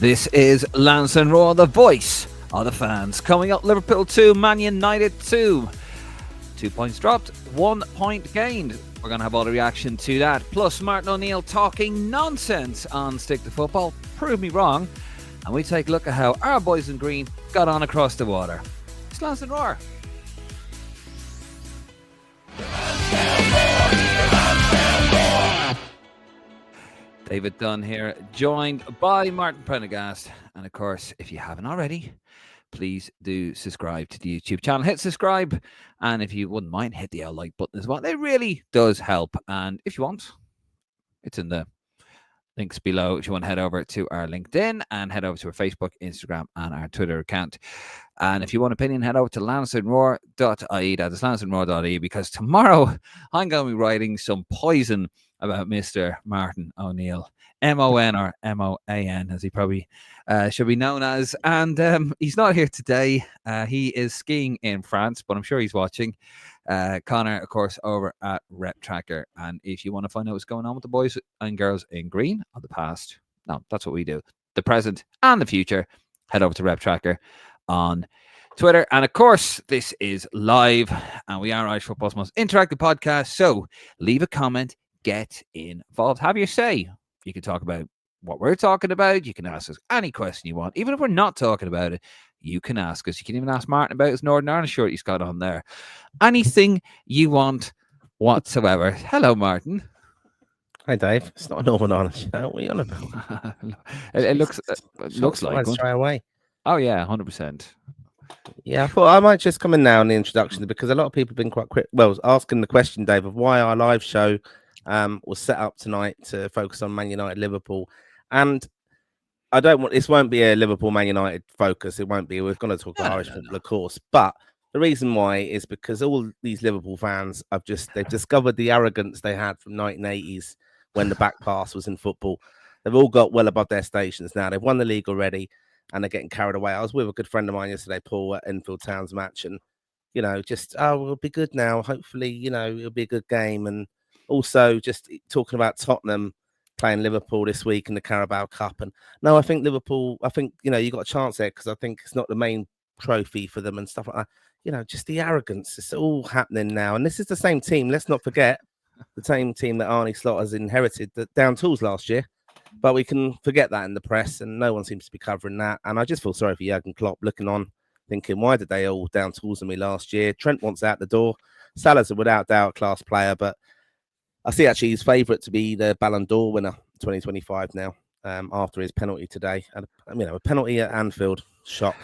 This is Lansdowne Roar, the voice of the fans. Coming up, Liverpool 2, Man United 2. 2 points dropped, 1 point gained. We're going to have all the reaction to that. Plus, Martin O'Neill talking nonsense on Stick to Football. Prove me wrong. And we take a look at how our boys in green got on across the water. It's Lansdowne Roar. David Dunn here, joined by Martin Prendergast. And of course, if you haven't already, please do subscribe to the YouTube channel. Hit subscribe. And if you wouldn't mind, hit the like button as well. It really does help. And if you want, it's in the links below. If you want to head over to our LinkedIn and head over to our Facebook, Instagram, and our Twitter account. And if you want an opinion, head over to lansdowneroar.ie. That is lansdowneroar.ie, because tomorrow I'm going to be writing some poison about Mr. Martin O'Neill, M-O-N or M-O-A-N, as he probably should be known as. And he's not here today. He is skiing in France, but I'm sure he's watching. Connor, of course, over at Rep Tracker. And if you want to find out what's going on with the boys and girls in green of the past, no, that's what we do, the present and the future, head over to Rep Tracker on Twitter. And of course, this is live, and we are Irish football's most interactive podcast. So leave a comment, get involved, have your say. You can talk about what we're talking about. You can ask us any question you want. Even if we're not talking about it, you can ask us. You can even ask Martin about his Northern Ireland shirt he's got on there. Anything you want whatsoever. Hello, Martin. Hi, Dave. It's not a Northern Ireland shirt. What are you on about? it looks like one. Straight away. Oh, yeah, 100%. Yeah, I thought I might just come in now in the introduction, because a lot of people have been quite quick. Well, asking the question, Dave, of why our live show was set up tonight to focus on Man United Liverpool. And I don't want, this won't be a Liverpool Man United focus. It won't be. We're going to talk about Irish football, of course. But the reason why is because all these Liverpool fans they've discovered the arrogance they had from 1980s when the back pass was in football. They've all got well above their stations now. They've won the league already, and they're getting carried away. I was with a good friend of mine yesterday, Paul, at Enfield Town's match, and we'll be good now. Hopefully, it'll be a good game. And also just talking about Tottenham playing Liverpool this week in the Carabao Cup. And no, I think Liverpool, you got a chance there, because I think it's not the main trophy for them and stuff like that. Just the arrogance. It's all happening now. And this is the same team. Let's not forget the same team that Arnie Slotter's inherited down tools last year. But we can forget that in the press, and no one seems to be covering that. And I just feel sorry for Jurgen Klopp looking on, thinking, why did they all down tools on me last year? Trent wants out the door. Salah's a without doubt class player, but I see actually his favourite to be the Ballon d'Or winner 2025 now, after his penalty today. And, a penalty at Anfield. Shock.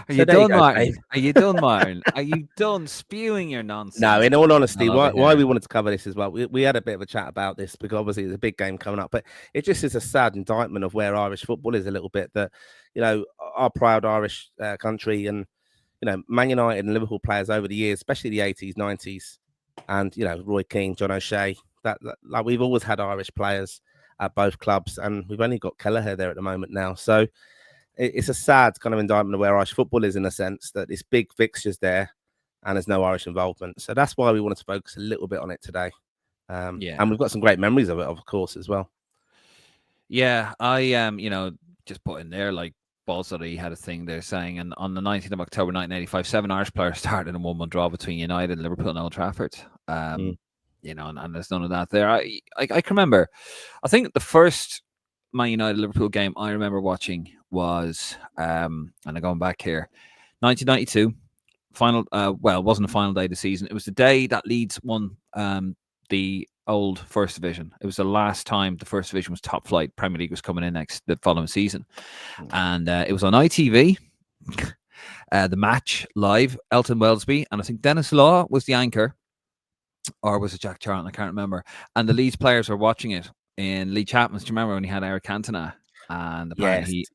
Are you done, Martin? Are you done, Martin? Are you done spewing your nonsense? No, in all honesty, why we wanted to cover this as well, we had a bit of a chat about this, because obviously there's a big game coming up, but it just is a sad indictment of where Irish football is a little bit, that, our proud Irish country, and, Man United and Liverpool players over the years, especially the 80s, 90s, and, Roy Keane, John O'Shea, that like we've always had Irish players at both clubs, and we've only got Kelleher there at the moment now. So it's a sad kind of indictment of where Irish football is, in a sense that it's big fixtures there and there's no Irish involvement. So that's why we wanted to focus a little bit on it today. And we've got some great memories of it, of course, as well. Yeah, I just put in there, like, Balsody had a thing there saying, and on the 19th of October 1985, 7 Irish players started in a 1-1 draw between United and Liverpool and Old Trafford. And there's none of that there. I can remember, I think the first Man United Liverpool game I remember watching was, and I'm going back here, 1992 final. It wasn't the final day of the season. It was the day that Leeds won the old First Division. It was the last time the First Division was top flight. Premier League was coming in the following season, and it was on ITV. The match live, Elton Welsby, and I think Dennis Law was the anchor, or was it Jack Charlton? I can't remember. And the Leeds players were watching it in Lee Chapman's. Do you remember when he had Eric Cantona? And apparently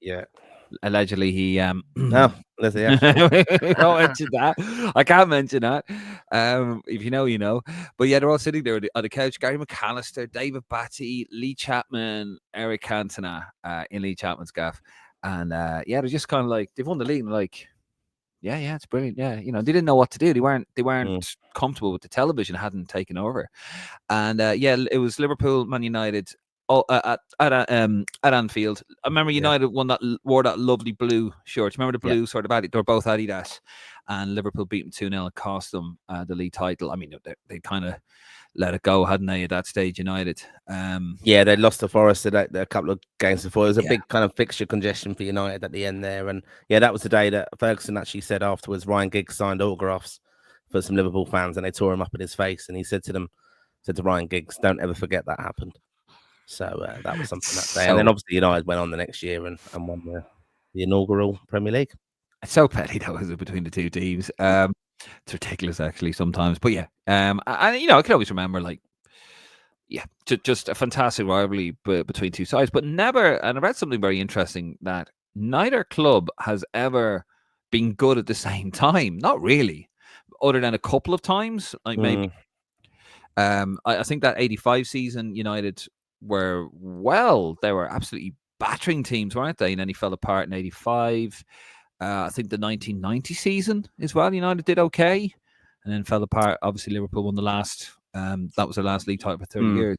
allegedly he no, there's the I don't mention that. I can't mention that. If you know, you know. But yeah, they're all sitting there on the couch. Gary McAllister, David Batty, Lee Chapman, Eric Cantona in Lee Chapman's gaff. And they're just kind of like, they've won the league, and like, yeah, it's brilliant. Yeah, they didn't know what to do. They weren't comfortable with the television, hadn't taken over. And it was Liverpool, Man United, at Anfield. I remember Yeah. United wore that lovely blue shirt. Remember the Yeah. blue sort of They were both Adidas, and Liverpool beat them 2-0 and cost them the league title. I mean, they kind of let it go, hadn't they, at that stage, United? Yeah, they lost to Forest a couple of games before. It was a Yeah. big kind of fixture congestion for United at the end there. And yeah, that was the day that Ferguson actually said afterwards Ryan Giggs signed autographs for some Liverpool fans and they tore him up in his face. And he said to Ryan Giggs, don't ever forget that happened. So that was something that day. And then So obviously United went on the next year and won the inaugural Premier League. it's so petty, though, is it, between the two teams? It's ridiculous, actually, sometimes. But yeah, and I can always remember, like, yeah, just a fantastic rivalry between two sides, but never. And I read something very interesting that neither club has ever been good at the same time. Not really, other than a couple of times, like maybe. I think that 85 season, United they were absolutely battering teams, weren't they? And then he fell apart in 85. I think the 1990 season as well, United did okay, and then fell apart. Obviously, Liverpool won the last. That was their last league title for 30 years.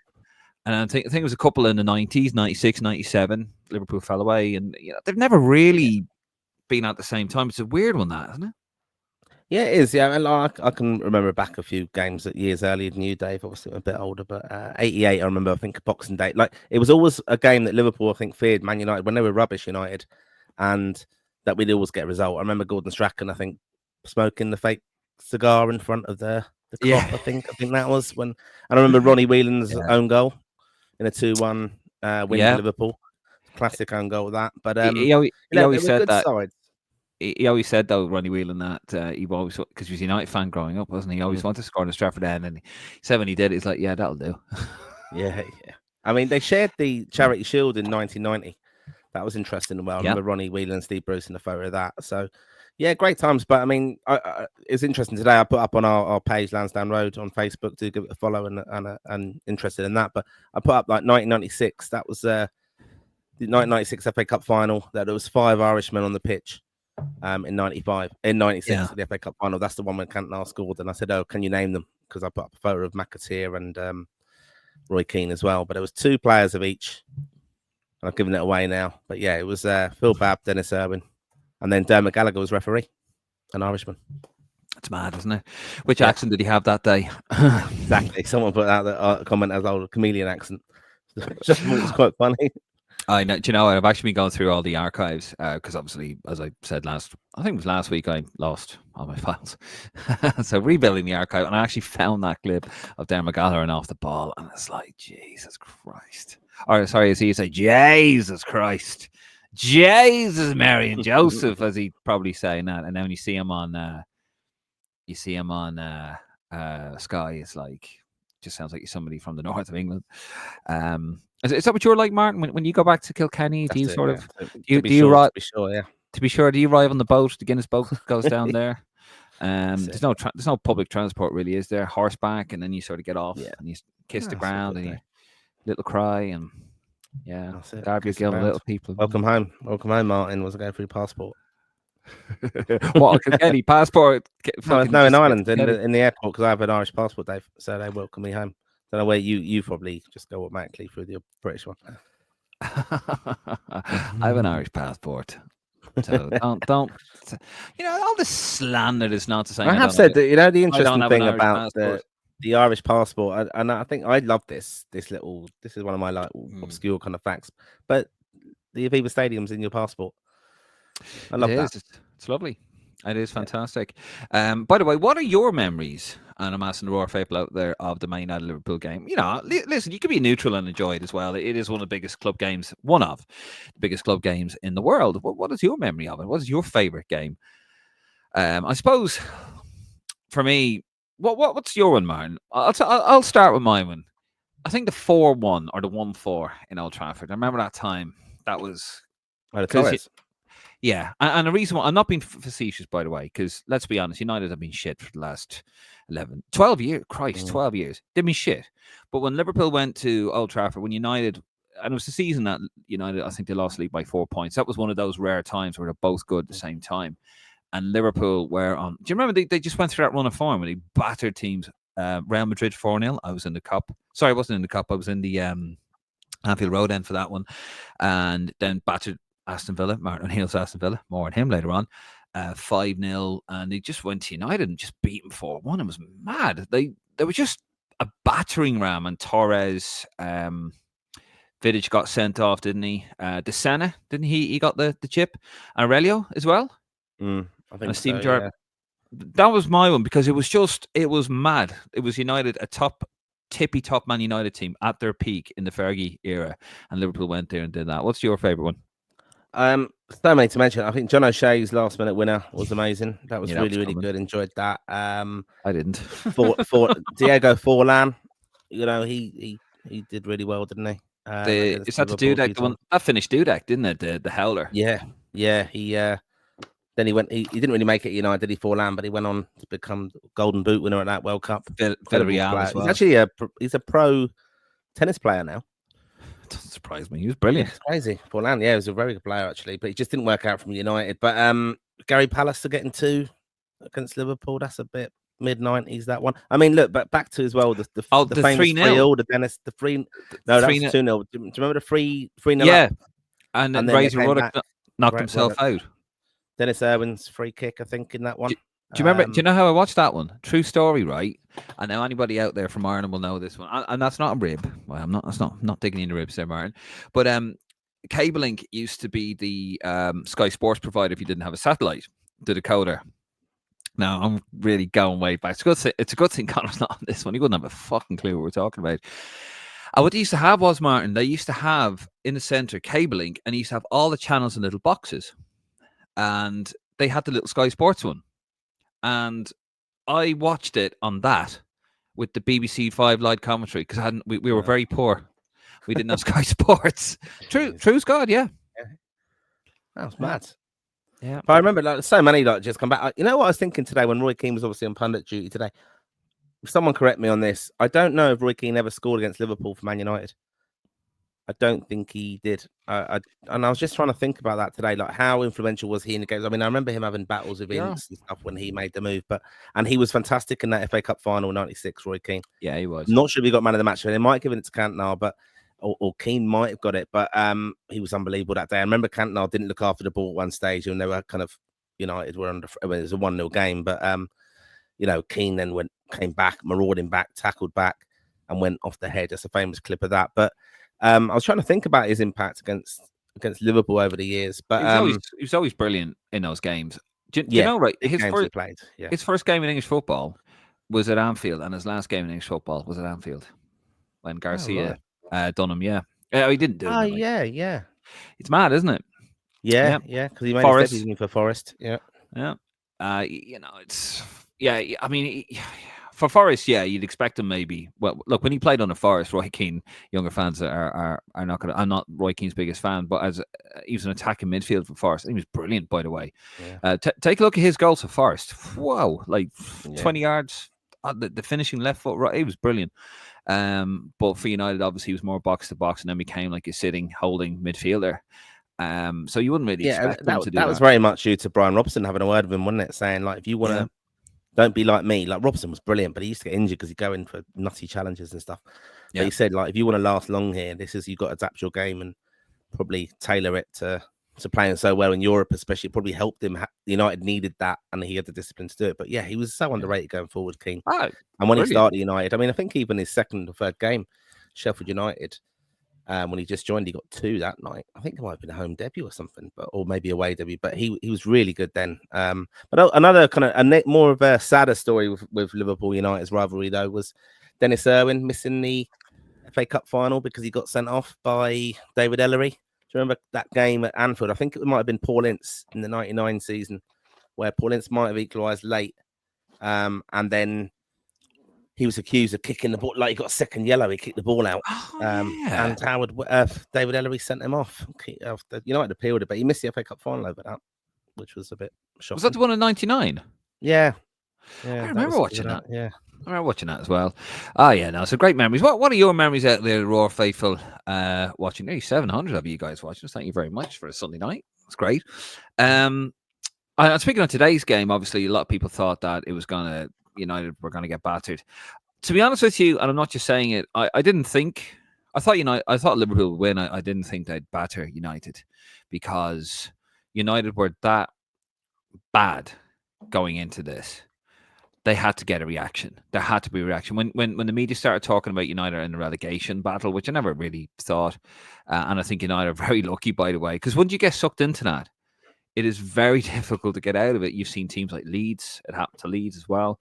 And I think it was a couple in the 90s, 96, 97. Liverpool fell away, and they've never really been at the same time. It's a weird one, that, isn't it? Yeah, it is. Yeah, and I can remember back a few games that years earlier than you, Dave. Obviously, I'm a bit older, but 88, I remember, I think, Boxing Day. Like, it was always a game that Liverpool, I think, feared Man United when they were rubbish United, and that we'd always get a result. I remember Gordon Strachan, I think, smoking the fake cigar in front of the clock, I think that was when. And I remember Ronnie Whelan's own goal in a 2-1 win for Liverpool. Classic own goal, that. But, he always said good that. Sides. He always said, though, Ronnie Whelan, that he always, because he was a United fan growing up, wasn't he? He always wanted to score in the Stratford End, and he said when he did, he's like, yeah, that'll do. Yeah. I mean, they shared the Charity Shield in 1990. That was interesting. Well, I remember Ronnie Whelan and Steve Bruce in the photo of that. So, yeah, great times. But I mean, it's interesting today. I put up on our page, Lansdowne Road, on Facebook, to give it a follow and interested in that. But I put up like 1996. That was the 1996 FA Cup final. That there was 5 Irishmen on the pitch. In 95, in 96, the FA Cup final. That's the one when Cantona scored. And I said, oh, can you name them? Because I put up a photo of McAteer and Roy Keane as well. But there was 2 players of each. I've given it away now. But yeah, it was Phil Babb, Dennis Irwin. And then Dermot Gallagher was referee, an Irishman. It's mad, isn't it? Which accent did he have that day? Exactly. Someone put out the comment as old chameleon accent. Just thought it was quite funny. I know. Do you know, I've actually been going through all the archives because obviously, as I said I think it was last week, I lost all my files. So rebuilding the archive, and I actually found that clip of Dermot Gallagher and off the ball, and it's like, Jesus Christ. Or sorry, as he say, Jesus Christ. Jesus, Mary and Joseph, as he'd probably say that. And then when you see him on Sky, it's like, just sounds like you're somebody from the north of England. Is that what you're like, Martin? When you go back to Kilkenny, do you sort of do you arrive? To be sure, do you arrive on the boat? The Guinness boat goes down there. There's no public transport really, is there? Horseback, and then you sort of get off and you kiss the ground and you little cry and Darby Gill, little people. Welcome home, Martin. Was I going through passport? What, Kilkenny passport? No, in Ireland, in the airport, because I have an Irish passport, Dave. So they welcome me home. Don't know where you probably just go automatically through the British one. I have an Irish passport, so don't all this slander is not to say. I have said that the interesting thing about the Irish passport, and I think I love this is one of my like obscure kind of facts, but the Aviva Stadium's in your passport. I love that. It's lovely. It is fantastic. By the way, what are your memories? And I'm asking the Roar Faithful out there of the Man United Liverpool game. Listen, you can be neutral and enjoy it as well. It is one of the biggest club games, one of the biggest club games in the world. What is your memory of it? What is your favorite game? I suppose for me, what's your one, Martin? I'll start with my one. I think the 4-1 or the 1-4 in Old Trafford. I remember that time. That was yeah, and the reason why I'm not being facetious, by the way, because let's be honest, United have been shit for the last 12 years. Christ, 12 years. They've been shit. But when Liverpool went to Old Trafford, when United, and it was the season that United, I think they lost the league by 4 points. That was one of those rare times where they're both good at the same time. And Liverpool were on. Do you remember they just went through that run of form where they battered teams? Real Madrid 4-0. I was in the cup. Sorry, I wasn't in the cup. I was in the Anfield Road end for that one, and then battered Aston Villa, Martin O'Neill's Aston Villa, more on him later on, 5-0, and they just went to United and just beat them 4-1. It was mad. They were just a battering ram, and Torres, Vidic got sent off, didn't he? De Sena, didn't he? He got the chip. Aurelio as well. I think Steven so, Gerrard. yeah. That was my one because it was mad. It was United, a tippy top Man United team at their peak in the Fergie era, and Liverpool went there and did that. What's your favourite one? So many to mention. I think John O'Shea's last minute winner was amazing. That was really good. Enjoyed that. I didn't. for Diego Forlan, he did really well, didn't he? Is that the Dudek? The one that finished Dudek, didn't it? The howler. Yeah. He then he went. He didn't really make it, United, did he, Forlan, but he went on to become Golden Boot winner at that World Cup. Villarreal as well. He's actually he's a pro tennis player now. Doesn't surprise me. He was brilliant. It's crazy. Forlan, he was a very good player actually, but he just didn't work out from United. But Gary Pallister getting 2 against Liverpool, that's a bit mid-90s, that one. I mean, look, but back to as well the famous 3-0, the Dennis, the 3. No, that was 2-0. Do you remember the 3-0? Yeah, and then Razor Ruddock knocked himself out. Dennis Irwin's free kick, I think, in that one. Do you remember? Do you know how I watched that one? True story, right? And now anybody out there from Ireland will know this one. And that's not a rib. Well, I'm not digging in the ribs there, Martin. But Cable Link used to be the Sky Sports provider if you didn't have a satellite, the decoder. Now I'm really going way back. It's a good thing Connor's not on this one. He wouldn't have a fucking clue what we're talking about. What they used to have was, Martin, they used to have in the centre Cable Link, and he used to have all the channels in little boxes. And they had the little Sky Sports one. And I watched it on that with the BBC 5 live commentary because we were very poor. We didn't have Sky Sports. True's God, yeah. That was mad. Yeah. But I remember so many just come back. You know what I was thinking today when Roy Keane was obviously on pundit duty today? If someone correct me on this, I don't know if Roy Keane ever scored against Liverpool for Man United. I don't think he did. And I was just trying to think about that today, like how influential was he in the games? I mean, I remember him having battles with Ince and stuff when he made the move, and he was fantastic in that FA Cup final '96. Roy Keane, yeah, he was. Not sure if he got man of the match. They might give it to Cantona, but or Keane might have got it, but he was unbelievable that day. I remember Cantona didn't look after the ball at one stage, and they were kind of United were under. It was a 1-0 game, but Keane then came back, marauding back, tackled back, and went off the head. That's a famous clip of that, but. I was trying to think about his impact against Liverpool over the years, but he was always brilliant in those games. Do you know, right? His first game in English football was at Anfield, and his last game in English football was at Anfield when Garcia done him. Yeah, he didn't do it. Yeah. It's mad, isn't it? Yeah, because he made his debut for Forest. Yeah. It's I mean. For Forest, yeah, you'd expect him maybe. Well, look, when he played under Forest, Roy Keane, younger fans are not going to. I'm not Roy Keane's biggest fan, but as he was an attacking midfield for Forest, he was brilliant, by the way. Yeah. Take a look at his goals for Forest. Wow, 20 yards, the finishing left foot, right? He was brilliant. But for United, obviously, he was more box to box, and then became like a sitting, holding midfielder. So you wouldn't really expect him to do that. That was very much due to Brian Robson having a word with him, wasn't it? Saying like, if you want to. Don't be like me. Like Robson was brilliant, but he used to get injured because he'd go in for nutty challenges and stuff. Yeah. But he said, like, if you want to last long here, you've got to adapt your game and probably tailor it to playing so well in Europe, especially. It probably helped him. United needed that, and he had the discipline to do it. But yeah, he was so underrated going forward, Keane. And when he started United, I mean, I think even his second or third game, Sheffield United, when he just joined, he got 2 that night. I think it might have been a home debut or something, or maybe away debut. But he was really good then. But another kind of more of a sadder story with Liverpool United's rivalry though was Dennis Irwin missing the FA Cup final because he got sent off by David Ellery. Do you remember that game at Anfield? I think it might have been Paul Ince in the '99 season, where Paul Ince might have equalised late, and then. He was accused of kicking the ball, like he got a second yellow. He kicked the ball out, and David Ellery sent him off. United appealed it, but he missed the FA Cup final over that, which was a bit shocking. Was that the one in '99? Yeah. I remember watching that. Yeah, I remember watching that as well. Oh yeah, no, so great memories. What are your memories out there, Raw faithful? Watching nearly 700 of you guys watching. Thank you very much for a Sunday night. It's great. Speaking of today's game, obviously a lot of people thought that it was United were going to get battered. To be honest with you, and I'm not just saying it, I didn't think I thought Liverpool would win. I didn't think they'd batter United because United were that bad going into this. They had to get a reaction. There had to be a reaction. When the media started talking about United in the relegation battle, which I never really thought, and I think United are very lucky, by the way, because once you get sucked into that, it is very difficult to get out of it. You've seen teams like Leeds. It happened to Leeds as well.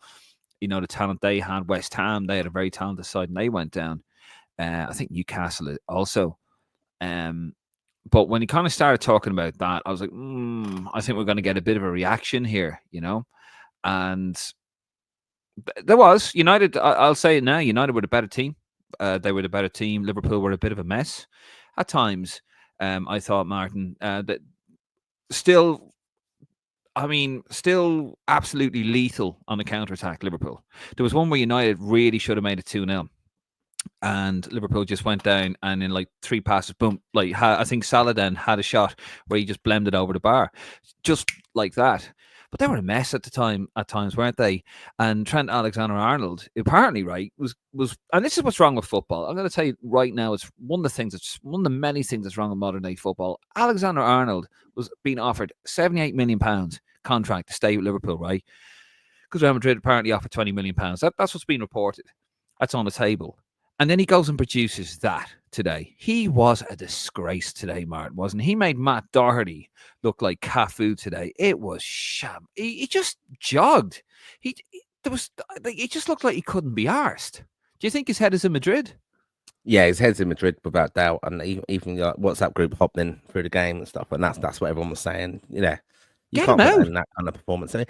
You know, the talent they had. West Ham, they had a very talented side and they went down. I think Newcastle also. But when he kind of started talking about that, I was like, I think we're going to get a bit of a reaction here, you know? And there was United. I'll say it now. United were the better team. They were the better team. Liverpool were a bit of a mess at times. I thought Martin that still. I mean, still absolutely lethal on the counter attack. Liverpool. There was one where United really should have made it 2-0. And Liverpool just went down and in like 3 passes, boom, like I think Salah then had a shot where he just blended over the bar, just like that. But they were a mess at times, weren't they? And Trent Alexander-Arnold, apparently, right, was, and this is what's wrong with football. I'm going to tell you right now, it's one of the many things that's wrong with modern day football. Alexander-Arnold was being offered £78 million contract to stay with Liverpool, right? Because Real Madrid apparently offered £20 million. That's what's being reported. That's on the table. And then he goes and produces that today. He was a disgrace today, Martin, wasn't he? He made Matt Doherty look like Cafu today. It was sham. He just jogged. He just looked like he couldn't be arsed. Do you think his head is in Madrid? Yeah, his head's in Madrid without doubt, and even like WhatsApp group hopping through the game and stuff, and that's what everyone was saying. You know, you Get can't him put that out. in that kind of performance. And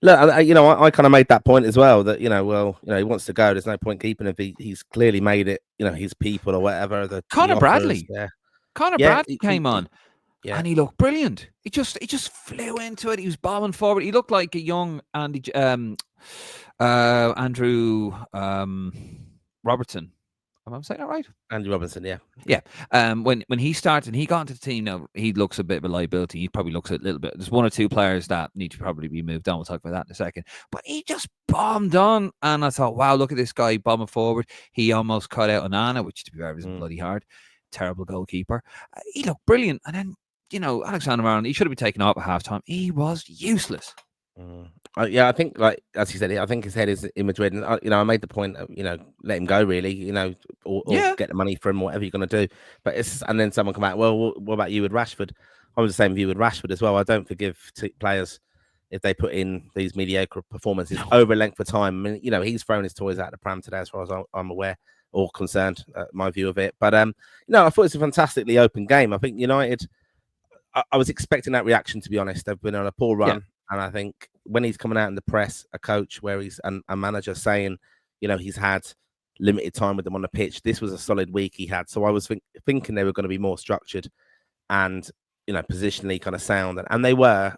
look, I kind of made that point as well. That he wants to go. There's no point keeping him if he's clearly made it. You know, his people or whatever. Connor Bradley. Yeah, Connor yeah, Bradley came on. Yeah. And he looked brilliant. He just flew into it. He was bombing forward. He looked like a young Andrew Robertson. Am I saying that right? Andrew Robinson, yeah. Yeah. When he started and he got into the team now, he looks a bit of a liability. He probably looks a little bit. There's 1 or 2 players that need to probably be moved on. We'll talk about that in a second. But he just bombed on, and I thought, wow, look at this guy bombing forward. He almost cut out Onana, which to be fair was bloody hard. Terrible goalkeeper. He looked brilliant, and then Alexander-Arnold, he should have been taken off at halftime. He was useless. Yeah, I think, like as you said, I think his head is in Madrid, and I made the point of let him go, really, or get the money for him, whatever you're going to do. But and then someone come out, well, what about you with Rashford? I was the same view with Rashford as well. I don't forgive players if they put in these mediocre performances over a length of time. I mean, he's thrown his toys out of the pram today, as far as I'm aware or concerned. My view of it, but I thought it was a fantastically open game. I think United. I was expecting that reaction, to be honest. They've been on a poor run, and I think when he's coming out in the press, a coach where he's a manager saying, he's had limited time with them on the pitch. This was a solid week he had, so I was thinking they were going to be more structured and positionally kind of sound, and they were.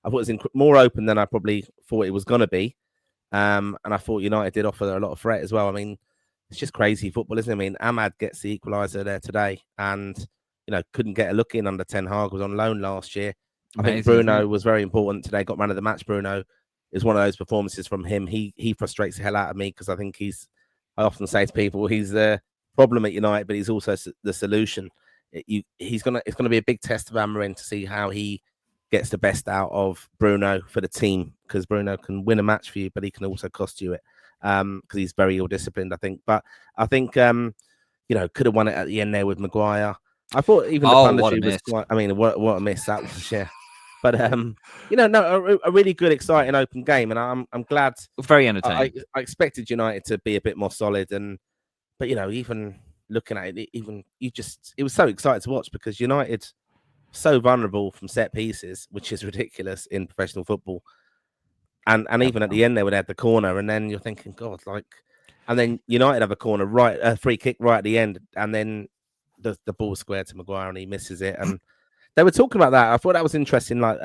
I thought it was more open than I probably thought it was going to be, and I thought United did offer a lot of threat as well. I mean, it's just crazy football, isn't it? I mean, Ahmad gets the equaliser there today, and couldn't get a look in under Ten Hag, was on loan last year. I think Bruno was very important today. Got man of the match. Bruno is one of those performances from him. He frustrates the hell out of me because I think I often say to people he's the problem at United, but he's also the solution. It's gonna be a big test of Amorim to see how he gets the best out of Bruno for the team, because Bruno can win a match for you, but he can also cost you it because he's very ill disciplined. I think, but I think could have won it at the end there with Maguire. I thought even the punditry was quite. I mean, what a miss that was, yeah. But a really good, exciting, open game, and I'm glad. Very entertaining. I expected United to be a bit more solid, but even looking at it, it was so exciting to watch because United so vulnerable from set pieces, which is ridiculous in professional football. And even at the end, they would add the corner, and then you're thinking, God, and then United have a corner a free kick right at the end, and then the ball squared to Maguire and he misses it. And they were talking about that. I thought that was interesting, like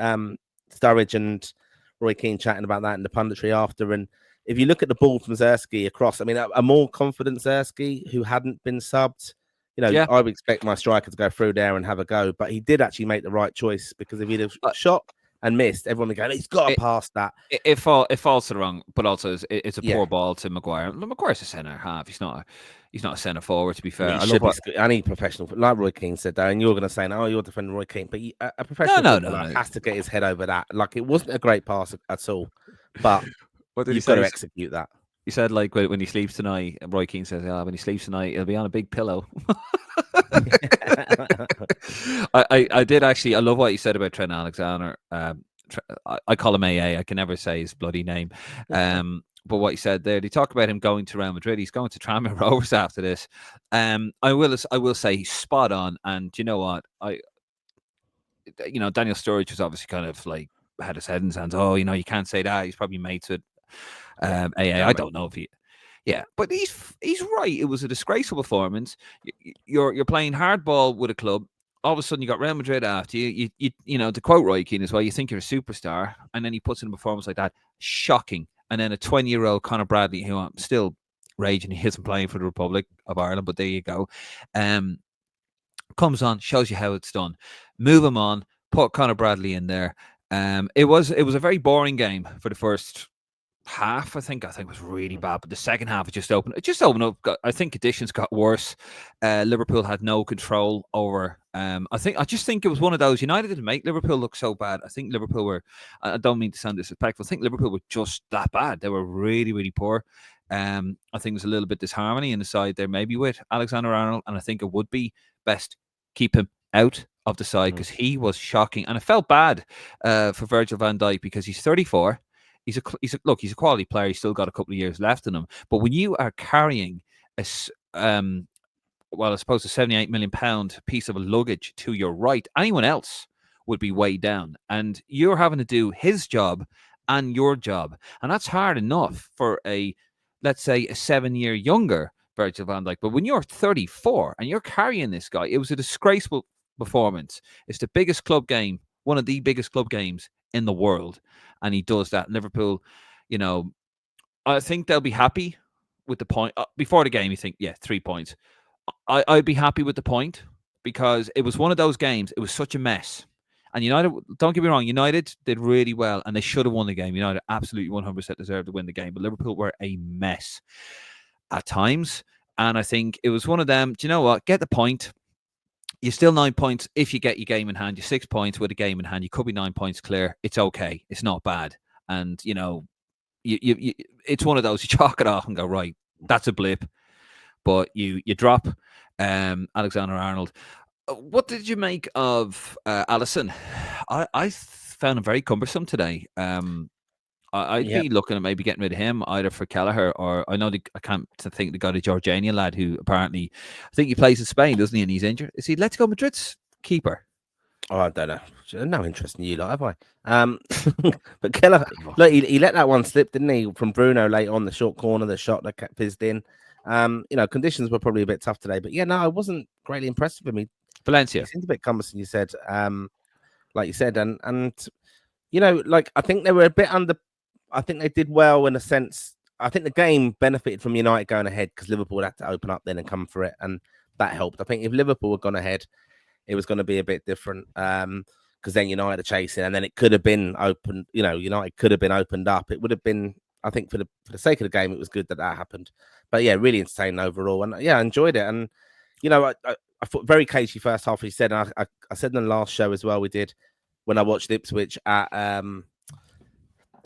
Sturridge and Roy Keane chatting about that in the punditry after. And if you look at the ball from Zerski across, I mean, a more confident Zerski who hadn't been subbed, I would expect my striker to go through there and have a go. But he did actually make the right choice, because if he'd have shot and missed, everyone would go, he's got to pass that. It falls to the wrong, but also it's a poor ball to Maguire. Maguire's a centre half. He's not He's not a centre forward, to be fair. He I love should be what. any professional, like Roy Keane said there, and you're going to say, "Oh, you're defending Roy Keane," but a No, professional no, no, footballer no. has to get his head over that. Like, it wasn't a great pass at all, but What did he you've got say? to execute that. He said, like, when he sleeps tonight, Roy Keane says, when he sleeps tonight, he'll be on a big pillow. I did actually. I love what you said about Trent Alexander. I call him AA. I can never say his bloody name. But what he said there, he talked about him going to Real Madrid. He's going to Tranmere Rovers after this. I will say he's spot on. And you know what? Daniel Sturridge was obviously kind of like had his head in his hands. Oh, you can't say that. He's probably mates with AA. I don't know if he. Yeah, but he's right. It was a disgraceful performance. You're playing hardball with a club. All of a sudden, you got Real Madrid after you. To quote Roy Keane as well, you think you're a superstar, and then he puts in a performance like that. Shocking. And then a 20-year-old Conor Bradley, who I'm still raging, he isn't playing for the Republic of Ireland, but there you go. Comes on, shows you how it's done. Move him on. Put Conor Bradley in there. It was a very boring game for the first half. I think it was really bad, but the second half it just opened up. I think conditions got worse. Liverpool had no control over. I just think it was one of those. United didn't make Liverpool look so bad. I think Liverpool were. I don't mean to sound disrespectful. I think Liverpool were just that bad. They were really, really poor. I think there's a little bit disharmony in the side there, maybe with Alexander-Arnold, and I think it would be best keep him out of the side because he was shocking, and it felt bad for Virgil van Dijk because he's 34. He's a quality player. He's still got a couple of years left in him. But when you are carrying I suppose a £78 million piece of luggage to your right, anyone else would be weighed down, and you're having to do his job and your job, and that's hard enough for let's say a 7-year younger Virgil van Dijk. But when you're 34 and you're carrying this guy, it was a disgraceful performance. It's the biggest club game, one of the biggest club games in the world, and he does that. Liverpool, I think they'll be happy with the point. Before the game, you think, 3 points. I'd be happy with the point because it was one of those games. It was such a mess. And United, don't get me wrong, United did really well and they should have won the game. United absolutely 100% deserved to win the game, but Liverpool were a mess at times. And I think it was one of them. Do you know what? Get the point. You're still 9 points if you get your game in hand. You're 6 points with a game in hand. You could be 9 points clear. It's okay. It's not bad. And, it's one of those, you chalk it off and go, right, that's a blip. But you drop Alexander-Arnold. What did you make of Alisson? I found him very cumbersome today. I'd be looking at maybe getting rid of him either for Kelleher or I can't think the guy, the Georgianian lad who apparently I think he plays in Spain, doesn't he? And he's injured. Is he Atletico Madrid's keeper? Oh, I don't know. No interest in you, have I? But Kelleher, look, he let that one slip, didn't he? From Bruno late on the short corner, the shot that kept fizzed in. Conditions were probably a bit tough today, but I wasn't greatly impressed with him. Valencia. He seemed a bit cumbersome, you said. Like you said, and I think they were a bit under. I think they did well in a sense. I think the game benefited from United going ahead because Liverpool had to open up then and come for it, and that helped. I think if Liverpool had gone ahead, it was going to be a bit different because then United are chasing, and then it could have been open. United could have been opened up. It would have been. I think for the sake of the game, it was good that happened. But really entertaining overall, and I enjoyed it. And I thought very cagey first half. He said, and I said in the last show as well. We did when I watched Ipswich at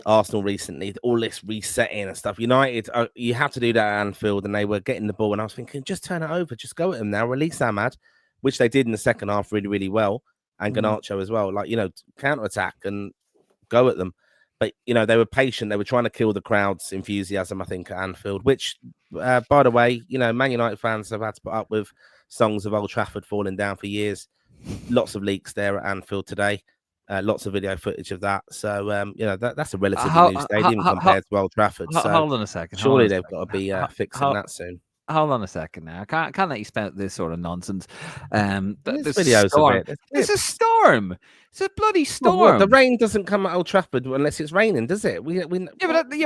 Arsenal recently. All this resetting and stuff. United, you have to do that at Anfield, and they were getting the ball. And I was thinking, just turn it over, just go at them now. Release Ahmad, which they did in the second half really, really well, and Garnacho as well. Counter attack and go at them. But they were patient. They were trying to kill the crowd's enthusiasm, I think, at Anfield. Which, by the way, Man United fans have had to put up with songs of Old Trafford falling down for years. Lots of leaks there at Anfield today. Lots of video footage of that. So, that's a relatively new stadium compared to Old Trafford. So hold on a second. Surely they've got to be fixing that soon. Hold on a second now. I can't let you spout this sort of nonsense. There's videos storm. of it. It's a storm. It's a bloody storm. Well, the rain doesn't come at Old Trafford unless it's raining, does it? But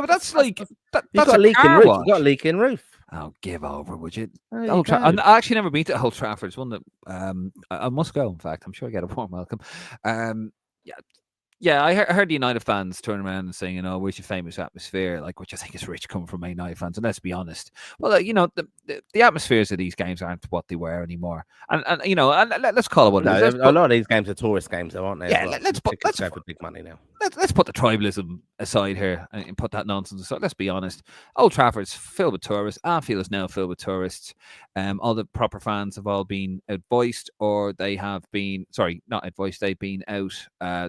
that's like that's got a leaking roof. You've got a leaking roof. Oh, give over, would you? I've actually never been to Old Trafford. It's one that I must go. In fact, I'm sure I get a warm welcome. Yeah, I heard the United fans turn around and saying, where's your famous atmosphere? Like, which I think is rich coming from Man United fans. And let's be honest. Well, the atmospheres of these games aren't what they were anymore. Let's call it what it No, is. a lot of these games are tourist games, though, aren't they? As Yeah, well, let's the put tickets go for big money now. let's put the tribalism aside here and put that nonsense aside. Let's be honest. Old Trafford's filled with tourists. Anfield is now filled with tourists. All the proper fans have all been outvoiced, or they have been not outvoiced. They've been out.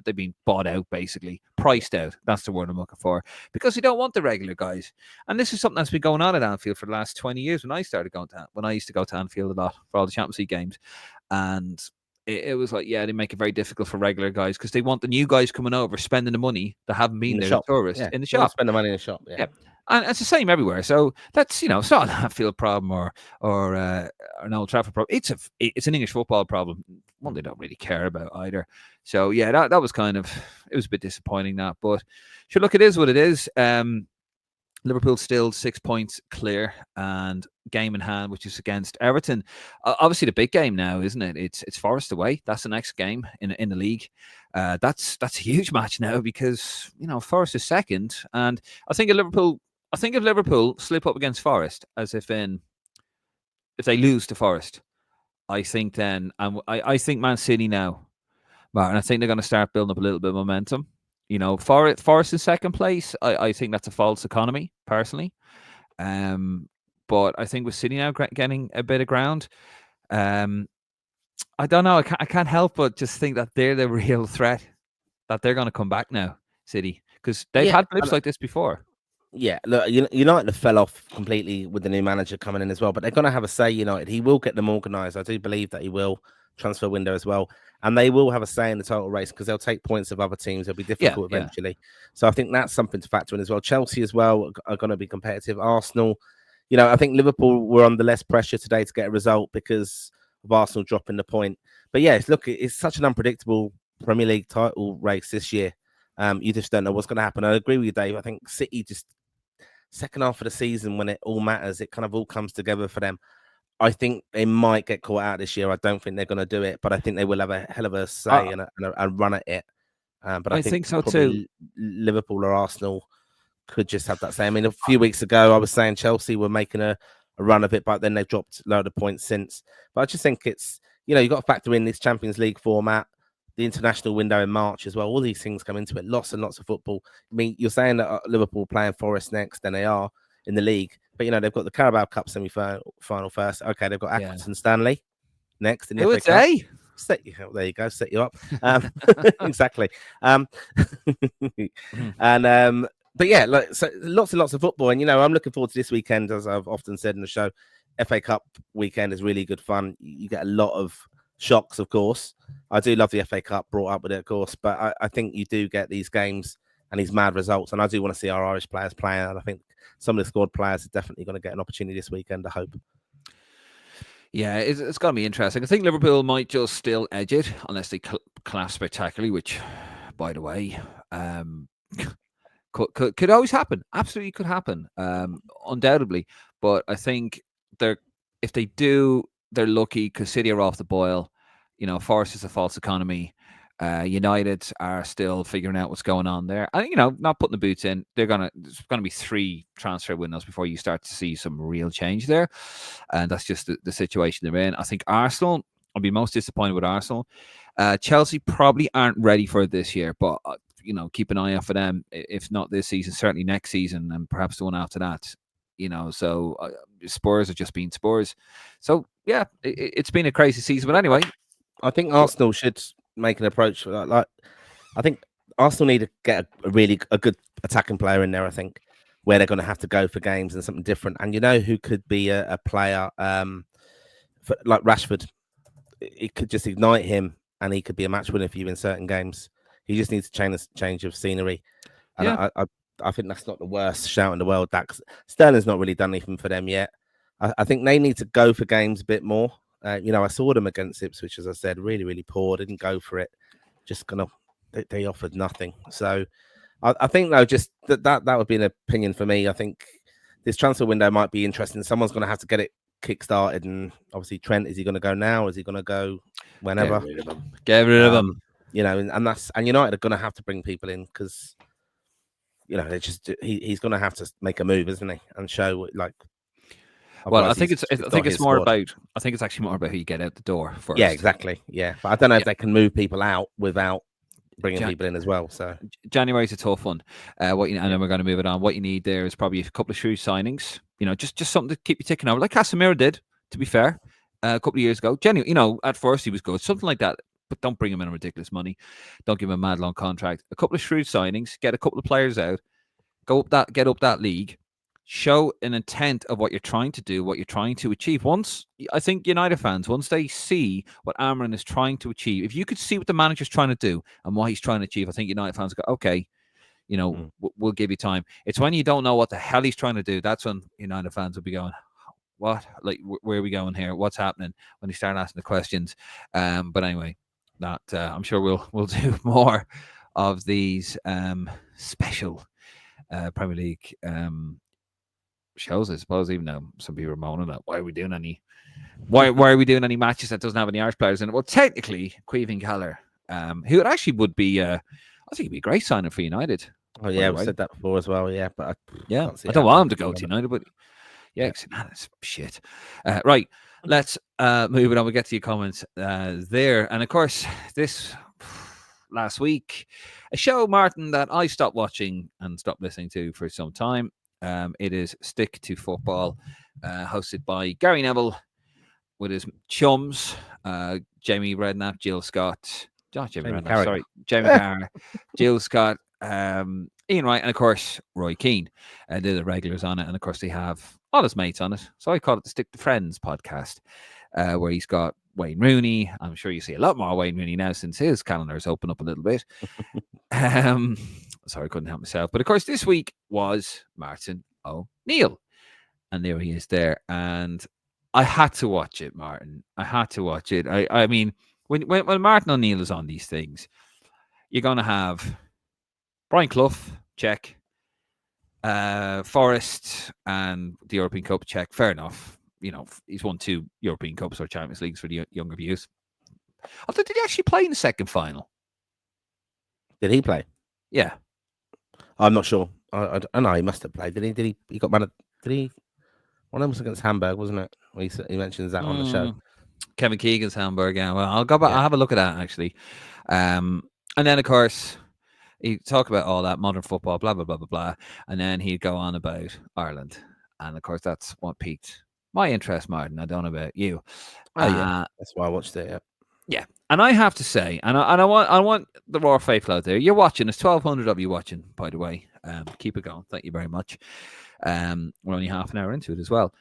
They've been bought out, basically priced out. That's the word I'm looking for, because they don't want the regular guys. And this is something that's been going on at Anfield for the last 20 years. When I used to go to Anfield a lot for all the Champions League games, and it was like, yeah, they make it very difficult for regular guys because they want the new guys coming over spending the money that haven't been there, the tourists in the shop. Spend the money in the shop, yeah. And it's the same everywhere. So that's it's not an Anfield problem or an Old Trafford problem. It's an English football problem. One they don't really care about either. So yeah, that was it was a bit disappointing that, but sure, look, it is what it is. Liverpool still 6 points clear and game in hand, which is against Everton. Obviously, the big game now, isn't it? It's Forest away. That's the next game in the league. That's a huge match now because Forest is second, and I think if Liverpool slip up against Forest, as if they lose to Forest, I think then I think Man City now, Martin. I think they're going to start building up a little bit of momentum. Forest in second place, I think that's a false economy, personally. But I think with City now getting a bit of ground, I don't know. I can't help but just think that they're the real threat, that they're going to come back now, City, because they've had blips like this before. Yeah, look, United have fell off completely with the new manager coming in as well, but they're going to have a say. United, he will get them organised. I do believe that he will, transfer window as well, and they will have a say in the total race because they'll take points of other teams. It'll be difficult eventually. Yeah. So I think that's something to factor in as well. Chelsea as well are going to be competitive. Arsenal, I think Liverpool were under less pressure today to get a result because of Arsenal dropping the point. But yeah, it's such an unpredictable Premier League title race this year. You just don't know what's going to happen. I agree with you, Dave. I think City just second half of the season, when it all matters, it kind of all comes together for them. I think they might get caught out this year. I don't think they're going to do it, but I think they will have a hell of a say and a run at it. But I think so too. Liverpool or Arsenal could just have that say. I mean, a few weeks ago, I was saying Chelsea were making a run of it, but then they've dropped a load of points since. But I just think it's, you've got to factor in this Champions League format, the international window in March as well. All these things come into it. Lots and lots of football. I mean, you're saying that Liverpool playing Forest next, then they are in the league. But, they've got the Carabao Cup semi-final first. Okay, they've got Accrington Stanley next in the FA Cup. There you go. Set you up. Exactly. And but yeah, so lots and lots of football. And, I'm looking forward to this weekend, as I've often said in the show. FA Cup weekend is really good fun. You get a lot of shocks, of course. I do love the FA Cup brought up with it, of course. But I think you do get these games and these mad results. And I do want to see our Irish players playing. And I think some of the squad players are definitely going to get an opportunity this weekend, I hope. Yeah, it's going to be interesting. I think Liverpool might just still edge it unless they collapse spectacularly, which, by the way, could always happen. Absolutely could happen, undoubtedly. But I think if they do, they're lucky because City are off the boil. Forest is a false economy. United are still figuring out what's going on there. I think, not putting the boots in. There's going to be 3 transfer windows before you start to see some real change there. And that's just the situation they're in. I think Arsenal, I'll be most disappointed with Arsenal. Chelsea probably aren't ready for it this year, but, keep an eye out for them. If not this season, certainly next season and perhaps the one after that. So Spurs have just been Spurs. So, yeah, it's been a crazy season. But anyway. I think Arsenal should make an approach. Like, I think Arsenal need to get a good attacking player in there, I think, where they're going to have to go for games and something different. And who could be a player like Rashford? It could just ignite him and he could be a match winner for you in certain games. He just needs a change of scenery. And yeah. I think that's not the worst shout in the world. Sterling's not really done anything for them yet. I think they need to go for games a bit more. I saw them against Ipswich, as I said, really, really poor. Didn't go for it. Just they offered nothing. So I think though, just that would be an opinion for me. I think this transfer window might be interesting. Someone's going to have to get it kick-started, and obviously Trent, is he going to go now? Is he going to go whenever? Get rid of him. you know, and United are going to have to bring people in because you know he's going to have to make a move, isn't he, and show like. Well, Otherwise, I he's think got it's his more squad. about. I think it's actually more about who you get out the door Yeah, first. exactly. Yeah, but I don't know if Yeah, they can move people out without bringing Jan- people in as well. So January's a tough one. And yeah, then we're going to move it on. What you need there is probably a couple of shrewd signings. You know, just something to keep you ticking over, like Casemiro did. To be fair, a couple of years ago, genuinely, you know, at first he was good, something like that. But don't bring him in on ridiculous money. Don't give him a mad long contract. A couple of shrewd signings, get a couple of players out, get up that league, show an intent of what you're trying to do, what you're trying to achieve. Once I think United fans, once they see what Amarin is trying to achieve, if you could see what the manager's trying to do and what he's trying to achieve, I think United fans go, okay, you know, we'll give you time. It's when you don't know what the hell he's trying to do, that's when United fans will be going, what? Like, where are we going here? What's happening? When they start asking the questions. But anyway, that I'm sure we'll do more of these special Premier League shows, I suppose. Even though some people are moaning that why are we doing any matches that doesn't have any Irish players in it? Well, technically, Queven Keller, who it actually would be, I think it'd be a great signing for United. oh yeah, we said that before as well. Yeah, but I can't see. I don't want him to go to United, but yeah, that's shit. Right, let's move it on. We'll get to your comments there, and of course, this last week, a show, Martin, that I stopped watching and stopped listening to for some time. It is Stick to Football, hosted by Gary Neville with his chums, Jamie Redknapp, Jill Scott, Jamie Redknapp, sorry, Jamie Carr, Jill Scott, Ian Wright, and of course Roy Keane. They're the regulars on it, and of course they have all his mates on it. So I call it the Stick to Friends podcast, where he's got Wayne Rooney. I'm sure you see a lot more Wayne Rooney now since his calendar's opened up a little bit. Sorry, I couldn't help myself. But of course, this week was Martin O'Neill, and there he is there, and I had to watch it, Martin. I had to watch it. I mean, when Martin O'Neill is on these things, you're going to have Brian Clough, check. Forest and the European Cup, check. Fair enough. You know, he's won 2 European Cups or Champions Leagues for the younger youth. Although, did he actually play in the second final? Did he play? Yeah. I'm not sure. I don't know. He must have played. Did he? Did he? He got man. Did he? One of them was against Hamburg, wasn't it? He mentions that on the show. Kevin Keegan's Hamburg. Yeah. Well, I'll go back. Yeah. I'll have a look at that actually. And then of course, he talk about all that modern football, blah blah blah blah blah, and then he'd go on about Ireland, and of course that's what piqued my interest, Martin. I don't know about you. Oh yeah, that's why I watched it. Yeah, and I have to say, and I want the raw faithful out there. You're watching. There's 1,200 of you watching, by the way. Keep it going. Thank you very much. We're only half an hour into it as well,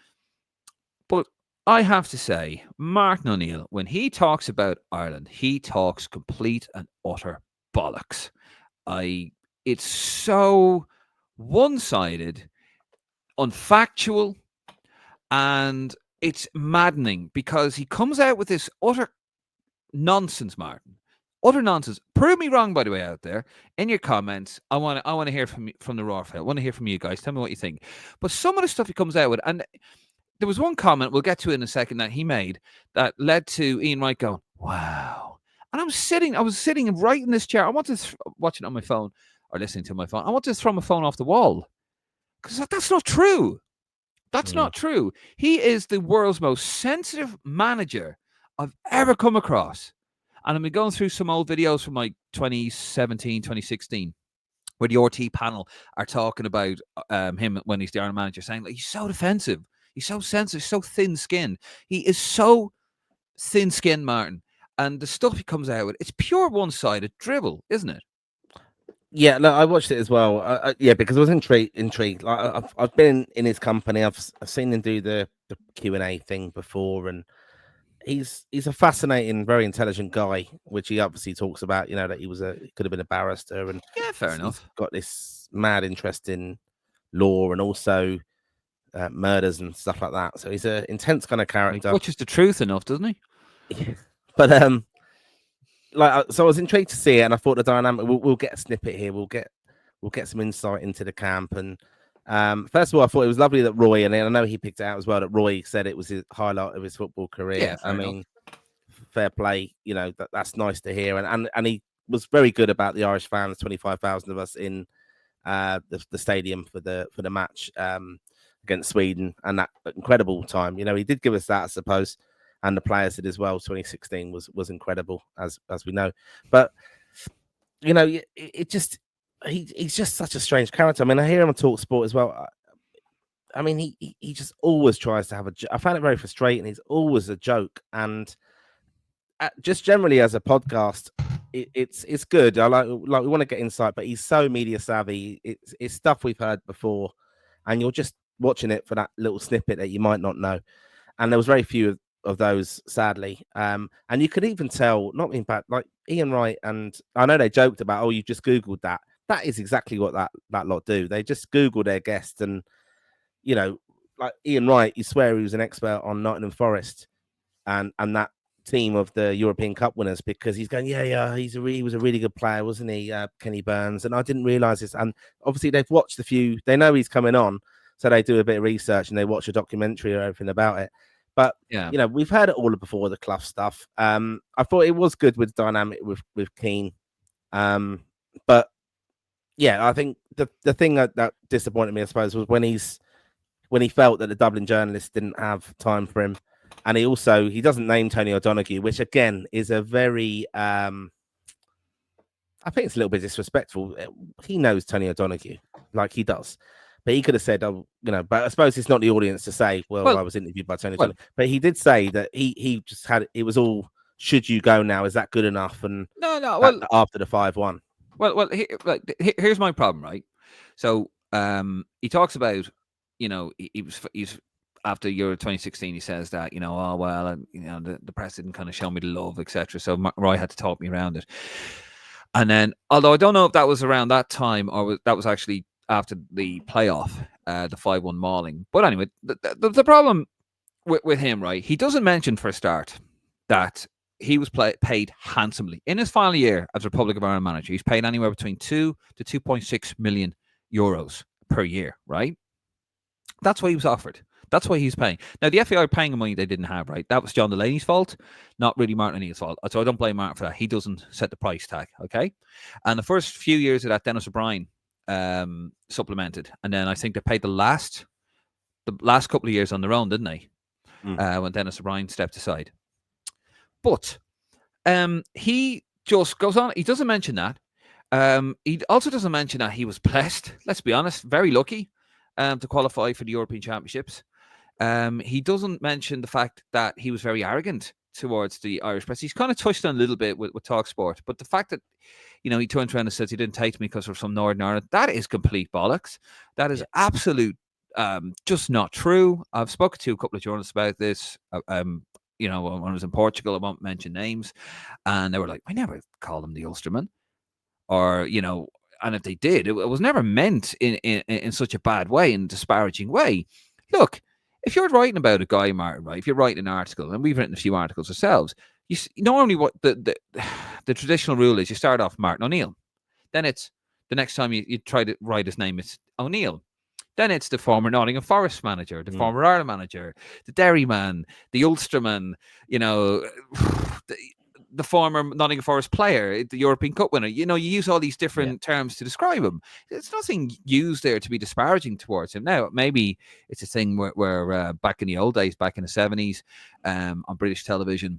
but I have to say, Martin O'Neill, when he talks about Ireland, he talks complete and utter bollocks. It's so one-sided, unfactual, and it's maddening because he comes out with this utter nonsense, Martin. Utter nonsense. Prove me wrong, by the way, out there in your comments. I want to hear from the raw field. I want to hear from you guys. Tell me what you think. But some of the stuff he comes out with, and there was one comment we'll get to in a second that he made that led to Ian Wright going, "Wow." And I was sitting right in this chair. I wanted to watch it on my phone or listening to my phone. I wanted to throw my phone off the wall because that's not true. That's not true. He is the world's most sensitive manager I've ever come across. And I've been going through some old videos from like 2017, 2016, where the RT panel are talking about him when he's the Ireland manager, saying like he's so defensive, he's so sensitive, so thin-skinned. He is so thin-skinned, Martin. And the stuff he comes out with, it's pure one-sided dribble, isn't it? Yeah, no, I watched it as well. Yeah, because I was intrigued. Like, I've been in his company. I've seen him do the Q&A thing before, and he's a fascinating, very intelligent guy, which he obviously talks about. You know, that he could have been a barrister, and yeah, fair enough. He's got this mad interest in law and also murders and stuff like that. So he's an intense kind of character. Which is the truth enough, doesn't he? But so I was intrigued to see it, and I thought the dynamic. We'll get a snippet here. We'll get some insight into the camp. And first of all, I thought it was lovely that Roy, and I know he picked it out as well, that Roy said it was his highlight of his football career. Yeah, I mean, fair play. You know, that's nice to hear. And he was very good about the Irish fans, 25,000 of us in the stadium for the match against Sweden, and that incredible time. You know, he did give us that, I suppose, and the players did as well. 2016 was incredible, as we know. But you know, it just he's just such a strange character. I mean, I hear him on Talk Sport as well. I mean, he just always tries to have I find it very frustrating. He's always a joke, and just generally as a podcast, it's good. I like we want to get insight, but he's so media savvy. It's stuff we've heard before, and you're just watching it for that little snippet that you might not know. And there was very few of those, sadly. And you could even tell, not being bad, like Ian Wright, and I know they joked about, oh, you just Googled that. That is exactly what that lot do. They just Google their guest, and you know, like Ian Wright, you swear he was an expert on Nottingham Forest and that team of the European Cup winners, because he's going, yeah, he was a really good player, wasn't he, Kenny Burns? And I didn't realise this. And obviously they've watched a few, they know he's coming on, so they do a bit of research and they watch a documentary or everything about it. But yeah, you know, we've heard it all before, the Clough stuff. I thought it was good with dynamic with Keane. But yeah, I think the thing that disappointed me, I suppose, was when he felt that the Dublin journalists didn't have time for him. And he doesn't name Tony O'Donoghue, which again is a very I think it's a little bit disrespectful. He knows Tony O'Donoghue, like he does. But he could have said, oh, you know, but I suppose it's not the audience to say, well I was interviewed by Tony O'Donoghue. But he did say that he just had, it was all, should you go now? Is that good enough? And no, well, after the 5-1. Well, here's my problem, right? So he talks about, you know, he's after Euro 2016, he says that, you know, oh well, and you know, the press didn't kind of show me the love, etc. So Roy had to talk me around it. And then, although I don't know if that was around that time or that was actually after the playoff, the 5-1 mauling. But anyway, the problem with him, right? He doesn't mention for a start that he was paid handsomely in his final year as Republic of Ireland manager. He's paid anywhere between 2 to 2.6 million euros per year, right? That's what he was offered. That's why he's paying. Now, the FAI are paying him money they didn't have, right? That was John Delaney's fault, not really Martin O'Neill's fault. So I don't blame Martin for that. He doesn't set the price tag, okay? And the first few years of that, Dennis O'Brien supplemented. And then I think they paid the last couple of years on their own, didn't they? When Dennis O'Brien stepped aside. But he just goes on. He doesn't mention that. He also doesn't mention that he was blessed, let's be honest, very lucky to qualify for the European Championships. He doesn't mention the fact that he was very arrogant towards the Irish press. He's kind of touched on a little bit with TalkSport, but the fact that, you know, he turns around and says he didn't take me because we're from Northern Ireland, that is complete bollocks. That is absolute, just not true. I've spoken to a couple of journalists about this. You know, when I was in Portugal, I won't mention names, and they were like, I never called him the Ulsterman, or, you know, and if they did, it was never meant in such a bad way, in a disparaging way. Look, if you're writing about a guy, Martin, right, if you're writing an article, and we've written a few articles ourselves, you normally what the traditional rule is, you start off Martin O'Neill, then it's the next time you try to write his name, it's O'Neill. Then it's the former Nottingham Forest manager, the former Ireland manager, the Derry man, the Ulsterman, you know, the former Nottingham Forest player, the European Cup winner. You know, you use all these different terms to describe him. There's nothing used there to be disparaging towards him. Now, maybe it's a thing where back in the old days, back in the 70s, on British television,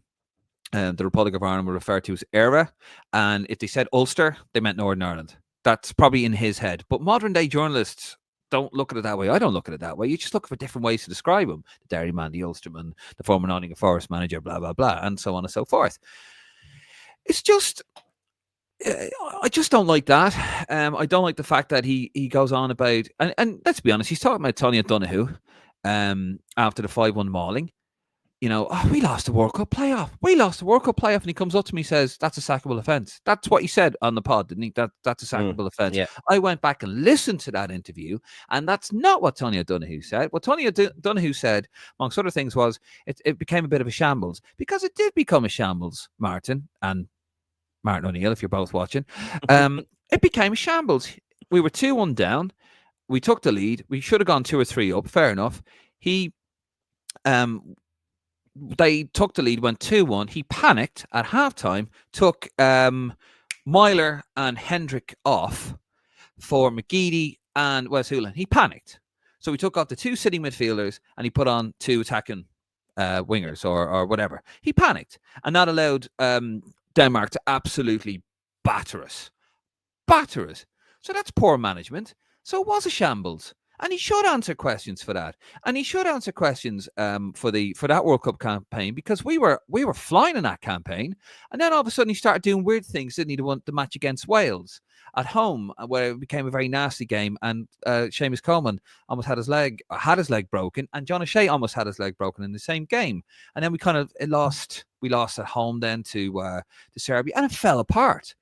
the Republic of Ireland were referred to as ERA. And if they said Ulster, they meant Northern Ireland. That's probably in his head. But modern day journalists don't look at it that way. I don't look at it that way. You just look for different ways to describe him. The Derry man, the Ulsterman, the former Nottingham Forest manager, blah, blah, blah, and so on and so forth. It's just, I just don't like that. I don't like the fact that he goes on about, and let's be honest, he's talking about Tony O'Donoghue after the 5-1 mauling. You know, oh, we lost the World Cup playoff. We lost the World Cup playoff. And he comes up to me and says, that's a sackable offence. That's what he said on the pod, didn't he? That's a sackable offence. Yeah. I went back and listened to that interview, and that's not what Tony O'Donoghue said. What Tony O'Donoghue said, amongst other things, was it became a bit of a shambles, because it did become a shambles, Martin and Martin O'Neill, if you're both watching. It became a shambles. We were 2-1 down. We took the lead. We should have gone 2 or 3 up. Fair enough. They took the lead, went 2-1. He panicked at halftime, took Myler and Hendrick off for McGeady and Wes Houlihan. He panicked. So he took off the 2 sitting midfielders and he put on 2 attacking wingers or whatever. He panicked, and that allowed Denmark to absolutely batter us. So that's poor management. So it was a shambles. And he should answer questions for that. And he should answer questions for that World Cup campaign, because we were flying in that campaign. And then all of a sudden he started doing weird things, didn't he? The match against Wales at home, where it became a very nasty game, and Seamus Coleman almost had his leg broken, and John O'Shea almost had his leg broken in the same game. And then we lost at home then to Serbia, and it fell apart.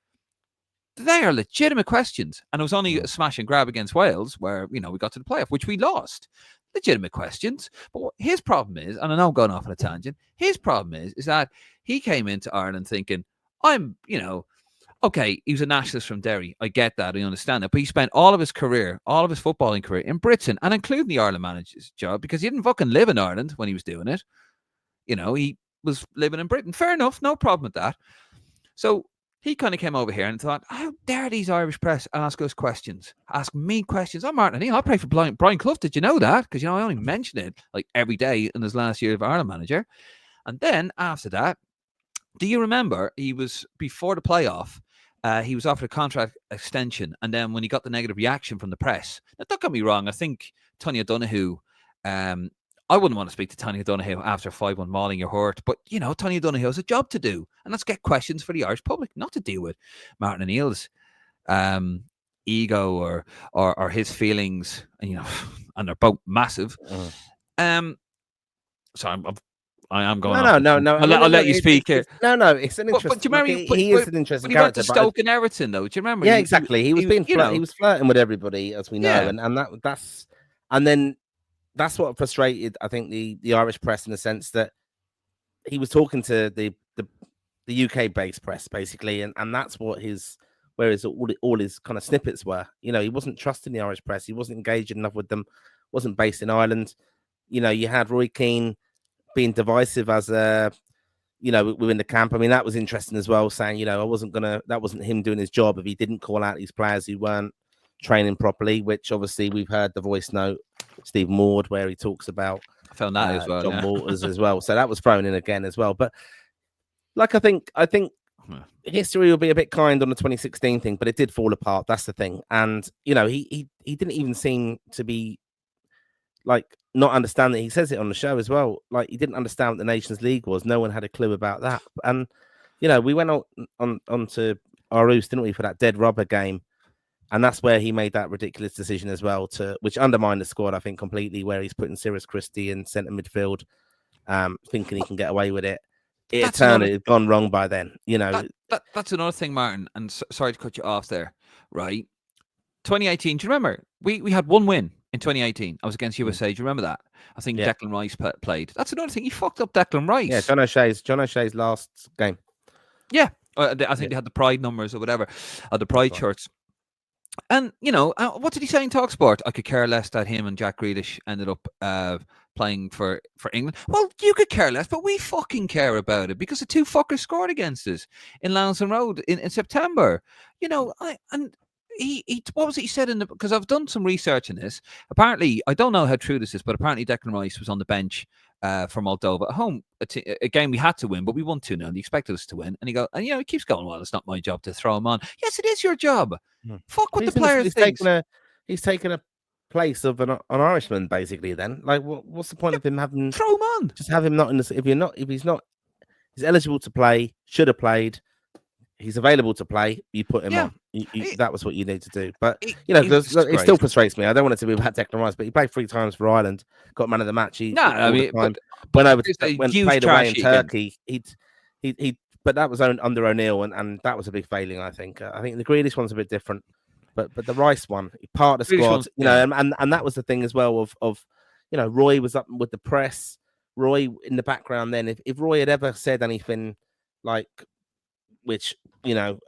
They are legitimate questions. And it was only a smash and grab against Wales where, we got to the playoff, which we lost. Legitimate questions. But what his problem is, and I know I'm going off on a tangent, his problem is that he came into Ireland thinking, okay, he was a nationalist from Derry. I get that. I understand that. But he spent all of his footballing career in Britain, and including the Ireland manager's job, because he didn't fucking live in Ireland when he was doing it. He was living in Britain. Fair enough. No problem with that. So he kind of came over here and thought, how dare these Irish press ask us questions? Ask me questions. I'm Martin O'Neill. I play for Brian Clough. Did you know that? Because, I only mention it like every day in his last year of Ireland manager. And then after that, do you remember he was, before the playoff, he was offered a contract extension. And then when he got the negative reaction from the press, now don't get me wrong, I think Tony O'Donoghue, I wouldn't want to speak to Tony O'Donoghue after 5-1 mauling your hurt, but, Tony O'Donoghue has a job to do, and let's get questions for the Irish public, not to deal with Martin O'Neill's ego or his feelings, and, and they're both massive. So I am going. No. I'll let you speak here. It's an interesting. But do you remember he is an interesting when he character. Went to Stoke and Everton, though. Do you remember? Yeah, exactly. He was flirting with everybody, as we know, and then that's what frustrated, I think, the Irish press, in the sense that he was talking to the UK based press, basically, and that's what all his kind of snippets were. He wasn't trusting the Irish press. He wasn't engaging enough with them. Wasn't based in Ireland. You had Roy Keane being divisive as within the camp. I mean, that was interesting as well, saying, that wasn't him doing his job if he didn't call out these players who weren't training properly, which obviously we've heard the voice note, Stephen Ward, where he talks about. I found that as well. John Waters as well. So that was thrown in again as well. But like, I think history will be a bit kind on the 2016 thing, but it did fall apart. That's the thing. And, he didn't even seem to be like not understanding. He says it on the show as well. Like, he didn't understand what the Nations League was. No one had a clue about that. And, we went on to Aarhus, didn't we, for that dead rubber game. And that's where he made that ridiculous decision as well, which undermined the squad, I think, completely, where he's putting Cyrus Christie in centre midfield, thinking he can get away with it. It had gone wrong by then, That's another thing, Martin, and sorry to cut you off there, right? 2018, do you remember? We had one win in 2018. I was against USA. Do you remember that? I think Declan Rice played. That's another thing. He fucked up Declan Rice. Yeah, John O'Shea's last game. Yeah. I think they had the pride numbers or whatever, the pride shirts. And, what did he say in TalkSport? I could care less that him and Jack Grealish ended up playing for England. Well, you could care less, but we fucking care about it, because the 2 fuckers scored against us in Lansdowne Road in September. He what was it he said because I've done some research in this. Apparently, I don't know how true this is, but apparently Declan Rice was on the bench for Moldova at home. A game we had to win, but we won 2-0. He expected us to win. And he keeps going, well, it's not my job to throw him on. Yes, it is your job. Fuck what the players think. He's taken a place of an Irishman, basically, then. Like, what's the point of him having... Throw him on. Just have him not in the... He's eligible to play, should have played, he's available to play, you put him on. That was what you need to do. But, it still frustrates me. I don't want it to be about Declan Rice, but he played 3 times for Ireland, got man of the match. Went played away in Turkey. But that was under O'Neill, and that was a big failing, I think. I think the Grealish one's a bit different. But the Rice one, part of the squad, and that was the thing as well of Roy was up with the press. Roy in the background then, if Roy had ever said anything like, which,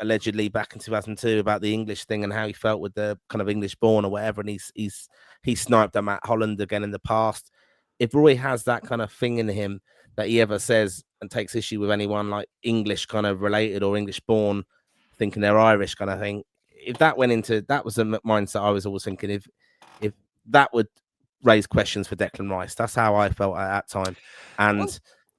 allegedly back in 2002 about the English thing and how he felt with the kind of English born or whatever, and he sniped at Matt Holland again in the past. If Roy has that kind of thing in him that he ever says and takes issue with anyone like English kind of related or English born thinking they're Irish kind of thing. If that went into that was the mindset I was always thinking. If that would raise questions for Declan Rice. That's how I felt at that time, and Well,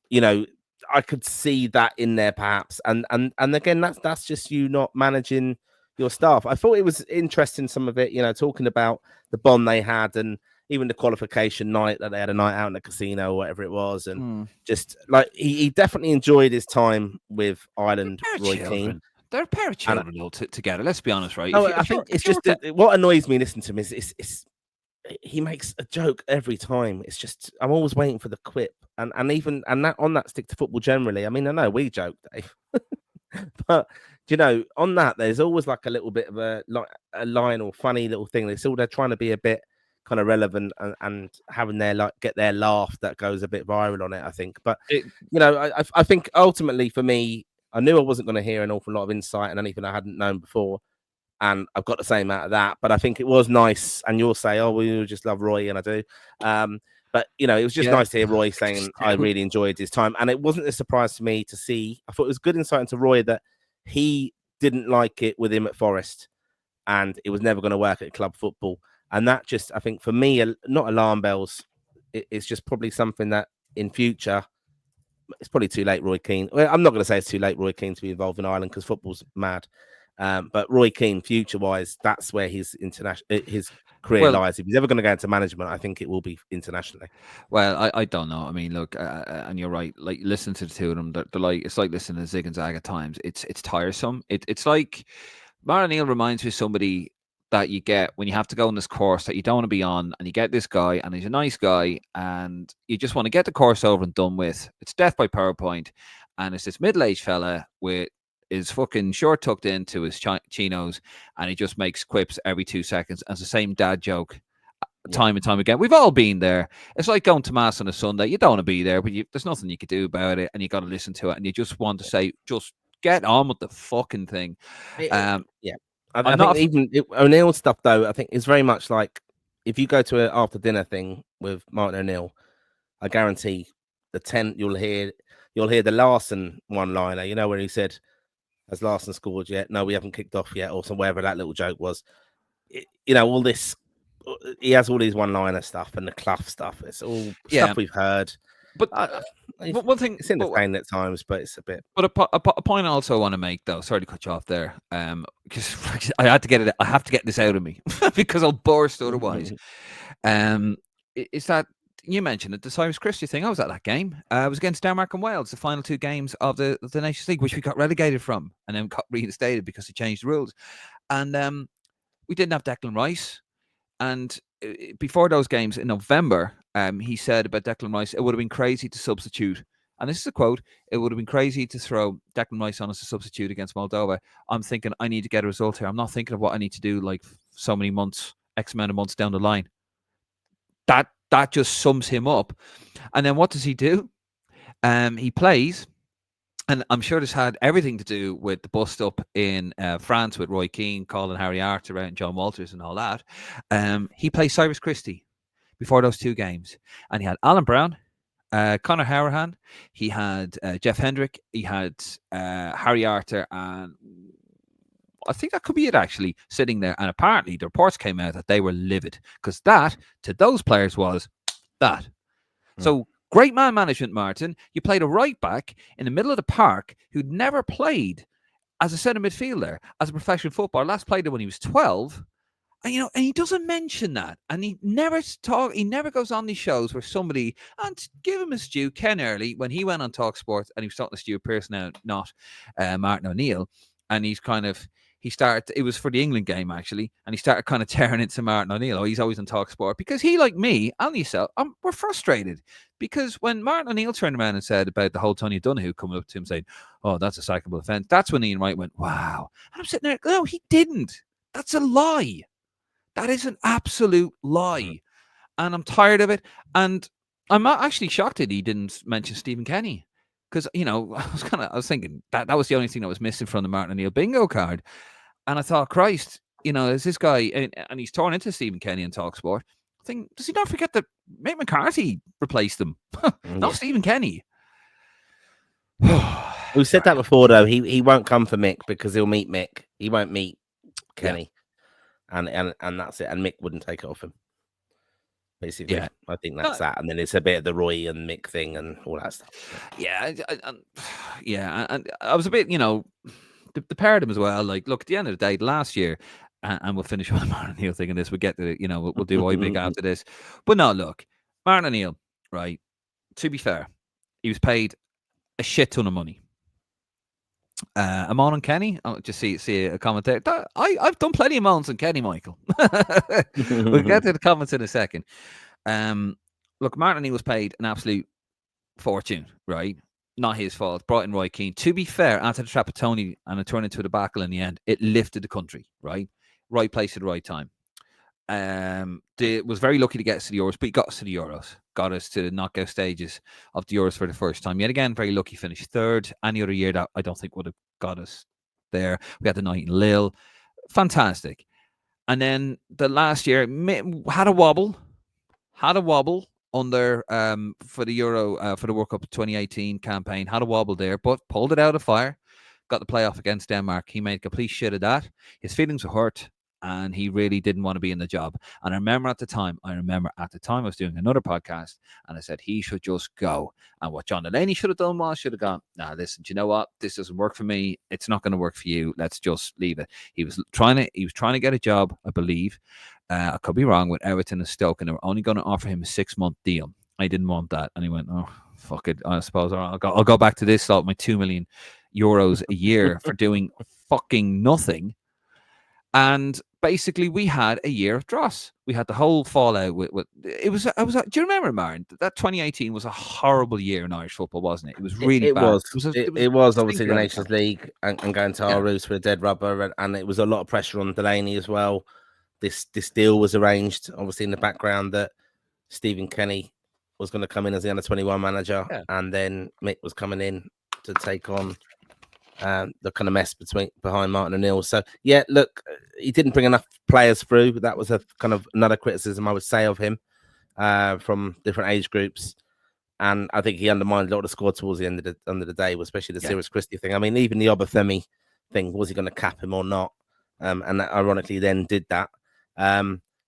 you know, I could see that in there perhaps. And again, that's just you not managing your staff. I thought it was interesting, some of it, you know, talking about the bond they had and even the qualification night that they had a night out in the casino or whatever it was, and just like he definitely enjoyed his time with Ireland, they're Roy Keane. children. They're a pair of And children all together. Let's be honest, right? no, I think it's just what annoys me listening to him is he makes a joke every time. It's just I'm always waiting for the quip, and even and that on that stick to football generally. I mean, I know we joke, Dave, but you know, on that there's always like a little bit of a line or funny little thing. They're trying to be a bit kind of relevant and having their get their laugh that goes a bit viral on it. I think, but you know, I think ultimately for me, I knew I wasn't going to hear an awful lot of insight and anything I hadn't known before. And I've got the same out of that, but I think it was nice. And you'll say, "Oh, we just love Roy," and I do. But you know, it was just nice to hear Roy saying, "I really enjoyed his time," and it wasn't a surprise to me to see. I thought it was good insight into Roy that he didn't like it with him at Forest, and it was never going to work at club football. And that just, I think, for me, not alarm bells. It's just probably something that in future. It's probably too late, Roy Keane. Well, I'm not going to say it's too late, Roy Keane, to be involved in Ireland because football's mad. But Roy Keane, future-wise, that's where his career lies. If he's ever going to go into management, I think it will be internationally. Well, I don't know. I mean, look, and you're right. Like, listen to the two of them. They're like, it's like listening to Zig and Zag at times. It's tiresome. It's like Martin O'Neill reminds me of somebody that you get when you have to go on this course that you don't want to be on, and you get this guy, and he's a nice guy, and you just want to get the course over and done with. It's death by PowerPoint, and it's this middle-aged fella with his fucking short tucked into his chinos, and he just makes quips every 2 seconds as the same dad joke time and time again. We've all been there. It's like going to mass on a Sunday. You don't want to be there, but there's nothing you could do about it, and you got to listen to it, and you just want to say, just get on with the fucking thing. Yeah. I think even O'Neill stuff, though, I think is very much like if you go to an after dinner thing with Martin O'Neill, I guarantee you'll hear the Larson one-liner, you know, where he said, "Has Larson scored yet? No, we haven't kicked off yet," or whatever that little joke was. You know, all this, he has all these one-liner stuff and the Clough stuff. It's all stuff we've heard. But one thing, it's entertaining at times, but it's a bit. But a point I also want to make, though, sorry to cut you off there, because I had to get it. I have to get this out of me because I'll burst otherwise. Is that you mentioned it, the Cyrus Christie thing? I was at that game. I was against Denmark and Wales, the final 2 games of the Nations League, which we got relegated from, and then got reinstated because they changed the rules. And we didn't have Declan Rice, and before those games in November, he said about Declan Rice, it would have been crazy to substitute. And this is a quote, it would have been crazy to throw Declan Rice on as a substitute against Moldova. I'm thinking, I need to get a result here. I'm not thinking of what I need to do like so many months, X amount of months down the line. That just sums him up. And then what does he do? He plays, and I'm sure this had everything to do with the bust up in France with Roy Keane, calling Harry Arter out and John Walters and all that. He plays Cyrus Christie before those 2 games. And he had Alan Brown, Conor Harahan, he had Jeff Hendrick, he had Harry Arter, and I think that could be it actually, sitting there. And apparently the reports came out that they were livid because that, to those players, was that. So great man management, Martin. You played a right back in the middle of the park who'd never played as a centre midfielder, as a professional footballer. Last played it when he was 12. And, you know, and he doesn't mention that. And he never goes on these shows where somebody, and to give him his due, Ken Early, when he went on TalkSport and he was talking to Stuart Pearce now, not Martin O'Neill, and it was for the England game actually, and he started kind of tearing into Martin O'Neill. Oh, he's always on TalkSport because he, like me and yourself, we're frustrated because when Martin O'Neill turned around and said about the whole Tony Donahue coming up to him saying, "Oh, that's a sackable offence," that's when Ian Wright went, "Wow," and I'm sitting there, no, he didn't. That's a lie. That is an absolute lie. And I'm tired of it. And I'm actually shocked that he didn't mention Stephen Kenny. Because, you know, I was thinking that was the only thing that was missing from the Martin O'Neill bingo card. And I thought, Christ, you know, is this guy, and he's torn into Stephen Kenny in TalkSport. I think, does he not forget that Mick McCarthy replaced him? Not Stephen Kenny. We've said that before, though. He won't come for Mick because he'll meet Mick. He won't meet Kenny, and that's it. And Mick wouldn't take it off him. Basically, Yeah. I think that's that. And then it's a bit of the Roy and Mick thing and all that stuff. Yeah, and I was a bit, the pair of them as well. Like, look, at the end of the day, last year, and we'll finish with Martin O'Neill thing in this. We'll get to, we'll do big after this. But no, look, Martin O'Neill, right? To be fair, he was paid a shit ton of money. Amon and Kenny, just see a comment there. I've done plenty of Amons and Kenny, Michael. We'll get to the comments in a second. Look, Martin O'Neill was paid an absolute fortune, right? Not his fault. Brought in Roy Keane. To be fair, after the Trapattoni and it turned into a debacle in the end, it lifted the country, right? Right place at the right time. Was very lucky to get us to the Euros, but he got us to the Euros. Got us to the knockout stages of the Euros for the first time. Yet again, very lucky. Finished third. Any other year that I don't think would have got us there. We had the night in Lille. Fantastic. And then the last year had a wobble. Under for the Euro for the World Cup 2018 campaign. Had a wobble there, but pulled it out of fire. Got the playoff against Denmark. He made complete shit of that. His feelings were hurt, and he really didn't want to be in the job. And I remember at the time I was doing another podcast, and I said he should just go. And what John Delaney should have done was should have gone, nah, listen, do you know what? This doesn't work for me. It's not going to work for you. Let's just leave it. He was trying to get a job, I believe. I could be wrong, with Everton and Stoke, and they were only going to offer him a 6-month deal. I didn't want that, and he went, "Oh, fuck it. I suppose I'll go back to this. Thought my €2 million a year for doing fucking nothing." And basically, we had a year of dross. We had the whole fallout with it was. Do you remember, Marin? That 2018 was a horrible year in Irish football, wasn't it? It was really bad. It was obviously the Nations League and going to Aarhus for a dead rubber, and it was a lot of pressure on Delaney as well. This deal was arranged, obviously, in the background that Stephen Kenny was going to come in as the under-21 manager, and then Mick was coming in to take on the kind of mess behind Martin O'Neill. So, yeah, look, he didn't bring enough players through. That was a kind of another criticism I would say of him from different age groups. And I think he undermined a lot of the squad towards the end of the day, especially the Cyrus Christie thing. I mean, even the Obafemi thing, was he going to cap him or not? And that ironically then did that.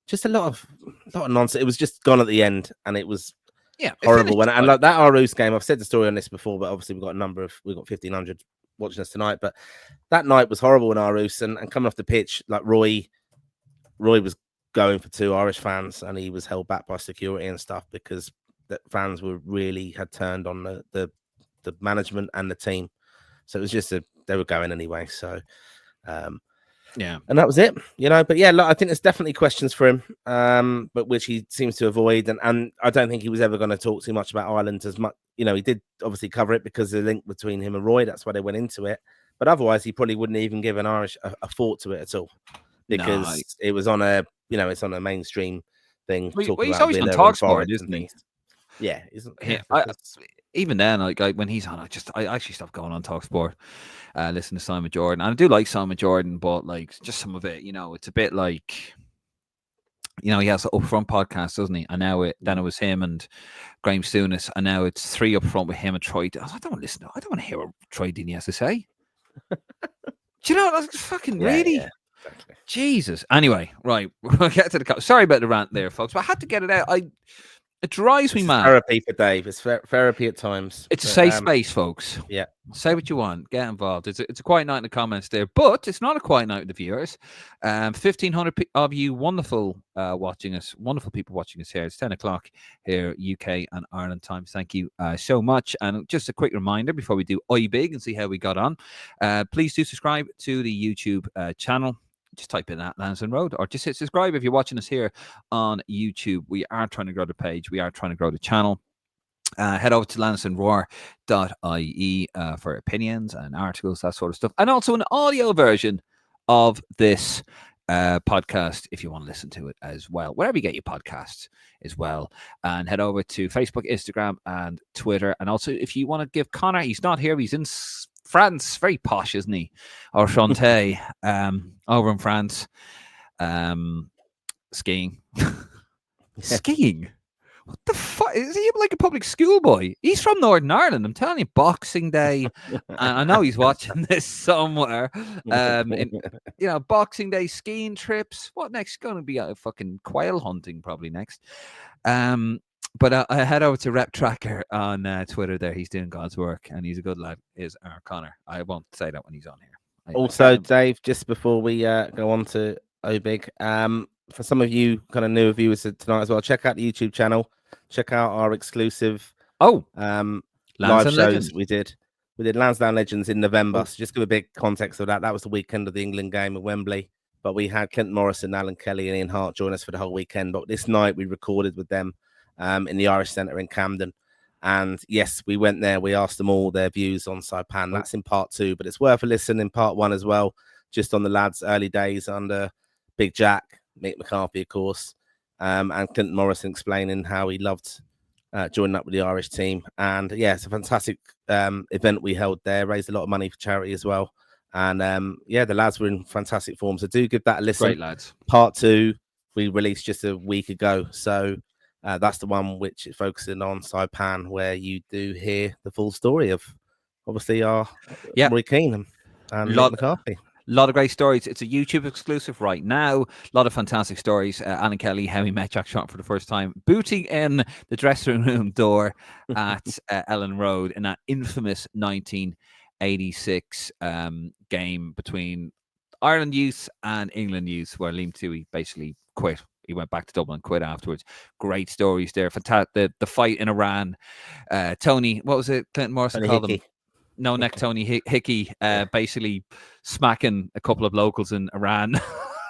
Just a lot of nonsense. It was just gone at the end, and it was horrible. And like that Aarhus game, I've said the story on this before, but obviously we've got 1,500 watching us tonight. But that night was horrible in Aarhus, and coming off the pitch, like Roy was going for 2 Irish fans, and he was held back by security and stuff because the fans had turned on the management and the team. So it was just they were going anyway. So. And that was it, But yeah, look, I think there's definitely questions for him, but which he seems to avoid. And I don't think he was ever going to talk too much about Ireland as much. He did obviously cover it because of the link between him and Roy. That's why they went into it. But otherwise, he probably wouldn't even give an Irish a thought to it at all because it was on it's on a mainstream thing. Well, he's always on TalkSport, isn't he? Yeah, even then, like when he's on, I actually stopped going on TalkSport. Listen to Simon Jordan, and I do like Simon Jordan, but like just some of it, it's a bit like, he has an upfront podcast, doesn't he? And now then it was him and Graham Souness, and now it's 3 up front with him and Troy. I don't want to listen to. I don't want to hear what Troy Deeney has to say. Do you know that's fucking really? Yeah, exactly. Jesus. Anyway, right, we'll get to the. Sorry about the rant there, folks, but I had to get it out. It drives me mad. Therapy for Dave. It's therapy at times. It's a safe space, folks. Yeah. Say what you want. Get involved. It's a quiet night in the comments there, but it's not a quiet night with the viewers. 1,500 of you wonderful watching us. Wonderful people watching us here. It's 10 o'clock here, UK and Ireland time. Thank you so much. And just a quick reminder before we do big and see how we got on. Please do subscribe to the YouTube channel. Just type in that Lansdowne Road, or just hit subscribe if you're watching us here on YouTube. We are trying to grow the page. We are trying to grow the channel. Head over to lansdowneroar.ie for opinions and articles, that sort of stuff. And also an audio version of this podcast if you want to listen to it as well. Wherever you get your podcasts as well. And head over to Facebook, Instagram, and Twitter. And also, if you want to give Connor, he's not here, he's in France, very posh, isn't he? Or Chanté, over in France, skiing. Skiing? What the fuck? What is he like a public school boy? He's from Northern Ireland. I'm telling you, Boxing Day. And I know he's watching this somewhere. In Boxing Day skiing trips. What next? Going to be fucking quail hunting probably next. But I head over to Rep Tracker on Twitter. There, he's doing God's work, and he's a good lad. Is our Connor? I won't say that when he's on here. Also, Dave, just before we go on to Obig, for some of you kind of newer viewers tonight as well, check out the YouTube channel. Check out our exclusive live shows we did. We did Lansdowne Legends in November. So just give a big context of that. That was the weekend of the England game at Wembley. But we had Clinton Morrison, Alan Kelly, and Ian Hart join us for the whole weekend. But this night we recorded with them in the Irish Centre in Camden. And yes, we went there. We asked them all their views on Saipan. That's in part 2, but it's worth a listen in part 1 as well, just on the lads' early days under Big Jack, Mick McCarthy, of course, and Clinton Morrison explaining how he loved joining up with the Irish team. And yeah, it's a fantastic event we held there, raised a lot of money for charity as well. And the lads were in fantastic form. So do give that a listen. Great lads. Part 2 we released just a week ago. So that's the one which is focusing on Saipan, where you do hear the full story of obviously our Roy Keane and Mick McCarthy. A lot of great stories. It's a YouTube exclusive right now. A lot of fantastic stories. Alan Kelly, how he met Jack Shot for the first time, booting in the dressing room door at Ellen Road in that infamous 1986 game between Ireland youth and England youth, where Liam Toohey basically quit. He went back to Dublin and quit afterwards. Great stories there. Fantastic. The fight in Iran. Tony, what was it? Clinton Morrison called him? No neck Tony Hickey, basically smacking a couple of locals in Iran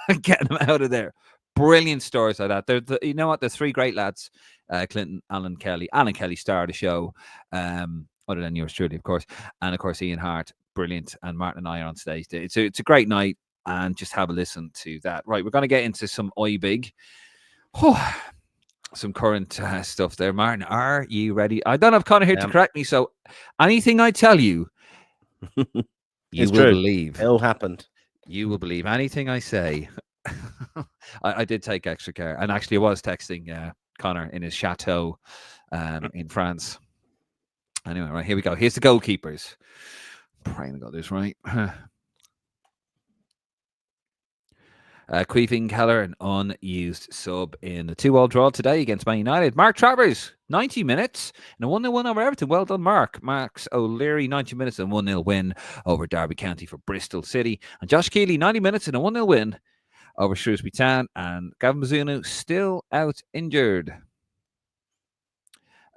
and getting them out of there. Brilliant stories like that. You know what? There's 3 great lads. Clinton, Alan Kelly. Alan Kelly starred the show, other than yours truly, of course. And of course, Ian Hart. Brilliant. And Martin and I are on stage. It's a great night. And just have a listen to that. Right, we're going to get into some Big. Some current stuff there. Martin, are you ready? I don't have Connor here to correct me, so anything I tell you, you will believe. It all happened. You will believe anything I say. I did take extra care, and actually I was texting Connor in his chateau in France. Anyway, right, here we go. Here's the goalkeepers. Praying I got this right. Queefing Keller, an unused sub in the 2-2 draw today against Man United. Mark Travers, 90 minutes and a 1-0 win over Everton. Well done, Mark. Max O'Leary, 90 minutes and 1-0 win over Derby County for Bristol City. And Josh Keeley, 90 minutes and a 1-0 win over Shrewsbury Town. And Gavin Mizuno still out injured.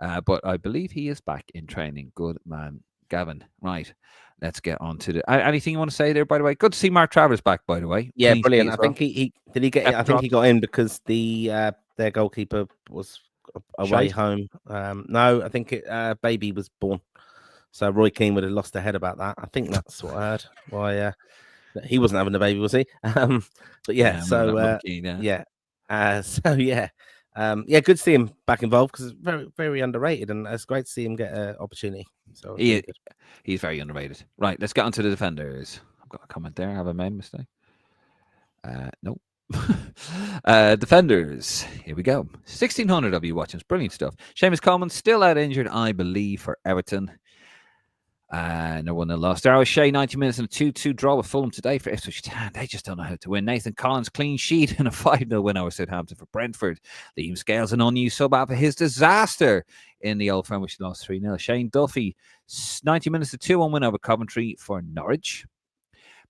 But I believe he is back in training. Good man, Gavin. Right. Let's get on to the. Anything you want to say there? By the way, good to see Mark Travers back. By the way, yeah, brilliant. I think he did. He get. I think he got in because their goalkeeper was away home. No, I think baby was born, so Roy Keane would have lost their head about that. I think that's what I heard. Why he wasn't having the baby, was he? But yeah, so Keane, yeah. So yeah. Good to see him back involved because it's very, very underrated, and it's great to see him get an opportunity. So he's very underrated. Right, let's get on to the defenders. I've got a comment there. Have I made a mistake? No. Defenders. Here we go. 1,600 of you watching. It's brilliant stuff. Seamus Coleman still out injured, I believe, for Everton. No one lost. Darrell Shea, 90 minutes and a 2-2 draw with Fulham today for Ipswich Town. They just don't know how to win. Nathan Collins, clean sheet and a 5-0 win over Southampton for Brentford. Liam Scales, an unused sub after his disaster in the Old Firm, which lost 3-0. Shane Duffy, 90 minutes to 2-1 win over Coventry for Norwich.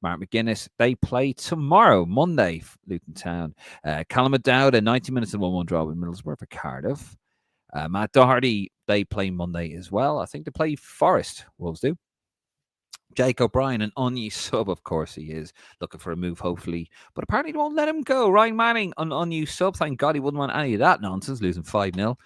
Mark McGuinness, they play tomorrow, Monday, Luton Town. Callum O'Dowd, a 90 minutes and 1-1 draw with Middlesbrough for Cardiff. Matt Doherty, they play Monday as well. I think they play Forest. Wolves do. Jake O'Brien, an unused sub, of course he is. Looking for a move, hopefully. But apparently they won't let him go. Ryan Manning, an unused sub. Thank God he wouldn't want any of that nonsense, losing 5-0.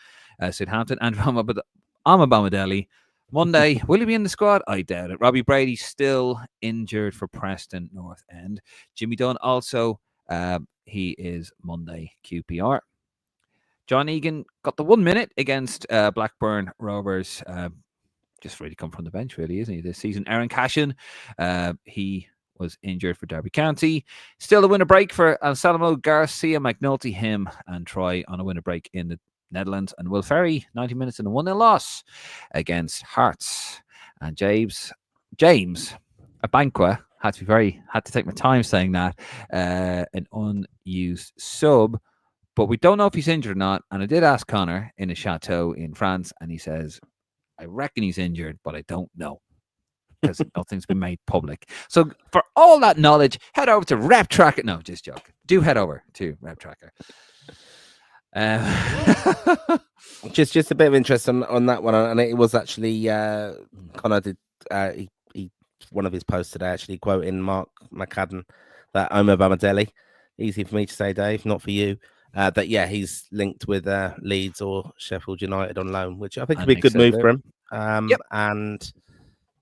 Southampton. And Amabamadeli. Monday, will he be in the squad? I doubt it. Robbie Brady still injured for Preston North End. Jimmy Dunn also, he is Monday QPR. John Egan got the 1 minute against Blackburn Rovers. Just really come from the bench, really, isn't he, this season? Aaron Cashin, he was injured for Derby County. Still a winner break for Anselmo Garcia, McNulty, him, and Troy on a winner break in the Netherlands. And Will Ferry, 90 minutes and a 1-0 loss against Hearts. And James Abanqua, had to take my time saying that, an unused sub. But we don't know if he's injured or not. And I did ask Connor in a chateau in France, and he says, I reckon he's injured, but I don't know, because nothing's been made public. So for all that knowledge, head over to Rep Tracker. No, just joking. Do head over to Rep Tracker. Just a bit of interest on that one, and it was actually Connor did he one of his posts today actually quoting Mark McCadden that Omar Bamadeli, easy for me to say, Dave, not for you. That he's linked with Leeds or Sheffield United on loan, which I think would be a good move for him. And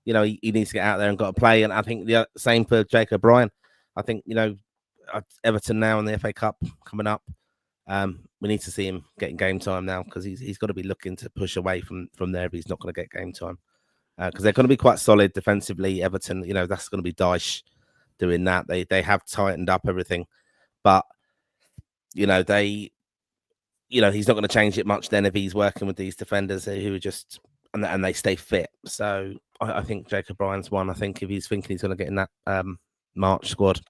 he needs to get out there and got to play. And I think the same for Jake O'Brien. I think Everton now in the FA Cup coming up. We need to see him getting game time now, because he's got to be looking to push away from there if he's not going to get game time. Because they're going to be quite solid defensively. Everton, that's going to be Dyche doing that. They have tightened up everything, but he's not going to change it much then if he's working with these defenders who are just and they stay fit. So I think Jacob Bryan's one. I think if he's thinking he's going to get in that March squad,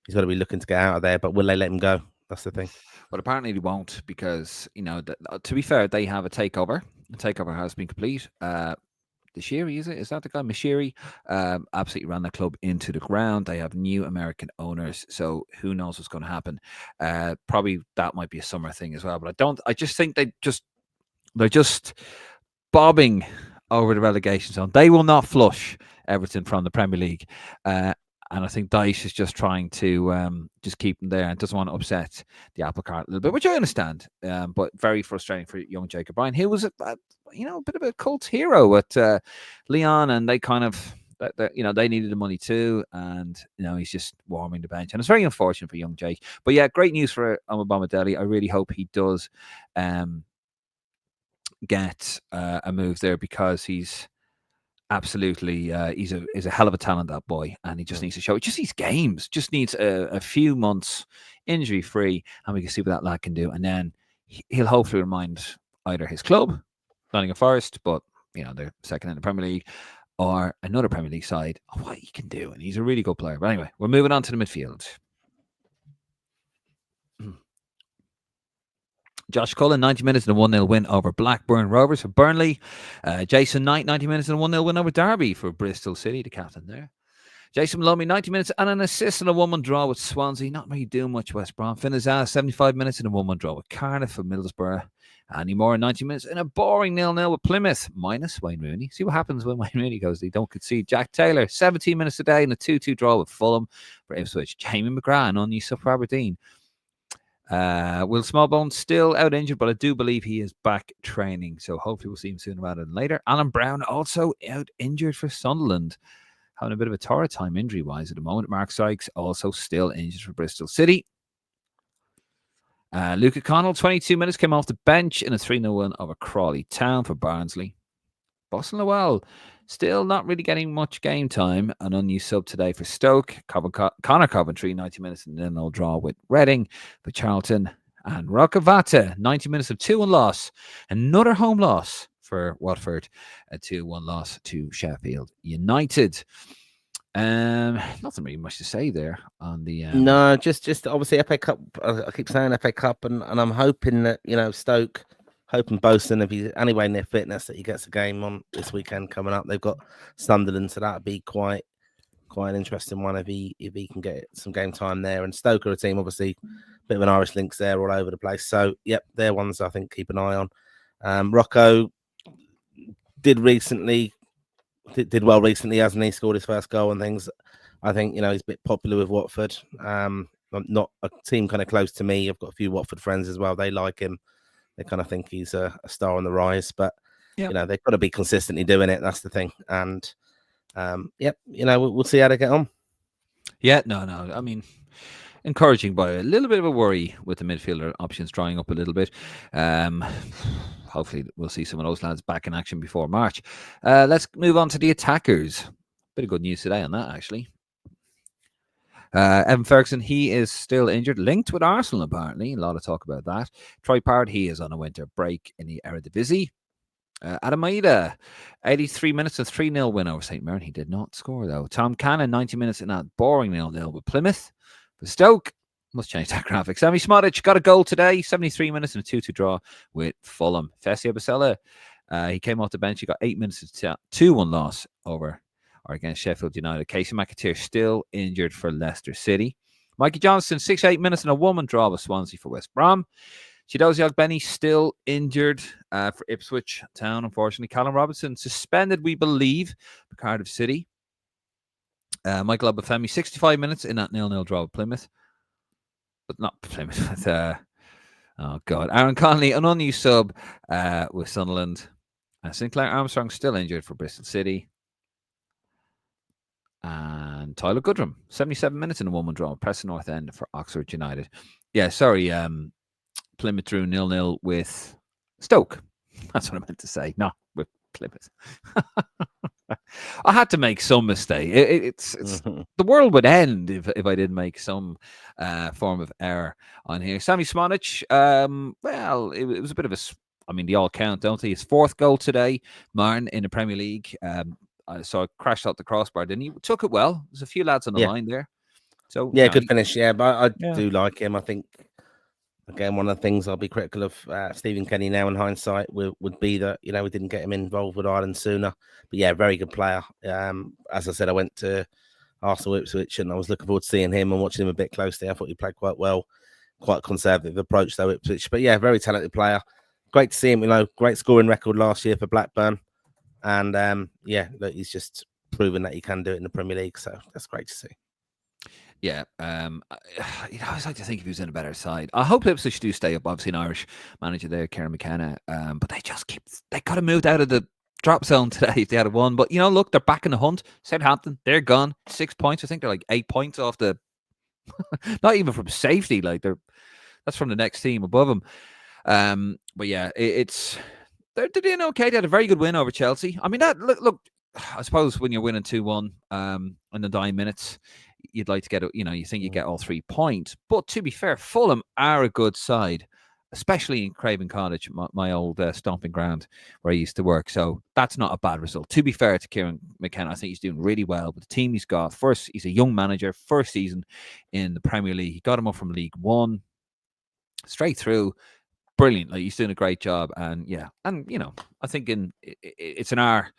he's got to be looking to get out of there. But will they let him go? That's the thing. But apparently they won't, because to be fair, they have a takeover. The takeover has been complete. Mashiri, is that the guy? Mashiri absolutely ran the club into the ground. They have new American owners, so who knows what's going to happen. Probably that might be a summer thing as well. But I just think they're just bobbing over the relegation zone. They will not flush Everton from the Premier League. And I think Dyche is just trying to just keep them there and doesn't want to upset the apple cart a little bit, which I understand. But very frustrating for young Jacob Bryan, who was a bit of a cult hero at Lyon, and they kind of, they needed the money too, and he's just warming the bench, and it's very unfortunate for young Jake. But yeah, great news for Bamadeli. I really hope he does get a move there, because he's absolutely he's a hell of a talent, that boy, and he just needs to show it. Just these games, just needs a few months injury free, and we can see what that lad can do, and then he'll hopefully remind either his club, Nottingham Forest, but they're second in the Premier League, or another Premier League side, of what he can do. And he's a really good player. But anyway, we're moving on to the midfield. Josh Cullen, 90 minutes and a 1-0 win over Blackburn Rovers for Burnley. Jason Knight, 90 minutes and a 1-0 win over Derby for Bristol City, the captain there. Jason Maloney, 90 minutes and an assist and a 1-1 draw with Swansea. Not really doing much, West Brom. Finn Azaz, 75 minutes and a 1-1 draw with Cardiff for Middlesbrough. Andy Moore, 90 minutes in a boring 0-0 with Plymouth, minus Wayne Rooney. See what happens when Wayne Rooney goes. They don't concede. Jack Taylor, 17 minutes today in a 2-2 draw with Fulham for Ipswich. Jamie McGrath, unused sub for Aberdeen. Will Smallbone still out injured, but I do believe he is back training, so hopefully we'll see him sooner rather than later. Alan Brown also out injured for Sunderland, having a bit of a torrid time injury-wise at the moment. Mark Sykes also still injured for Bristol City. Luke O'Connell, 22 minutes, came off the bench in a 3-0 win over Crawley Town for Barnsley. Boston Lowell, still not really getting much game time. An unused sub today for Stoke. Connor Coventry, 90 minutes and then they'll draw with Reading for Charlton. And Rokavata, 90 minutes of 2-1 loss. Another home loss for Watford. A 2-1 loss to Sheffield United. Nothing really much to say there on the no, just obviously FA Cup. I keep saying FA Cup, and I'm hoping that Stoke, hoping Bosun, if he's anyway near fitness, that he gets a game on this weekend coming up. They've got Sunderland, so that'd be quite an interesting one if he can get some game time there. And Stoke are a team, obviously, a bit of an Irish links there all over the place. So yep, they're ones I think keep an eye on. Rocco did well recently, hasn't he? Scored his first goal and things. I think he's a bit popular with Watford. Not a team kind of close to me. I've got a few Watford friends as well. They like him. They kind of think he's a star on the rise. But they've got to be consistently doing it. That's the thing. And we'll see how they get on. Yeah, no. I mean, encouraging, by a little bit of a worry with the midfielder options drying up a little bit. Hopefully we'll see some of those lads back in action before March. Let's move on to the attackers. Bit of good news today on that, actually. Evan Ferguson, he is still injured, linked with Arsenal apparently. A lot of talk about that. Troy Parrott, he is on a winter break in the Eredivisie. Adam Maida, 83 minutes, a 3-0 win over St. Mirren. He did not score, though. Tom Cannon, 90 minutes in that boring 0-0 with Plymouth. For Stoke, must change that graphic. Sammy Smodic got a goal today, 73 minutes in a 2-2 draw with Fulham. Fessi Abasela, he came off the bench. He got 8 minutes to 2-1 loss over or against Sheffield United. Casey McAteer still injured for Leicester City. Mikey Johnston, 6-8 minutes in a 1-1 draw with Swansea for West Brom. Chidozie Benny still injured for Ipswich Town, unfortunately. Callum Robinson suspended, we believe, for Cardiff City. Michael Obafemi, 65 minutes in that 0-0 draw with Plymouth. But not Plymouth. With, oh, God. Aaron Connolly, an unused sub with Sunderland. Sinclair Armstrong still injured for Bristol City. And Tyler Goodrum, 77 minutes in a 1-1 draw with Preston North End for Oxford United. Yeah, sorry. Plymouth drew 0-0 with Stoke. That's what I meant to say. Not with Plymouth. I had to make some mistake. It's the world would end if I didn't make some form of error on here. Sammy Smodic, well, it was a bit of a... I mean, they all count, don't they? His 4th goal today, Martin, in the Premier League. So I crashed out the crossbar. Then he took it well. There's a few lads on the line there. So yeah, good finish. Yeah, but I do like him. I think, again, one of the things I'll be critical of Stephen Kenny now in hindsight would be that, we didn't get him involved with Ireland sooner. But yeah, very good player. As I said, I went to Arsenal Ipswich and I was looking forward to seeing him and watching him a bit closely. I thought he played quite well, quite conservative approach though, Ipswich. But yeah, very talented player. Great to see him, great scoring record last year for Blackburn. And yeah, look, he's just proven that he can do it in the Premier League. So that's great to see. Yeah, I always like to think if he was in a better side. I hope Ipswich do stay up. Obviously, an Irish manager there, Kieran McKenna, but they could have moved out of the drop zone today if they had won. But look, they're back in the hunt. Southampton, they're gone. 6 points. I think they're like 8 points off the, not even from safety. Like that's from the next team above them. But yeah, they're doing okay. They had a very good win over Chelsea. I mean, look. I suppose when you're winning 2-1 in the dying minutes, you'd like to get, you think you get all 3 points. But to be fair, Fulham are a good side, especially in Craven Cottage, my old stomping ground where I used to work. So that's not a bad result. To be fair to Kieran McKenna, I think he's doing really well with the team he's got. First, he's a young manager, first season in the Premier League. He got him up from League One, straight through. Brilliant. Like, he's doing a great job. And yeah, and I think it's in our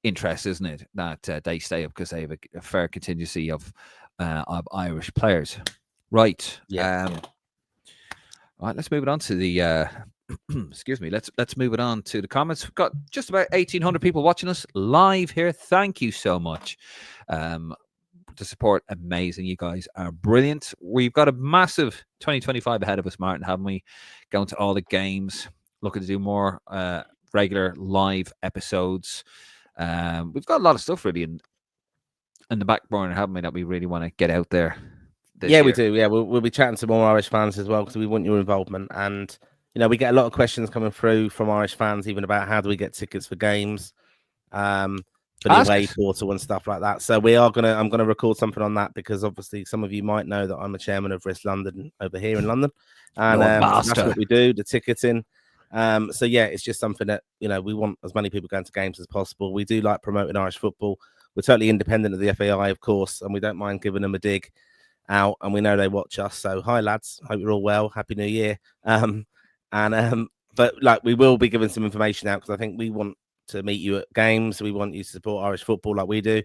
interest, isn't it, that they stay up because they have a fair contingency of Irish players. Right. Yeah. All right, let's move it on to the excuse me, let's move it on to the comments. We've got just about 1,800 people watching us live here. Thank you so much. The support, amazing. You guys are brilliant. We've got a massive 2025 ahead of us, Martin, haven't we? Going to all the games, looking to do more regular live episodes. We've got a lot of stuff really in the back burner, haven't we, that we really want to get out there this year. We do. Yeah, we'll be chatting to more Irish fans as well because we want your involvement. And we get a lot of questions coming through from Irish fans, even about how do we get tickets for games, for the away portal and stuff like that. So I'm gonna record something on that because obviously some of you might know that I'm a chairman of Risk London over here in London, and that's what we do, the ticketing. So yeah, it's just something that we want as many people going to games as possible. We do like promoting Irish football. We're totally independent of the FAI, of course, and we don't mind giving them a dig out. And we know they watch us. So hi lads, hope you're all well. Happy New Year. But like we will be giving some information out because I think we want to meet you at games. We want you to support Irish football like we do.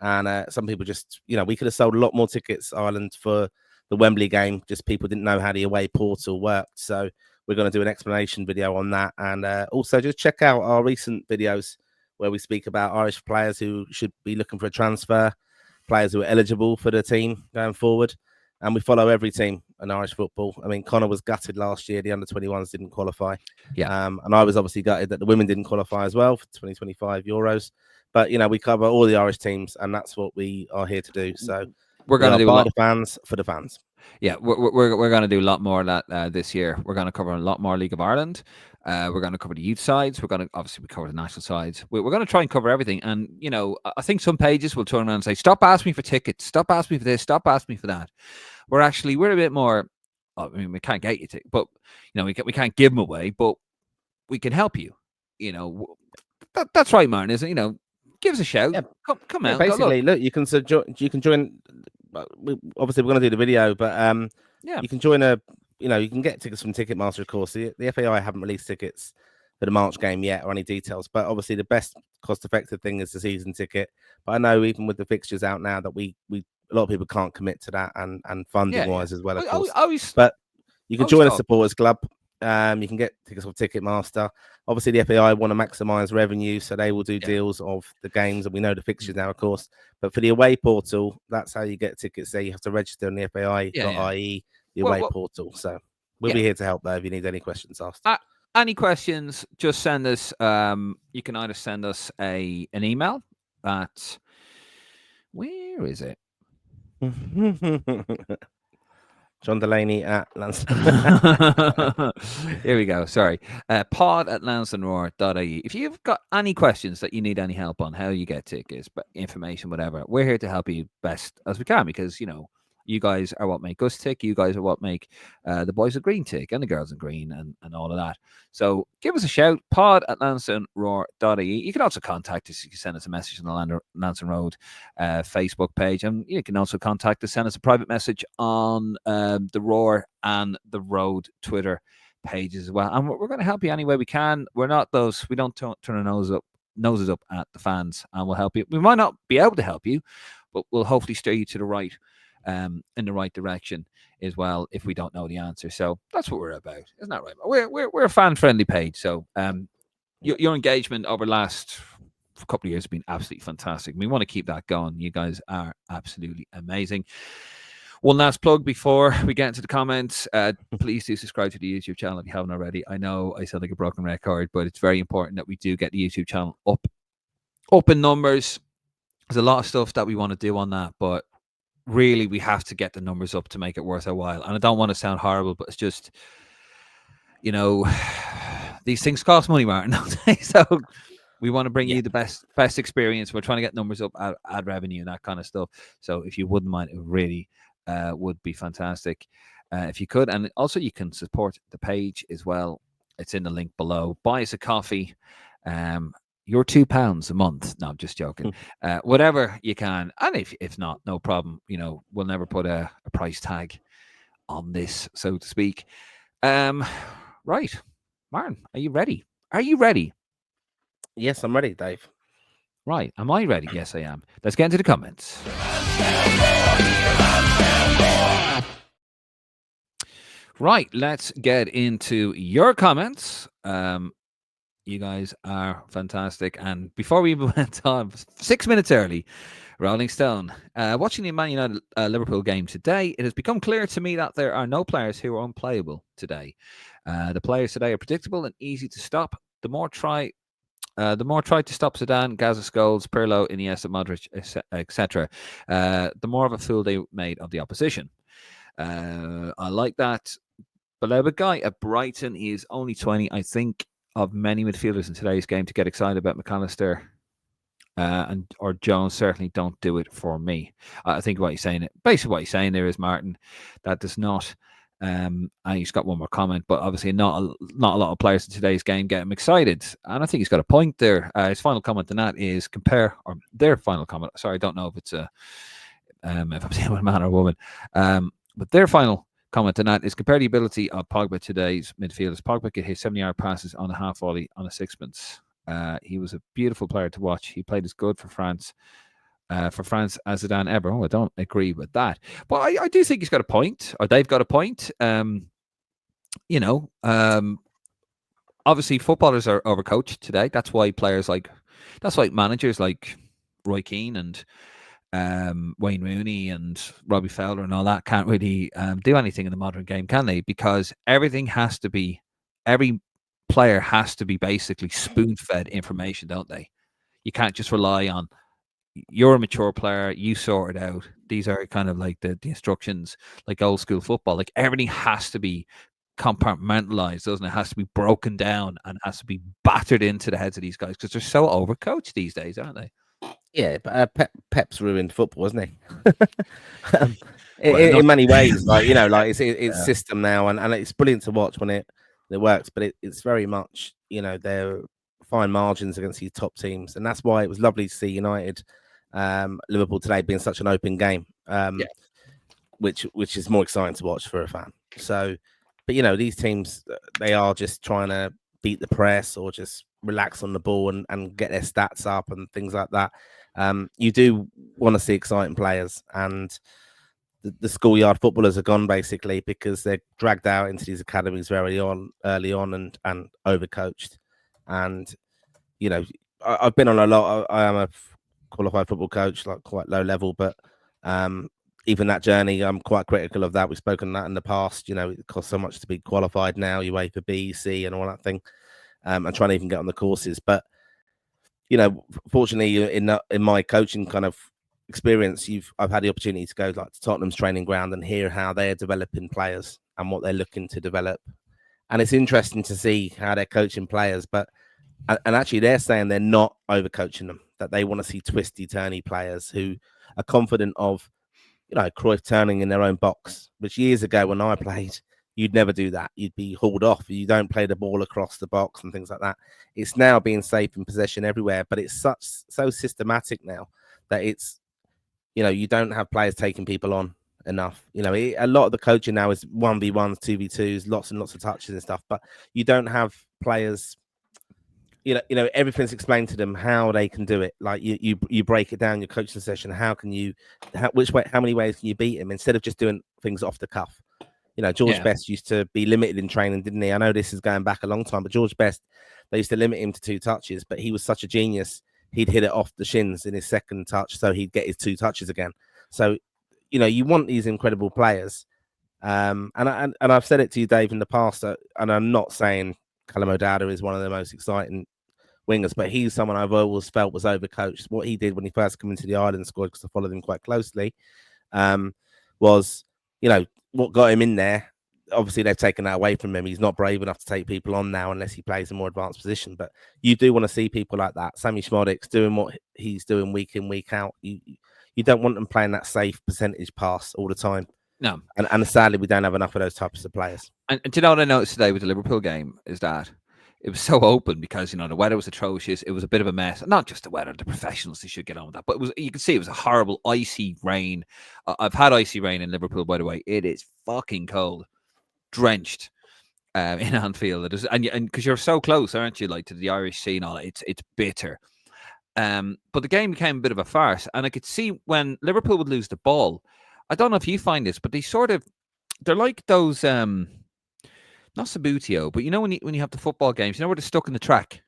And some people just we could have sold a lot more tickets, Ireland, for the Wembley game. Just people didn't know how the away portal worked. So we're going to do an explanation video on that. And also just check out our recent videos where we speak about Irish players who should be looking for a transfer, players who are eligible for the team going forward. And we follow every team in Irish football. I mean, Connor was gutted last year. The under-21s didn't qualify. Yeah. And I was obviously gutted that the women didn't qualify as well for 2025 Euros. But, we cover all the Irish teams, and that's what we are here to do. So we're going to do by the fans for the fans. Yeah, we're going to do a lot more of that this year. We're going to cover a lot more League of Ireland. We're going to cover the youth sides. We're going to obviously we cover the national sides. We're going to try and cover everything. And I think some pages will turn around and say, "Stop asking me for tickets. Stop asking me for this. Stop asking me for that." We're a bit more. I mean, we can't get you tickets, but we can't give them away, but we can help you. That's right, Martin. Isn't give us a shout. Yeah, Come yeah. out. Go, look. Basically, look, you can join. Obviously, we're going to do the video, but Yeah. you can join you can get tickets from Ticketmaster, of course. The FAI haven't released tickets for the March game yet or any details, but obviously the best cost-effective thing is the season ticket. But I know even with the fixtures out now that we a lot of people can't commit to that and funding wise as well, of course. But you can join a supporters club. You can get tickets off Ticketmaster. Obviously, the FAI want to maximise revenue, so they will do deals of the games, and we know the fixtures now, of course. But for the away portal, that's how you get tickets there. You have to register on the FAI.ie, the away portal. So we'll be here to help there if you need any questions asked. Any questions, just send us. You can either send us an email at, where is it? John Delaney at Lansdowne. Here we go. Sorry. pod@lansdowne.ie. If you've got any questions that you need any help on, how you get tickets, but information, whatever, we're here to help you best as we can, because you guys are what make us tick. You guys are what make the boys of green tick and the girls in green and all of that. So give us a shout, pod@lansdowne.ie. You can also contact us. You can send us a message on the Lansdowne Road Facebook page. And you can also contact us, send us a private message on the Roar and the Road Twitter pages as well. And we're going to help you any way we can. We're not those, we don't turn our noses up at the fans, and we'll help you. We might not be able to help you, but we'll hopefully steer you to the right in the right direction as well if we don't know the answer. So that's what we're about, isn't that right? We're a fan friendly page, so your engagement over the last couple of years has been absolutely fantastic. We want to keep that going. You guys are absolutely amazing. One last plug before we get into the comments. Please do subscribe to the YouTube channel if you haven't already. I know I sound like a broken record, but it's very important that we do get the YouTube channel up in numbers. There's a lot of stuff that we want to do on that, but really we have to get the numbers up to make it worth our while. And I don't want to sound horrible, but it's just, these things cost money, Martin. So we want to bring you the best experience. We're trying to get numbers up, add revenue and that kind of stuff. So if you wouldn't mind, it really would be fantastic if you could. And also you can support the page as well. It's in the link below. Buy us a coffee. You're £2 a month. No, I'm just joking. Whatever you can. And if not, no problem. We'll never put a price tag on this, so to speak. Right. Martin, are you ready? Are you ready? Yes, I'm ready, Dave. Right. Am I ready? Yes, I am. Let's get into the comments. Right. Let's get into your comments. You guys are fantastic. And before we went on, 6 minutes early, Rolling Stone. Watching the Man United Liverpool game today, it has become clear to me that there are no players who are unplayable today. The players today are predictable and easy to stop. The more tried to stop Zidane, Gaza, Scholes, Pirlo, Iniesta, Modric, etc., the more of a fool they made of the opposition. I like that. Beloved guy at Brighton, he is only 20. I think of many midfielders in today's game to get excited about McAllister or Jones certainly don't do it for me. I think basically what he's saying there is, Martin, that does not. And he's got one more comment, but obviously not a lot of players in today's game get him excited. And I think he's got a point there. His final comment on that is their final comment. Sorry, I don't know if it's if I'm saying a man or a woman. But their final comment on that is compare the ability of Pogba today's midfielders. Pogba could hit 70-yard passes on a half volley on a sixpence. He was a beautiful player to watch. He played as good for France as Zidane ever. Oh, I don't agree with that, but I do think he's got a point, or they've got a point. Obviously footballers are overcoached today. That's why managers like Roy Keane and Wayne Rooney and Robbie Fowler and all that can't really do anything in the modern game, can they? Because every player has to be basically spoon-fed information, don't they? You can't just rely on, you're a mature player, you sort it out, these are kind of like the instructions, like old school football. Like everything has to be compartmentalized, doesn't it? It has to be broken down and has to be battered into the heads of these guys because they're so overcoached these days, aren't they? Yeah, but Pep's ruined football, hasn't he? um, Well, in not many ways, like like it's yeah, system now, and it's brilliant to watch when it works, but it's very much they're fine margins against these top teams, and that's why it was lovely to see United, Liverpool today being such an open game, yeah, which is more exciting to watch for a fan. So, but these teams, they are just trying to beat the press or just relax on the ball and get their stats up and things like that. You do want to see exciting players, and the schoolyard footballers are gone basically because they're dragged out into these academies very early on and overcoached. And I've been on a lot. I am a qualified football coach, like quite low level, but even that journey, I'm quite critical of that. We've spoken that in the past. It costs so much to be qualified now. You wait for B, C, and all that thing, and trying to even get on the courses. But fortunately, in my coaching kind of experience, I've had the opportunity to go like to Tottenham's training ground and hear how they're developing players and what they're looking to develop. And it's interesting to see how they're coaching players, but and actually they're saying they're not overcoaching them, that they want to see twisty turny players who are confident of Cruyff turning in their own box, which years ago when I played, you'd never do that. You'd be hauled off. You don't play the ball across the box and things like that. It's now being safe in possession everywhere, but it's so systematic now that it's you don't have players taking people on enough. A lot of the coaching now is 1v1s, 2v2s, lots and lots of touches and stuff, but you don't have players. Everything's explained to them how they can do it. Like you break it down your coaching session. How many ways can you beat him instead of just doing things off the cuff? George yeah, Best used to be limited in training, didn't he? I know this is going back a long time, but George Best, they used to limit him to 2 touches, but he was such a genius. He'd hit it off the shins in his second touch, so he'd get his 2 touches again. So, you want these incredible players. And I've said it to you, Dave, in the past, and I'm not saying Callum O'Dowda is one of the most exciting wingers, but he's someone I've always felt was overcoached. What he did when he first came into the Ireland squad, because I followed him quite closely, was what got him in there. Obviously, they've taken that away from him. He's not brave enough to take people on now unless he plays a more advanced position. But you do want to see people like that. Sammy Schmodik's doing what he's doing week in, week out. You don't want them playing that safe percentage pass all the time. no. And sadly, we don't have enough of those types of players. And do you know what I noticed today with the Liverpool game is that it was so open because the weather was atrocious. It was a bit of a mess. Not just the weather; the professionals, they should get on with that. But you can see it was a horrible icy rain. I've had icy rain in Liverpool, by the way. It is fucking cold, drenched in Anfield. It is, and because you're so close, aren't you? Like to the Irish Sea and all. It's bitter. But the game became a bit of a farce, and I could see when Liverpool would lose the ball. I don't know if you find this, but they're like those not Sabutio, but when you have the football games, where they're stuck in the track.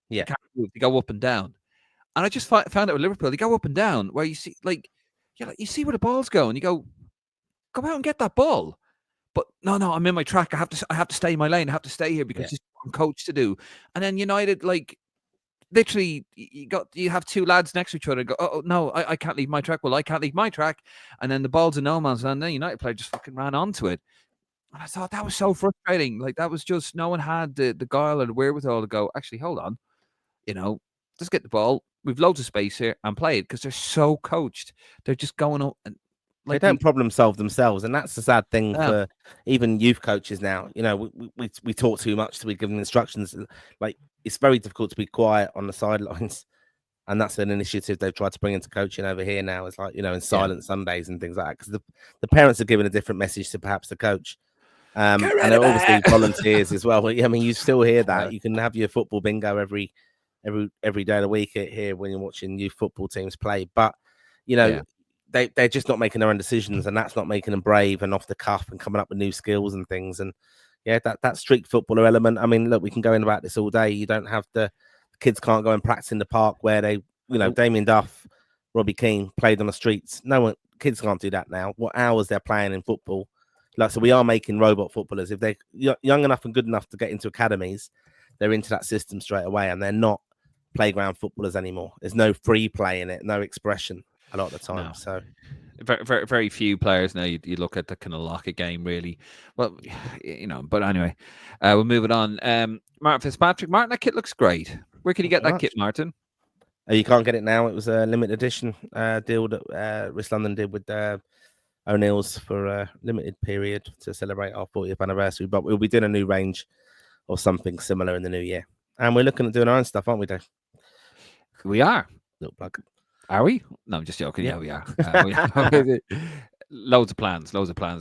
Yeah, They can't move, they go up and down. And I just found out with Liverpool, they go up and down where you see you see where the ball's going. You go out and get that ball. But no, I'm in my track. I have to stay in my lane. I have to stay here because it's what I'm coached to do. And then United, like literally, you have 2 lads next to each other. And go, oh no, I can't leave my track. Well, I can't leave my track. And then the ball's in no man's land. And then United player just fucking ran onto it. And I thought that was so frustrating. Like that was just no one had the guile or the wherewithal to go, actually, hold on, let's get the ball. We've loads of space here and play it because they're so coached. They're just going up and they don't problem solve themselves, and that's the sad thing yeah. for even youth coaches now. We talk too much to be giving instructions. Like it's very difficult to be quiet on the sidelines. And that's an initiative they've tried to bring into coaching over here now. It's like, in silent Sundays and things like that. Because the parents are giving a different message to perhaps the coach. And they're obviously volunteers as well. I mean, you still hear that. Yeah. You can have your football bingo every day of the week here when you're watching youth football teams play. But, they're just not making their own decisions. And that's not making them brave and off the cuff and coming up with new skills and things. And, that street footballer element. I mean, look, we can go in about this all day. You don't have kids can't go and practice in the park where they, Damien Duff, Robbie Keane played on the streets. Kids can't do that now. What hours they're playing in football. So we are making robot footballers. If they're young enough and good enough to get into academies, they're into that system straight away, and they're not playground footballers anymore. There's no free play in it, no expression a lot of the time. No. So very few players now. You look at the kind of lock a game, really. Well, But anyway, we'll move it on. Martin Fitzpatrick. Martin, that kit looks great. Where can you get that kit, Martin? You can't get it now. It was a limited edition deal that West London did with O'Neill's for a limited period to celebrate our 40th anniversary. But we'll be doing a new range or something similar in the new year. And we're looking at doing our own stuff, aren't we, Dave? We are. Little plug. Are we? No, I'm just joking. Yeah, we are. Loads of plans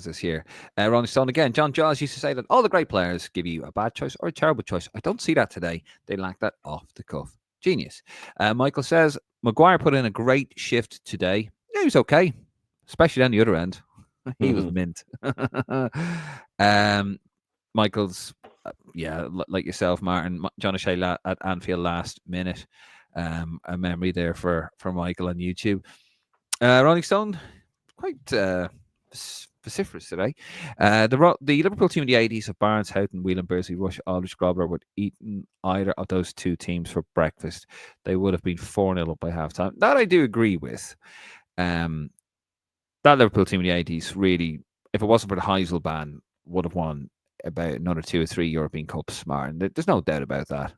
this year. Ronnie Stone again. John Giles used to say that all the great players give you a bad choice or a terrible choice. I don't see that today. They lack that off the cuff genius. Michael says Maguire put in a great shift today. Yeah, he was okay, especially down the other end. He was mint. Michael's, like yourself, Martin. John O'Shea at Anfield last minute. A memory there for Michael on YouTube. Rolling Stone, quite vociferous today. The Liverpool team in the 80s of Barnes, Houghton, Whelan, Beardsley, Rush, Aldrich, Grobler would eaten either of those two teams for breakfast. They would have been 4-0 up by half-time. That I do agree with. That Liverpool team in the 80s really, if it wasn't for the Heysel ban, would have won about another 2 or 3 European Cups, Martin. There's no doubt about that.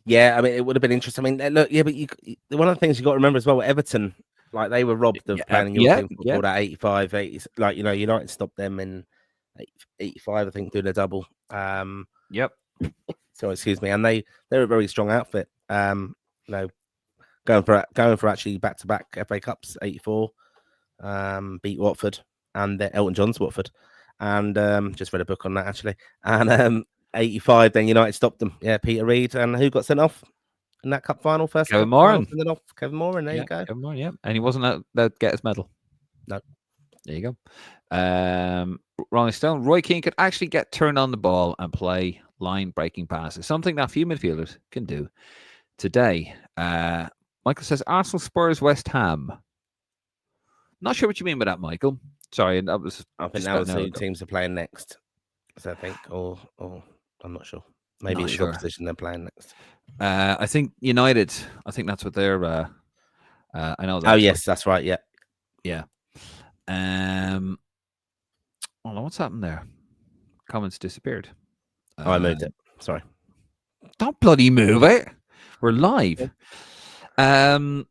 Yeah, I mean, it would have been interesting. I mean, look, but one of the things you got to remember as well, Everton, like they were robbed of playing in European football that 85, 80, like, United stopped them in 85, I think, doing a double. So excuse me, and they're a very strong outfit. Going for actually back-to-back FA Cups, 84, beat Watford and Elton John's Watford, and just read a book on that actually, and 85, then United stopped them. Yeah, Peter Reid, and who got sent off in that cup final first? Kevin Moran. Kevin Moran, there you go. Kevin Moran, yeah. And he wasn't allowed to get his medal. No. There you go. Ronnie Stone, Roy Keane could actually get turned on the ball and play line-breaking passes, something that few midfielders can do today. Michael says, Arsenal, Spurs, West Ham. Not sure what you mean by that, Michael. Sorry, I think that was who teams are playing next. So I think, or I'm not sure. Maybe it's opposition they're playing next. I think United. I think that's what they're. I know. Oh yes, that's right. Yeah, yeah. Oh, what's happened there? Comments disappeared. I moved it. Sorry. Don't bloody move it. We're live. Rolling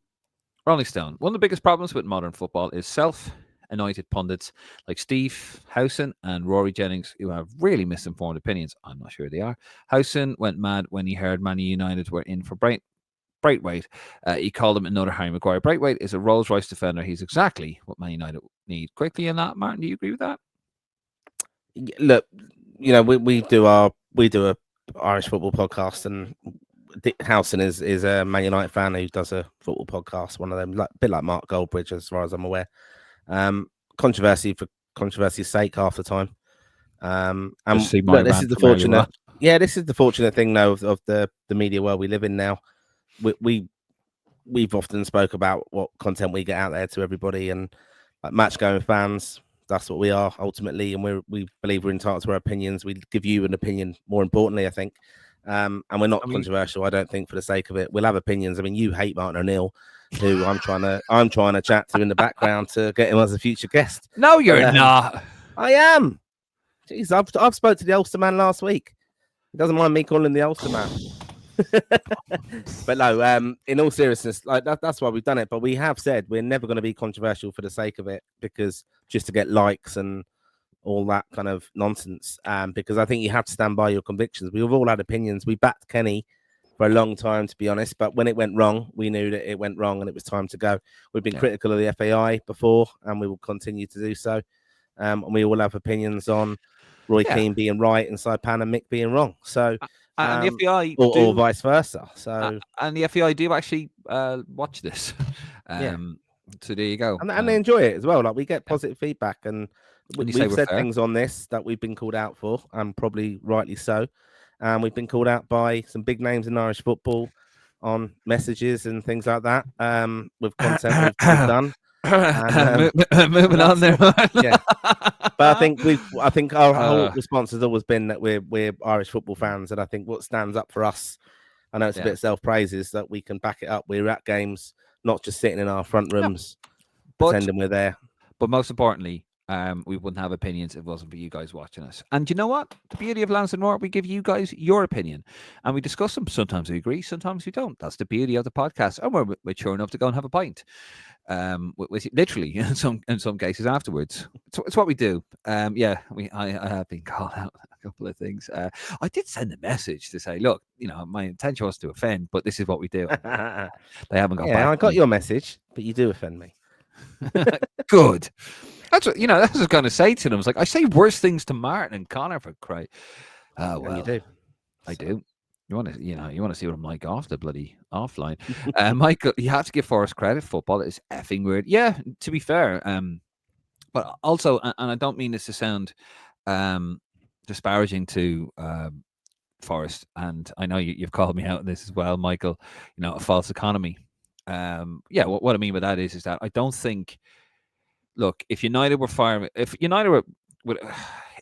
Stone. One of the biggest problems with modern football is self-anointed pundits like Steve Howson and Rory Jennings, who have really misinformed opinions. I'm not sure they are. Howson went mad when he heard Man United were in for Braithwaite. He called him another Harry Maguire. Braithwaite is a Rolls-Royce defender. He's exactly what Man United need. Quickly in that, Martin, do you agree with that? Look, we do a Irish football podcast, and Dick Howson is a Man United fan who does a football podcast. One of them, a bit like Mark Goldbridge, as far as I'm aware. Controversy for controversy's sake half the time. And look, this is the fortunate. Yeah, this is the fortunate thing, though, of the media world we live in now. We've often spoke about what content we get out there to everybody, and like match going fans. That's what we are ultimately, and we believe we're entitled to our opinions. We give you an opinion, more importantly, I think. And we're not controversial, I don't think, for the sake of it. We'll have opinions. I mean, you hate Martin O'Neill, who I'm trying to chat to in the background to get him as a future guest. No, you're not. I am. Jeez, I've spoke to the Ulster man last week. He doesn't mind me calling him the Ulster man. But no, in all seriousness, like that's why we've done it. But we have said we're never going to be controversial for the sake of it, because just to get likes and all that kind of nonsense. Because I think you have to stand by your convictions. We've all had opinions. We backed Kenny for a long time, to be honest. But when it went wrong, we knew that it went wrong and it was time to go. We've been critical of the FAI before, and we will continue to do so. And we all have opinions on Roy Keane being right and Saipan and Mick being wrong. So, and the FAI or vice versa. So, and the FAI do actually watch this. So there you go, and they enjoy it as well. Like, we get positive feedback, and we've said things on this that we've been called out for, and probably rightly so. And we've been called out by some big names in Irish football on messages and things like that. With content we've done. And, moving on there. Yeah, but I think our whole response has always been that we're Irish football fans, and I think what stands up for us, I know it's a bit self-praise, is that we can back it up. We're at games not just sitting in our front rooms But pretending we're there. But most importantly, we wouldn't have opinions if it wasn't for you guys watching us. And you know what? The beauty of Lansdowne North, we give you guys your opinion and we discuss them. Sometimes we agree, sometimes we don't. That's the beauty of the podcast. And we're mature enough to go and have a pint. With literally in some cases afterwards. It's what we do. I have been called out a couple of things. I did send a message to say, look, my intention was to offend, but this is what we do. They haven't got back. Yeah, I got your message, but you do offend me. Good. That's what that's what I was going to say to them. It's like I say worse things to Martin and Connor for cry. Well, and you do. I do. You want to see what I'm like off the bloody offline. Michael, you have to give Forrest credit. Football is effing weird. Yeah, to be fair. But also, and I don't mean this to sound disparaging to Forrest, and I know you've called me out on this as well, Michael. A false economy. What I mean by that is that I don't think. Look, if United were firing, if United were,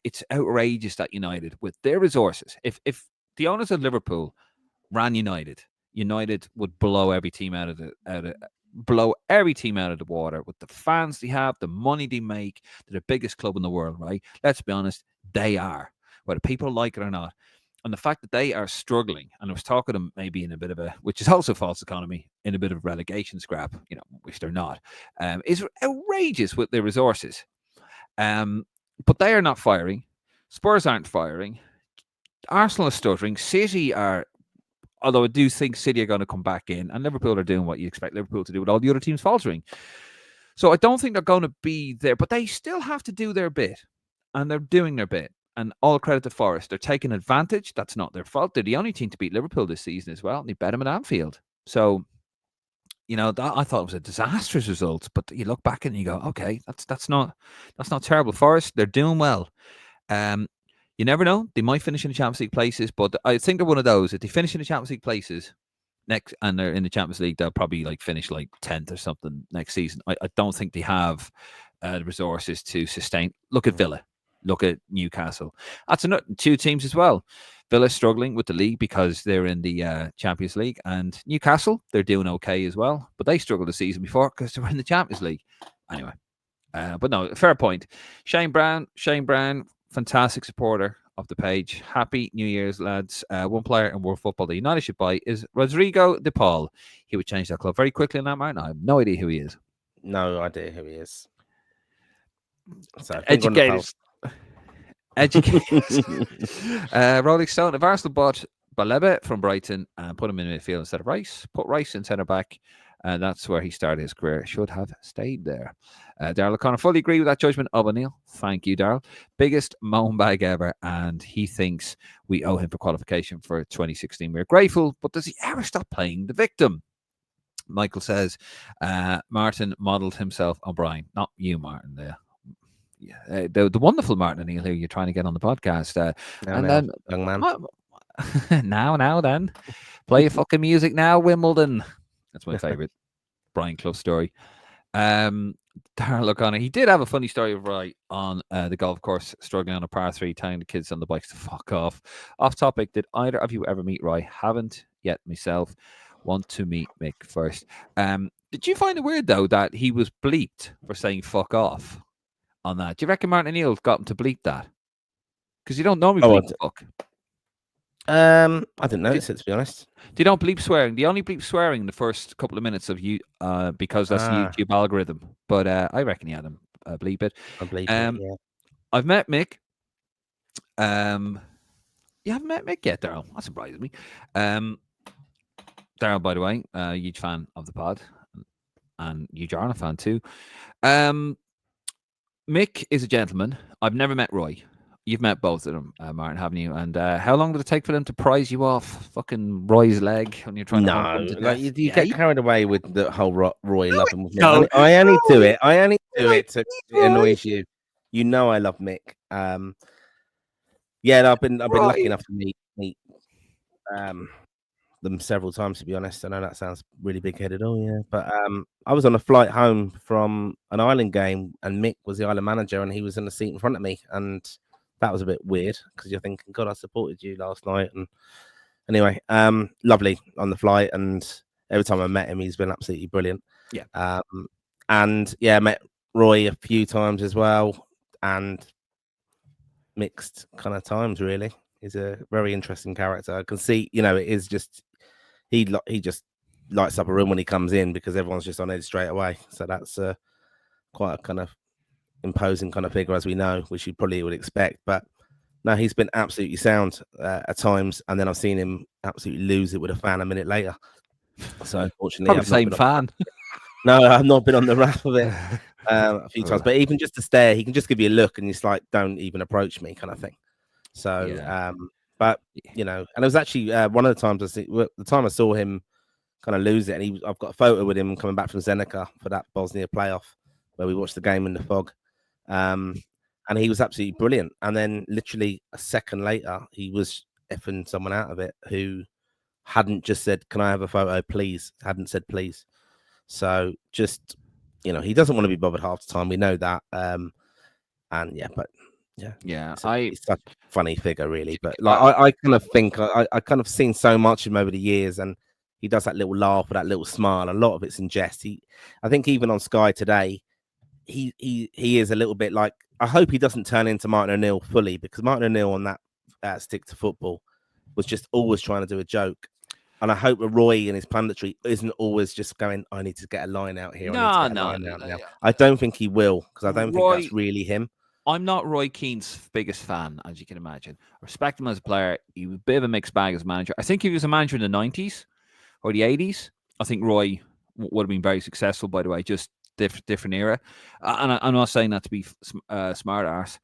it's outrageous that United, with their resources, if the owners of Liverpool ran United would blow every team out of the water with the fans they have, the money they make. They're the biggest club in the world, right? Let's be honest, they are, whether people like it or not. And the fact that they are struggling, and I was talking to them maybe in a bit of which is also false economy, in a bit of relegation scrap, which they're not, is outrageous with their resources. But they are not firing. Spurs aren't firing. Arsenal is stuttering. City are, although I do think City are going to come back in, and Liverpool are doing what you expect Liverpool to do with all the other teams faltering. So I don't think they're going to be there, but they still have to do their bit, and they're doing their bit. And all credit to Forest. They're taking advantage. That's not their fault. They're the only team to beat Liverpool this season as well. And they bet them at Anfield. So, that I thought it was a disastrous result. But you look back and you go, okay, that's not terrible. Forest, they're doing well. You never know. They might finish in the Champions League places, but I think they're one of those. If they finish in the Champions League places next, and they're in the Champions League, they'll probably finish 10th or something next season. I don't think they have the resources to sustain. Look at Villa. Look at Newcastle. That's two teams as well. Villa struggling with the league because they're in the Champions League, and Newcastle, they're doing okay as well, but they struggled the season before because they were in the Champions League. Anyway, but no, fair point. Shane Brown, fantastic supporter of the page. Happy New Year's, lads. One player in world football that United should buy is Rodrigo de Paul. He would change that club very quickly in that, Martin. I have no idea who he is. No idea who he is. So educators. Rolling Stone. If Arsenal bought Baleba from Brighton and put him in midfield instead of Rice, put Rice in centre back, and that's where he started his career. Should have stayed there. Darryl O'Connor, fully agree with that judgment of O'Neill. Thank you, Darryl. Biggest moan bag ever, and he thinks we owe him for qualification for 2016. We're grateful, but does he ever stop playing the victim? Michael says Martin modelled himself on Brian. Not you, Martin, there. The wonderful Martin O'Neill who you're trying to get on the podcast. Then, young man. now then. Play your fucking music now, Wimbledon. That's my favourite Brian Clough story. Darryl O'Connor, he did have a funny story of on the golf course, struggling on a par 3, telling the kids on the bikes to fuck off. Off topic, did either of you ever meet Roy? Haven't yet myself. Want to meet Mick first. Did you find it weird, though, that he was bleeped for saying fuck off on that? Do you reckon Martin O'Neill got him to bleep that? Because you don't normally bleep fuck. I didn't notice it, to be honest. They don't bleep swearing. They only bleep swearing in the first couple of minutes of you, because that's the YouTube algorithm. But I reckon he had them bleep it. I bleep it, yeah. I've met Mick. You haven't met Mick yet, Darryl? That surprises me. Darryl, by the way, huge fan of the pod, and you are a fan too. Mick is a gentleman. I've never met Roy. You've met both of them, Martin, haven't you? And how long did it take for them to prize you off fucking Roy's leg when you're trying to? You get carried away with the whole Roy loving with me. No. I only do it. To it annoys you. You know I love Mick. I've been lucky enough to meet them several times, to be honest. I know that sounds really big-headed. Oh yeah, but I was on a flight home from an Ireland game, and Mick was the Ireland manager, and he was in the seat in front of me, and that was a bit weird because you're thinking, God, I supported you last night. And anyway, lovely on the flight, and every time I met him, he's been absolutely brilliant. Yeah. And yeah, met Roy a few times as well, and mixed kind of times really. He's a very interesting character. I can see, it is just he just lights up a room when he comes in because everyone's just on edge straight away. So that's quite a kind of imposing kind of figure, as we know, which you probably would expect. But no, he's been absolutely sound at times, and then I've seen him absolutely lose it with a fan a minute later. So unfortunately, Probably the same fan. No, I've not been on the wrap of it a few times. But even just to stare, he can just give you a look, and it's like, don't even approach me, kind of thing. So, but and it was actually one of the times the time I saw him kind of lose it, and I've got a photo with him coming back from Zenica for that Bosnia playoff where we watched the game in the fog. And he was absolutely brilliant. And then literally a second later, he was effing someone out of it who hadn't just said, "Can I have a photo, please?" Hadn't said please. So just, he doesn't want to be bothered half the time. We know that. And yeah, but yeah, he's such a funny figure, really. But like, I kind of think I kind of seen so much of him over the years, and he does that little laugh or that little smile. A lot of it's in jest. I think even on Sky today, he is a little bit like, I hope he doesn't turn into Martin O'Neill fully, because Martin O'Neill on that Stick to Football was just always trying to do a joke. And I hope that Roy in his punditry isn't always just going, I need to get a line out here. No. I don't think he will, because I don't think that's really him. I'm not Roy Keane's biggest fan, as you can imagine. I respect him as a player. He was a bit of a mixed bag as a manager. I think he was a manager in the 90s or the 80s. I think Roy would have been very successful, by the way, just different era. And I'm not saying that to be smart arse,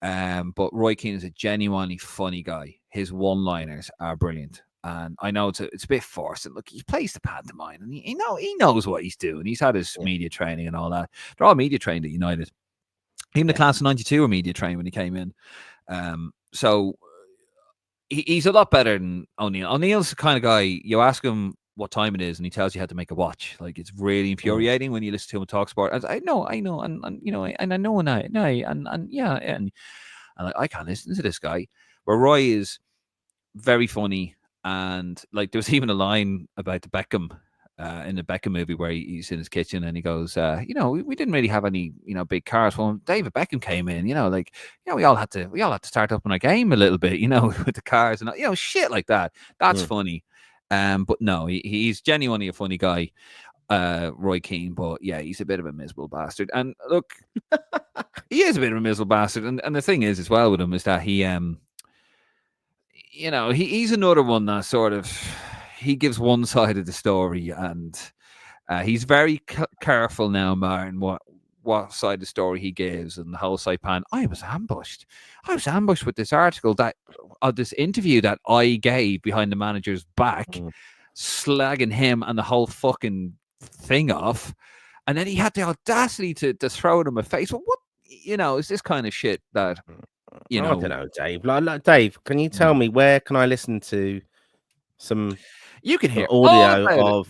but Roy Keane is a genuinely funny guy. His one-liners are brilliant. And I know it's a bit forced. And look, he plays the pantomime, and he knows what he's doing. He's had his media training and all that. They're all media trained at United. Even the class of 92 were media trained when he came in. So he's a lot better than O'Neill. O'Neill's the kind of guy, you ask him what time it is, and he tells you how to make a watch. Like, it's really infuriating when you listen to him talk sport. I know, and I know, and I can't listen to this guy. Where Roy is very funny, and like, there was even a line about the Beckham. In the Beckham movie where he's in his kitchen and he goes, we didn't really have any, big cars. Well, David Beckham came in, we all had to start up on our game a little bit, with the cars and, shit like that. That's funny. But no, he's genuinely a funny guy, Roy Keane. But yeah, he's a bit of a miserable bastard. And look, he is a bit of a miserable bastard. And the thing is as well with him is that he, he's another one that sort of, he gives one side of the story, and he's very careful now, Martin, what side of the story he gives, and the whole Saipan. I was ambushed with this article this interview that I gave behind the manager's back, slagging him and the whole fucking thing off, and then he had the audacity to throw it in my face. Well, what is this kind of shit that I don't know, Dave. Like, Dave, can you tell me where can I listen to some? You can hear audio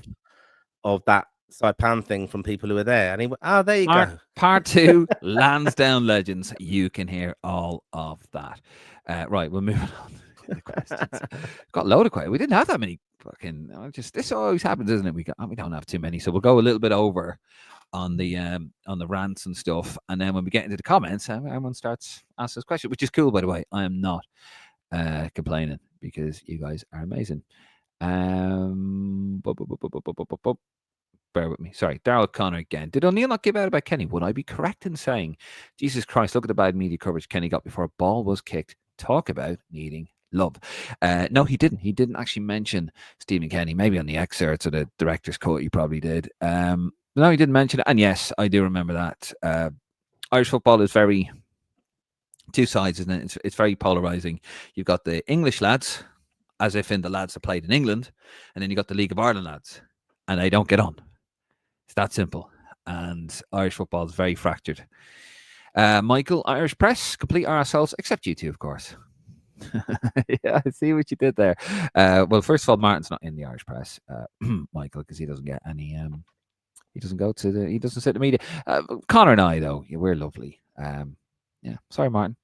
of that Saipan thing from people who were there. And there you go. Part 2, Lansdowne Legends. You can hear all of that. Right, we'll move on to the questions. Got a load of questions. We didn't have that many fucking. This always happens, isn't it? We don't have too many, so we'll go a little bit over on the rants and stuff, and then when we get into the comments, everyone starts asking us questions, which is cool, by the way. I am not complaining, because you guys are amazing. Bear with me. Sorry, Daryl Connor again. Did O'Neill not give out about Kenny? Would I be correct in saying, Jesus Christ, look at the bad media coverage Kenny got before a ball was kicked? Talk about needing love. No, he didn't. He didn't actually mention Stephen Kenny. Maybe on the excerpts or the director's cut, he probably did. No, he didn't mention it. And yes, I do remember that. Irish football is very two sides, isn't it? It's very polarizing. You've got the English lads, as if in the lads that played in England, and then you got the League of Ireland lads, and they don't get on. It's that simple. And Irish football is very fractured. Michael, Irish press, complete ourselves, except you two, of course. Yeah, I see what you did there. Well, first of all, Martin's not in the Irish press, Michael, because he doesn't get any. He doesn't go to he doesn't sit in the media. Connor and I, though, we're lovely. Yeah, sorry, Martin.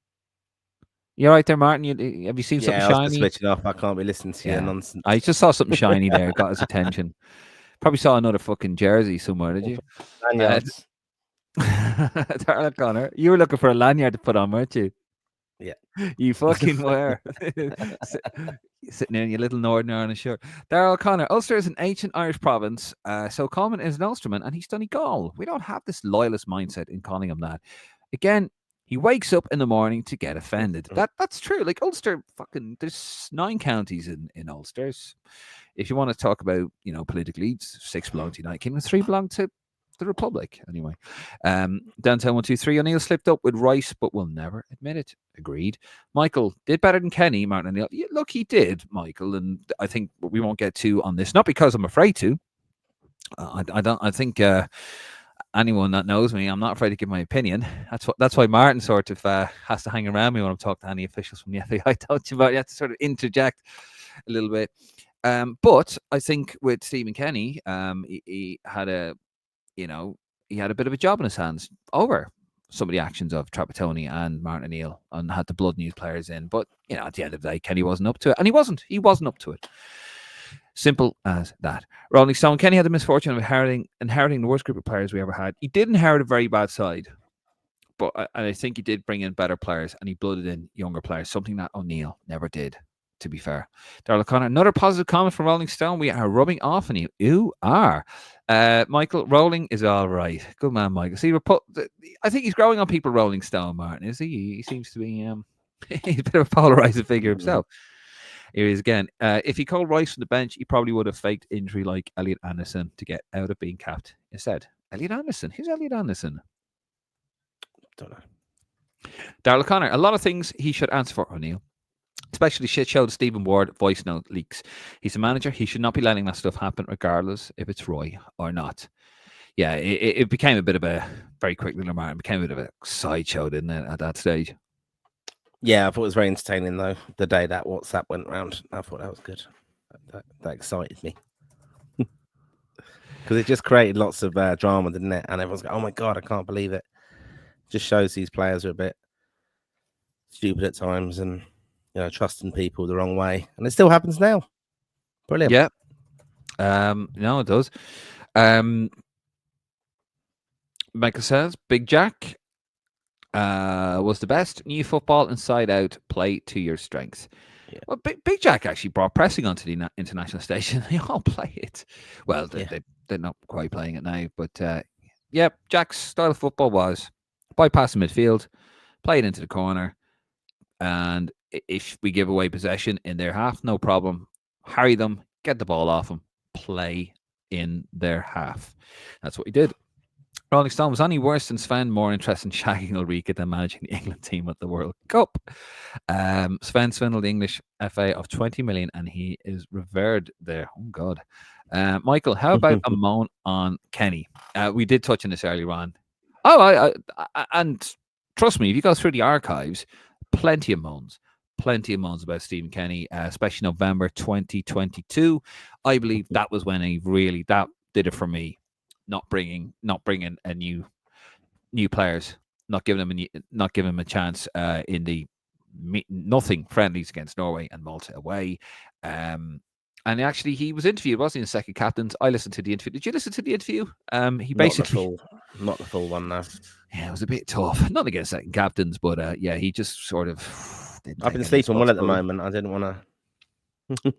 You all right there, Martin? Have you seen something shiny? Switch it off. I can't be listening to your nonsense. I just saw something shiny there. Got his attention. Probably saw another fucking jersey somewhere, did you? Lanyards. Darla Connor, you were looking for a lanyard to put on, weren't you? Yeah. You fucking were. Sitting there in your little Northern Ireland shirt. Darrell O'Connor, Ulster is an ancient Irish province, so Coleman is an Ulsterman and he's Donegal. We don't have this loyalist mindset in calling him that. Again, he wakes up in the morning to get offended. That's true. Like Ulster, fucking, there's 9 counties in Ulster. If you want to talk about, political leads, 6 belong to United Kingdom, 3 belong to the Republic. Anyway, Downtown 123. O'Neill slipped up with Rice, but will never admit it. Agreed. Michael did better than Kenny. Martin O'Neill. Yeah, look, he did, Michael, and I think we won't get too on this. Not because I'm afraid to. I don't. I think anyone that knows me, I'm not afraid to give my opinion. That's why Martin sort of has to hang around me when I'm talking to any officials from the FA. I told you about. You have to sort of interject a little bit. But I think with Stephen Kenny, he had a bit of a job in his hands over some of the actions of Trapattoni and Martin O'Neill and had the blood news players in. But, at the end of the day, Kenny wasn't up to it. And he wasn't up to it. Simple as that. Rolling Stone, Kenny had the misfortune of inheriting the worst group of players we ever had. He did inherit a very bad side. But I think he did bring in better players and he blooded in younger players, something that O'Neill never did, to be fair. Darrell O'Connor, another positive comment from Rolling Stone. We are rubbing off on you. You are. Michael, Rolling is all right. Good man, Michael. See, I think he's growing on people, Rolling Stone, Martin, is he? He seems to be he's a bit of a polarizing figure himself. Here he is again. If he called Rice from the bench, he probably would have faked injury like Elliot Anderson to get out of being capped instead. Elliot Anderson? Who's Elliot Anderson? Don't know. Darrell O'Connor, a lot of things he should answer for, O'Neill. Especially shit show the Stephen Ward voice note leaks. He's a manager. He should not be letting that stuff happen, regardless if it's Roy or not. Yeah, it became a bit of a very quick little Martin. It became a bit of a sideshow, didn't it, at that stage? Yeah, I thought it was very entertaining though. The day that WhatsApp went round, I thought that was good. That excited me because it just created lots of drama, didn't it? And everyone's going, "Oh my god, I can't believe it!" Just shows these players are a bit stupid at times and trusting people the wrong way, and it still happens now. Brilliant. Yeah. No, it does. Michael says Big Jack was the best. New football inside out. Play to your strengths. Yeah. Well, Big Jack actually brought pressing onto the international station. They all play it. Well, they're not quite playing it now, but Jack's style of football was bypass the midfield, play it into the corner, and if we give away possession in their half, no problem. Harry them, get the ball off them, play in their half. That's what he did. Rolling Stone, was any worse than Sven more interested in shagging Ulrika than managing the England team at the World Cup? Sven swindled the English FA of 20 million and he is revered there. Oh, God. Michael, how about a moan on Kenny? We did touch on this earlier on. And trust me, if you go through the archives, plenty of moans about Stephen Kenny, especially November 2022. I believe that was when that did it for me. Not bringing a new players, not giving them a chance in the nothing friendlies against Norway and Malta away. And actually, he was interviewed, wasn't he, in second captains? I listened to the interview. Did you listen to the interview? He basically not the full one, no. Yeah, it was a bit tough. Not against second captains, but he just sort of. I've been sleeping well at the moment. I didn't want to.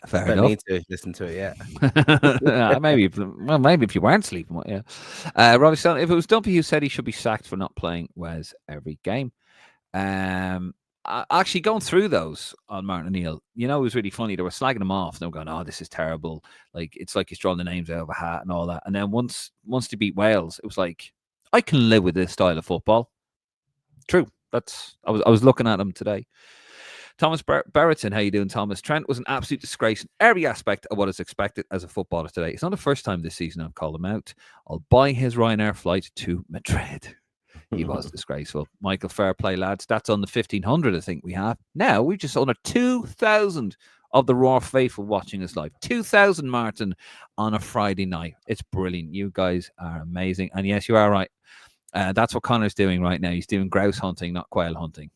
Fair don't enough. need to listen to it yet. maybe if you weren't sleeping, yeah. Robbie Stone, if it was Dumpy who said he should be sacked for not playing Wes every game. Actually, going through those on Martin O'Neill, it was really funny. They were slagging him off. They were going, "Oh, this is terrible." Like it's like he's drawing the names out of a hat and all that. And then once they beat Wales, it was like, I can live with this style of football. True. I was looking at him today. Thomas Berreton, how you doing, Thomas? Trent was an absolute disgrace in every aspect of what is expected as a footballer today. It's not the first time this season I've called him out. I'll buy his Ryanair flight to Madrid. He was disgraceful. Michael, fair play, lads. That's on the 1,500, I think we have. Now, we've just under 2,000 of the Raw faithful watching us live. 2,000, Martin, on a Friday night. It's brilliant. You guys are amazing. And yes, you are right. That's what Connor's doing right now. He's doing grouse hunting, not quail hunting.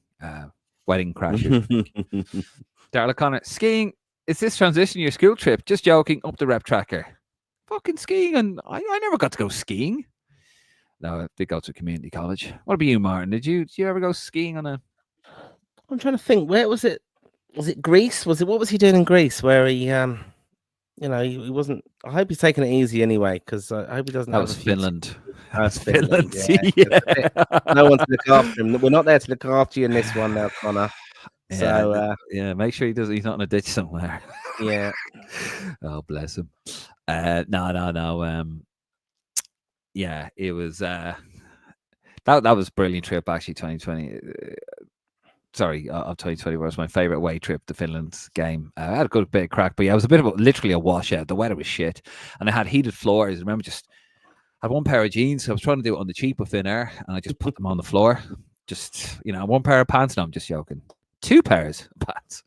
Wedding crashers. Darla Connor, skiing. Is this transition your school trip? Just joking. Up the rep tracker. fucking skiing, and I never got to go skiing. No, I did go to community college. What about you, Martin? Did you ever go skiing on a? I'm trying to think. Where was it? Was it Greece? What was he doing in Greece? Where he he wasn't. I hope he's taking it easy anyway, because I hope he doesn't That have was a few. Finland. That was Finland, Finland. yeah. Yeah. No one to look after him. We're not there to look after you in this one now, Connor. Yeah, So yeah. Make sure he's not in a ditch somewhere. yeah, Oh, bless him. No. Yeah, it was. That was a brilliant trip actually. 2020. Sorry, of 2020 was my favorite away trip to Finland's game. I had a good bit of crack, but yeah, it was a bit of literally a washout. The weather was shit, and I had heated floors. I remember just had one pair of jeans. So I was trying to do it on the cheap with thin air, and I just put them on the floor. Just one pair of pants. No, I'm just joking. Two pairs of pants.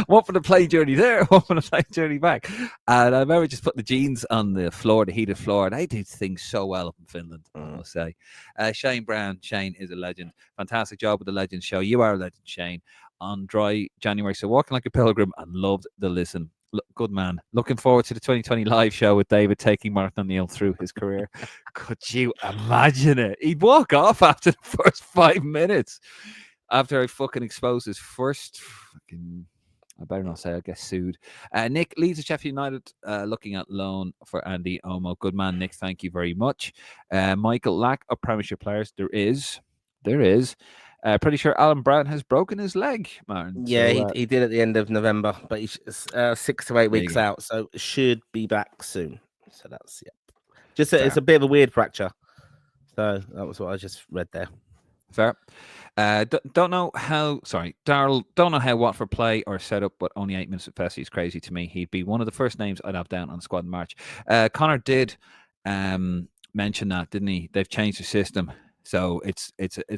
One for the plane journey there, one for the plane journey back. And I remember just putting the jeans on the floor, the heated floor, and I do things so well up in Finland, I must say. Shane Brown. Shane is a legend. Fantastic job with the Legend Show. You are a legend, Shane. On dry January, so walking like a pilgrim, and loved the listen. Good man. Looking forward to the 2020 live show with David taking Martin O'Neill through his career. Could you imagine it? He'd walk off after the first 5 minutes. After I fucking exposed his first fucking, I better not say, I guess sued. Nick Leeds of Sheffield United, looking at loan for Andy Omo. Good man, Nick. Thank you very much. Michael, lack of Premiership players. There is. Pretty sure Alan Brown has broken his leg, Martin. yeah, So, he did at the end of November, but he's 6 to 8 weeks out, so should be back soon. So that's it's a bit of a weird fracture. So that was what I just read there. Fair. Don't know how. Sorry, Darryl. Don't know how Watford play or set up, but only 8 minutes of Fessy is crazy to me. He'd be one of the first names I'd have down on the squad in March. Connor did mention that, didn't he? They've changed the system, so it's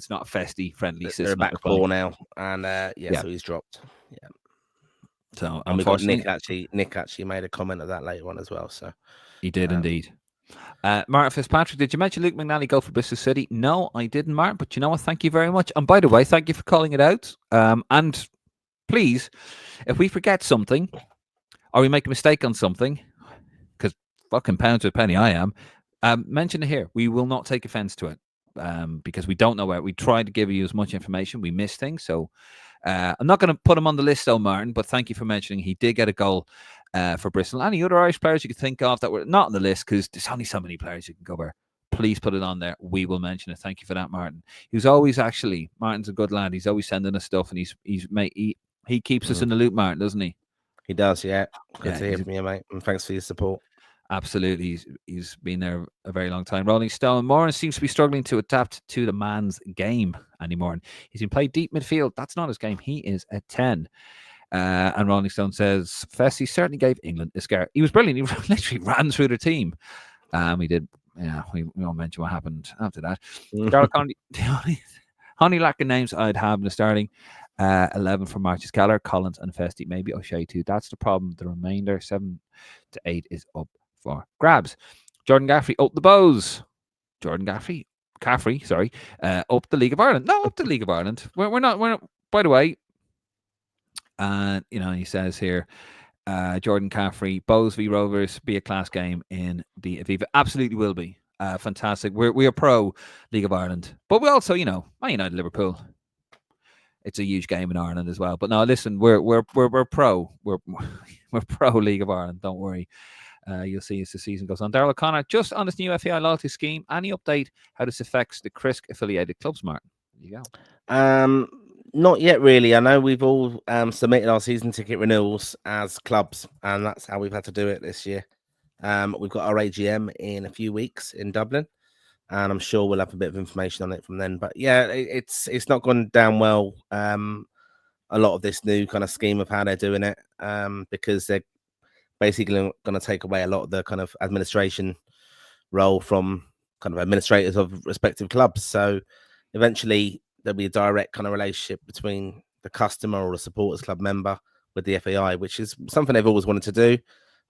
not a Festy friendly system. They're back four now, and so he's dropped. Yeah. So and we got Nick actually. Nick actually made a comment of that later on as well. So he did indeed. Martin Fitzpatrick, did you mention Luke McNally go for Bristol City? No, I didn't, Martin. But you know what? Thank you very much. And by the way, thank you for calling it out. And please, if we forget something or we make a mistake on something, because fucking pound to a penny I am, mention it here. We will not take offense to it because we don't know where. We try to give you as much information. We miss things. So I'm not going to put him on the list, though, Martin, but thank you for mentioning he did get a goal for Bristol. Any other Irish players you could think of that were not on the list, because there's only so many players you can cover. Please put it on there. We will mention it. Thank you for that, Martin. He's always Martin's a good lad. He's always sending us stuff, and he keeps us in the loop, Martin, doesn't he? He does, yeah. Good to hear from you, mate. And thanks for your support. Absolutely. He's been there a very long time. Rolling Stone. Moran seems to be struggling to adapt to the man's game anymore. He's been played deep midfield. That's not his game. He is a 10. And Rolling Stone says, Fessy certainly gave England a scare. He was brilliant. He literally ran through the team. We did. Yeah, we won't mention what happened after that. Darryl Conley, the only lack of names I'd have in the starting 11 for Marches Keller, Collins, and Festy. Maybe O'Shea too. That's the problem. The remainder, 7 to 8, is up for grabs. Jordan Gaffrey, up the bows. Jordan Caffrey, sorry, up the League of Ireland. No, up the League of Ireland. We're not. By the way, he says here, Jordan Caffrey, Bows v Rovers, be a class game in the Aviva. Absolutely will be. Fantastic. We are pro League of Ireland, but we also, Man United, Liverpool. It's a huge game in Ireland as well. But no, listen, we're pro. We're pro League of Ireland. Don't worry. You'll see as the season goes on. Darryl O'Connor, just on this new FAI loyalty scheme, any update how this affects the CRISC affiliated clubs, Martin? There you go. Not yet, really. I know we've all submitted our season ticket renewals as clubs, and that's how we've had to do it this year. We've got our AGM in a few weeks in Dublin, and I'm sure we'll have a bit of information on it from then. But yeah, it's not gone down well. A lot of this new kind of scheme of how they're doing it, because they're basically going to take away a lot of the kind of administration role from kind of administrators of respective clubs. So eventually there'll be a direct kind of relationship between the customer or the supporters club member with the FAI, which is something they've always wanted to do.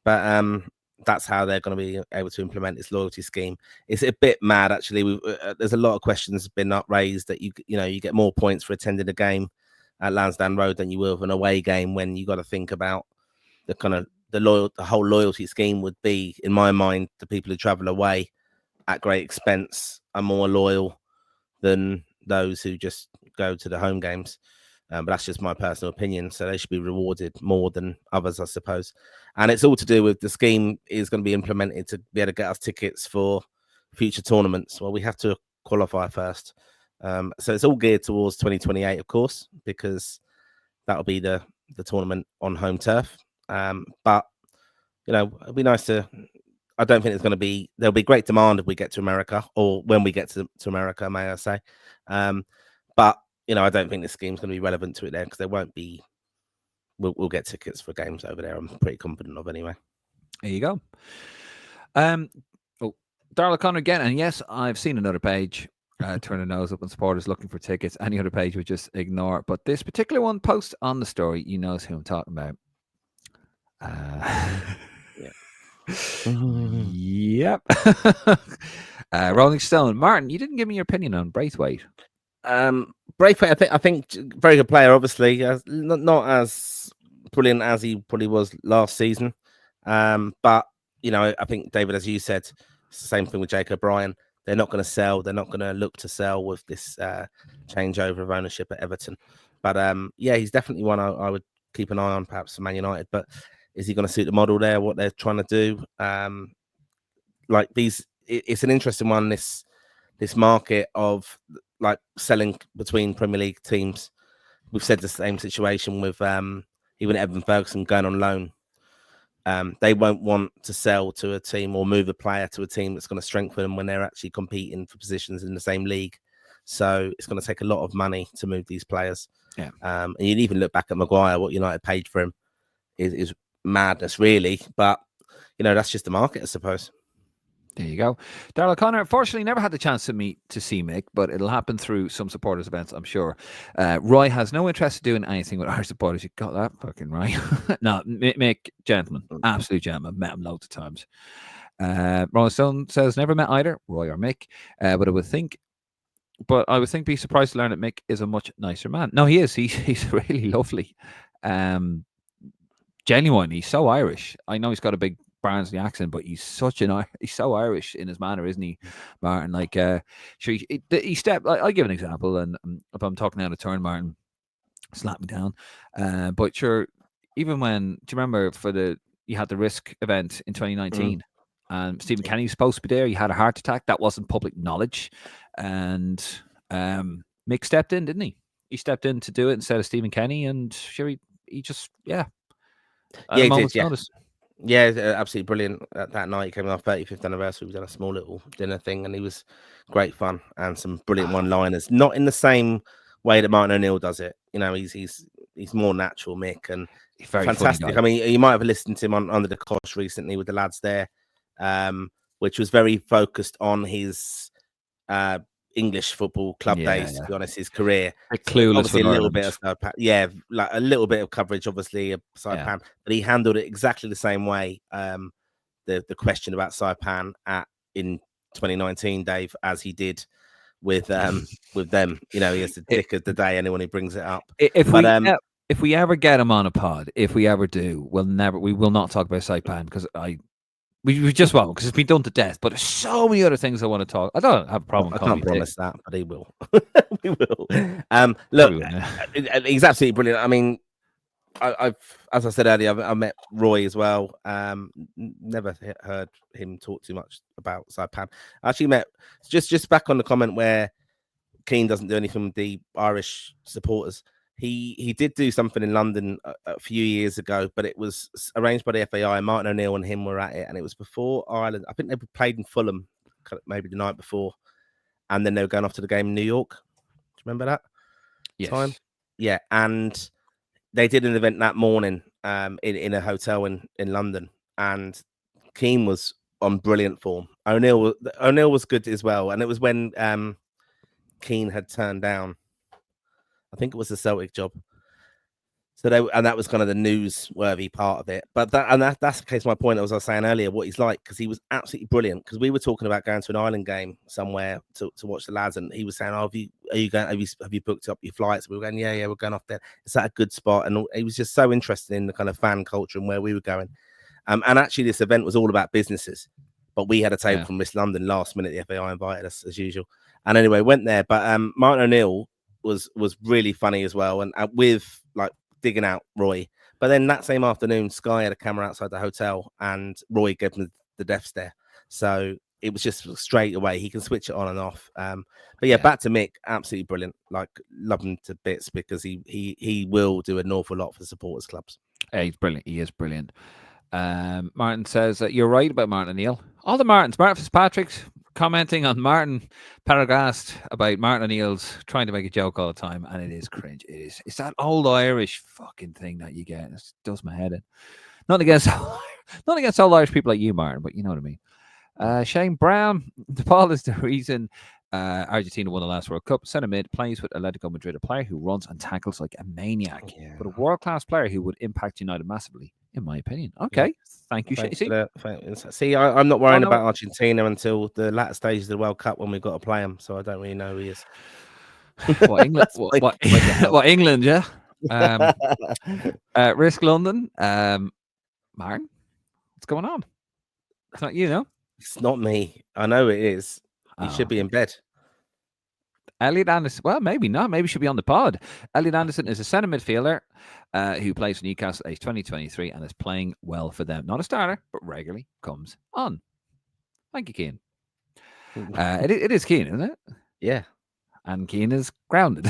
But that's how they're going to be able to implement this loyalty scheme. It's a bit mad, actually. There's a lot of questions been raised that you get more points for attending a game at Lansdowne Road than you will of an away game, when you got to think about the kind of the whole loyalty scheme would be, in my mind, the people who travel away at great expense are more loyal than those who just go to the home games. But that's just my personal opinion. So they should be rewarded more than others, I suppose. And it's all to do with the scheme is going to be implemented to be able to get us tickets for future tournaments. Well, we have to qualify first. So it's all geared towards 2028, of course, because that'll be the tournament on home turf. But, it'd be nice to... I don't think there'll be great demand if we get to America, or when we get to America, may I say. But, I don't think this scheme's going to be relevant to it there, because there won't be... We'll get tickets for games over there. I'm pretty confident of, anyway. There you go. Darrell O'Connor again. And yes, I've seen another page turn a nose up on supporters looking for tickets. Any other page would just ignore. But this particular one post on the story, you know who I'm talking about. Yep. Rolling Stone. Martin, you didn't give me your opinion on Braithwaite. Braithwaite, I think very good player, obviously. Not as brilliant as he probably was last season. But, I think, David, as you said, it's the same thing with Jake O'Brien. They're not going to sell. They're not going to look to sell with this changeover of ownership at Everton. But, he's definitely one I would keep an eye on, perhaps, for Man United. But is he going to suit the model there, what they're trying to do? It's an interesting one, this market of selling between Premier League teams. We've said the same situation with even Evan Ferguson going on loan. They won't want to sell to a team or move a player to a team that's going to strengthen them when they're actually competing for positions in the same league. So it's going to take a lot of money to move these players. Yeah. And you'd even look back at Maguire, what United paid for him is madness, really. But, that's just the market, I suppose. There you go. Darrell O'Connor, fortunately, never had the chance to see Mick, but it'll happen through some supporters' events, I'm sure. Roy has no interest in doing anything with our supporters. You got that fucking right. No, Mick, gentleman, absolute gentleman. Met him loads of times. Rolling Stone says, never met either, Roy or Mick, but I would think be surprised to learn that Mick is a much nicer man. No, he is. He's really lovely. Genuine. He's so Irish. I know he's got a big Barnsley accent, but he's so Irish in his manner, isn't he, Martin? Sure, he stepped. I'll give an example, and if I'm talking out of turn, Martin, slap me down. But sure, even when, do you remember you had the Risk event in 2019, and Stephen Kenny was supposed to be there. He had a heart attack. That wasn't public knowledge, and Mick stepped in, didn't he? He stepped in to do it instead of Stephen Kenny, and sure, he just he did, notice. Yeah, absolutely brilliant. That night, he came on our 35th anniversary. We've done a small little dinner thing, and he was great fun and some brilliant one-liners. Not in the same way that Martin O'Neill does it. He's more natural, Mick, and very fantastic. I mean, you might have listened to him on Under the Cosh recently with the lads there, which was very focused on his English football club days, to be honest, his career. Clueless, obviously a little bit of Saipan, like a little bit of coverage, obviously of Saipan, but he handled it exactly the same way. The question about Saipan in 2019, Dave, as he did with them. He has the dick of the day. Anyone who brings it up. If we ever get him on a pod, if we ever do, we will not talk about Saipan, because we just won't, because it's been done to death. But there's so many other things I want to talk. I don't have a problem. I can't promise that, but he will. We will. Look, he's absolutely brilliant. I mean, I've, as I said earlier, I met Roy as well. Never heard him talk too much about Saipan. I actually met just back on the comment where Keane doesn't do anything with the Irish supporters. He did do something in London a few years ago, but it was arranged by the FAI. Martin O'Neill and him were at it, and it was before Ireland. I think they played in Fulham, maybe the night before, and then they were going off to the game in New York. Do you remember that time? Yeah, and they did an event that morning in a hotel in London, and Keane was on brilliant form. O'Neill was good as well, and it was when Keane had turned down, I think it was the Celtic job. So that was kind of the newsworthy part of it. But that's the case. My point, as I was saying earlier, what he's like, because he was absolutely brilliant. Because we were talking about going to an Ireland game somewhere to watch the lads, and he was saying, "Oh, have you booked up your flights?" We were going, "Yeah, we're going off there. Is that a good spot?" And he was just so interested in the kind of fan culture and where we were going. And actually, this event was all about businesses, but we had a table Yeah. from West London last minute. The FAI invited us as usual, and anyway, went there. But Martin O'Neill was really funny as well, and with like digging out Roy. But then that same afternoon, Sky had a camera outside the hotel, and Roy gave him the death stare. So it was just straight away. He can switch it on and off. But yeah, back to Mick, absolutely brilliant. Like, love him to bits because he will do an awful lot for the supporters clubs. Yeah, he's brilliant. He is brilliant. Martin says that you're right about Martin O'Neill. All the Martins, Martin Fitzpatrick's commenting on Martin Pendergast about Martin O'Neill's trying to make a joke all the time, and it is cringe. It's that old Irish fucking thing that you get. It does my head in. Not against all Irish people like you, Martin, but you know what I mean. Shane Brown, DePaul is the reason Argentina won the last World Cup. Centre mid plays with Atletico Madrid, a player who runs and tackles like a maniac, but a world-class player who would impact United massively, in my opinion. Okay, thank you, Shane. See, I'm not worrying about Argentina until the latter stages of the World Cup when we've got to play them, so I don't really know who he is. What, England? what, England, yeah? Risk London. Martin, what's going on? It's not you, no? It's not me. I know it is. You should be in bed. Elliot Anderson. Well, maybe not. Maybe he should be on the pod. Elliot Anderson is a centre midfielder who plays for Newcastle age 2023 and is playing well for them. Not a starter, but regularly comes on. Thank you, Keane. It is Keane, isn't it? Yeah. And Keane is grounded.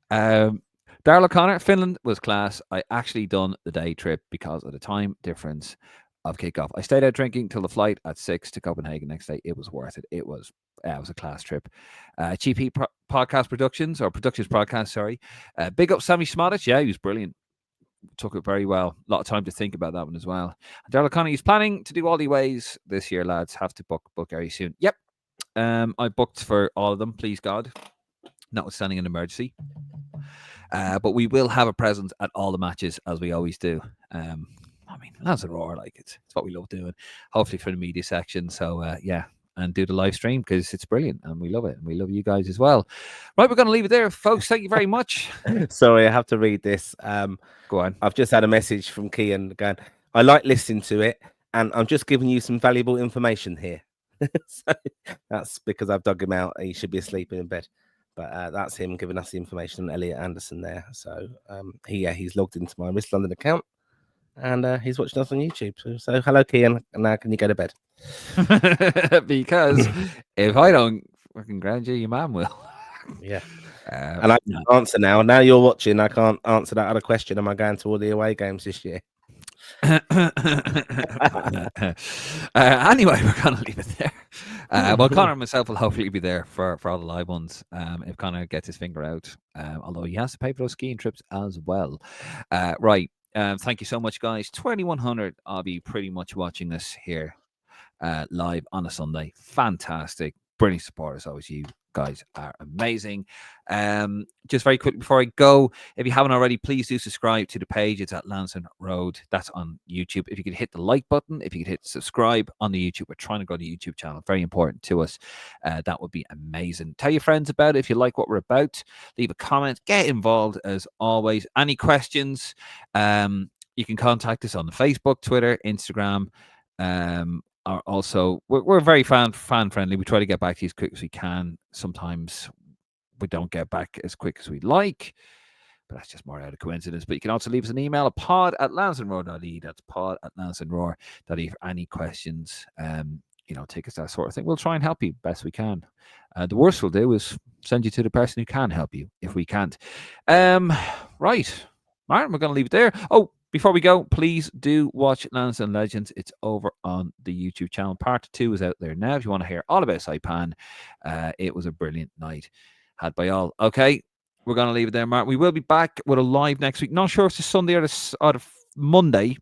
Darrell O'Connor, Finland was class. I actually done the day trip because of the time difference of kickoff. I stayed out drinking till the flight at 6 to Copenhagen next day. It was worth it. It was a class trip. GP Podcast Productions, or Productions Podcast, sorry. Big up Sammy Smodic. Yeah, he was brilliant. Took it very well. A lot of time to think about that one as well. Darrell O'Connor, he's planning to do all the ways this year, lads. Have to book very soon. Yep. I booked for all of them, please God. Notwithstanding an emergency. But we will have a presence at all the matches, as we always do. I mean, that's a roar, like it's what we love doing. Hopefully for the media section. So yeah, and do the live stream because it's brilliant and we love it, and we love you guys as well. Right, we're going to leave it there, folks. Thank you very much. Sorry, I have to read this. Go on. I've just had a message from Kian going, I like listening to it, and I'm just giving you some valuable information here. So that's because I've dug him out. He should be asleep in bed. But that's him giving us the information on Elliot Anderson there. So he's logged into my West London account, and he's watching us on YouTube. So hello, Kian. And now can you go to bed? Because if I don't fucking ground you, your man will. Yeah. And I can't answer now. Now you're watching. I can't answer that other question. Am I going to all the away games this year? Anyway, we're gonna leave it there. Well, Connor and myself will hopefully be there for all the live ones. If Connor gets his finger out, although he has to pay for those skiing trips as well. Right. Thank you so much, guys. 2,100 of you pretty much watching us here live on a Sunday. Fantastic, brilliant supporters. Always, you guys are amazing. Just very quickly before I go, if you haven't already, please do subscribe to the page. It's at Lansdowne Road. That's on YouTube. If you could hit the like button, if you could hit subscribe on the YouTube, we're trying to grow the YouTube channel. Very important to us. That would be amazing. Tell your friends about it if you like what we're about. Leave a comment. Get involved as always. Any questions? You can contact us on the Facebook, Twitter, Instagram. Also, we're very fan friendly. We try to get back to you as quick as we can. Sometimes we don't get back as quick as we'd like, but that's just more out of coincidence. But you can also leave us an email at pod@lansdowneroar.ie. That's pod@lansdowneroar.ie for any questions. Tickets, that sort of thing. We'll try and help you best we can. The worst we'll do is send you to the person who can help you if we can't. Right, Martin, we're going to leave it there. Oh, before we go, please do watch Lansdowne Legends. It's over on the YouTube channel. Part 2 is out there now. If you want to hear all about Saipan, it was a brilliant night had by all. Okay, we're going to leave it there, Martin. We will be back with a live next week. Not sure if it's a Sunday or a Monday.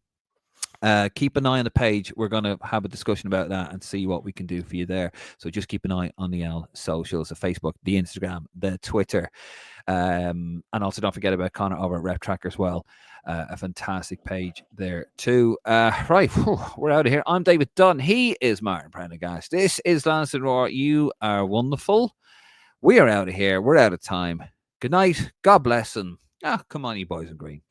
Keep an eye on the page. We're going to have a discussion about that and see what we can do for you there. So just keep an eye on the socials, the Facebook, the Instagram, the Twitter. And also don't forget about Connor over at Rep Tracker as well. A fantastic page there too. Right, we're out of here. I'm David Dunn. He is Martin Prendergast. This is Lansdowne Roar. You are wonderful. We are out of here. We're out of time. Good night. God bless. And come on, you boys in green.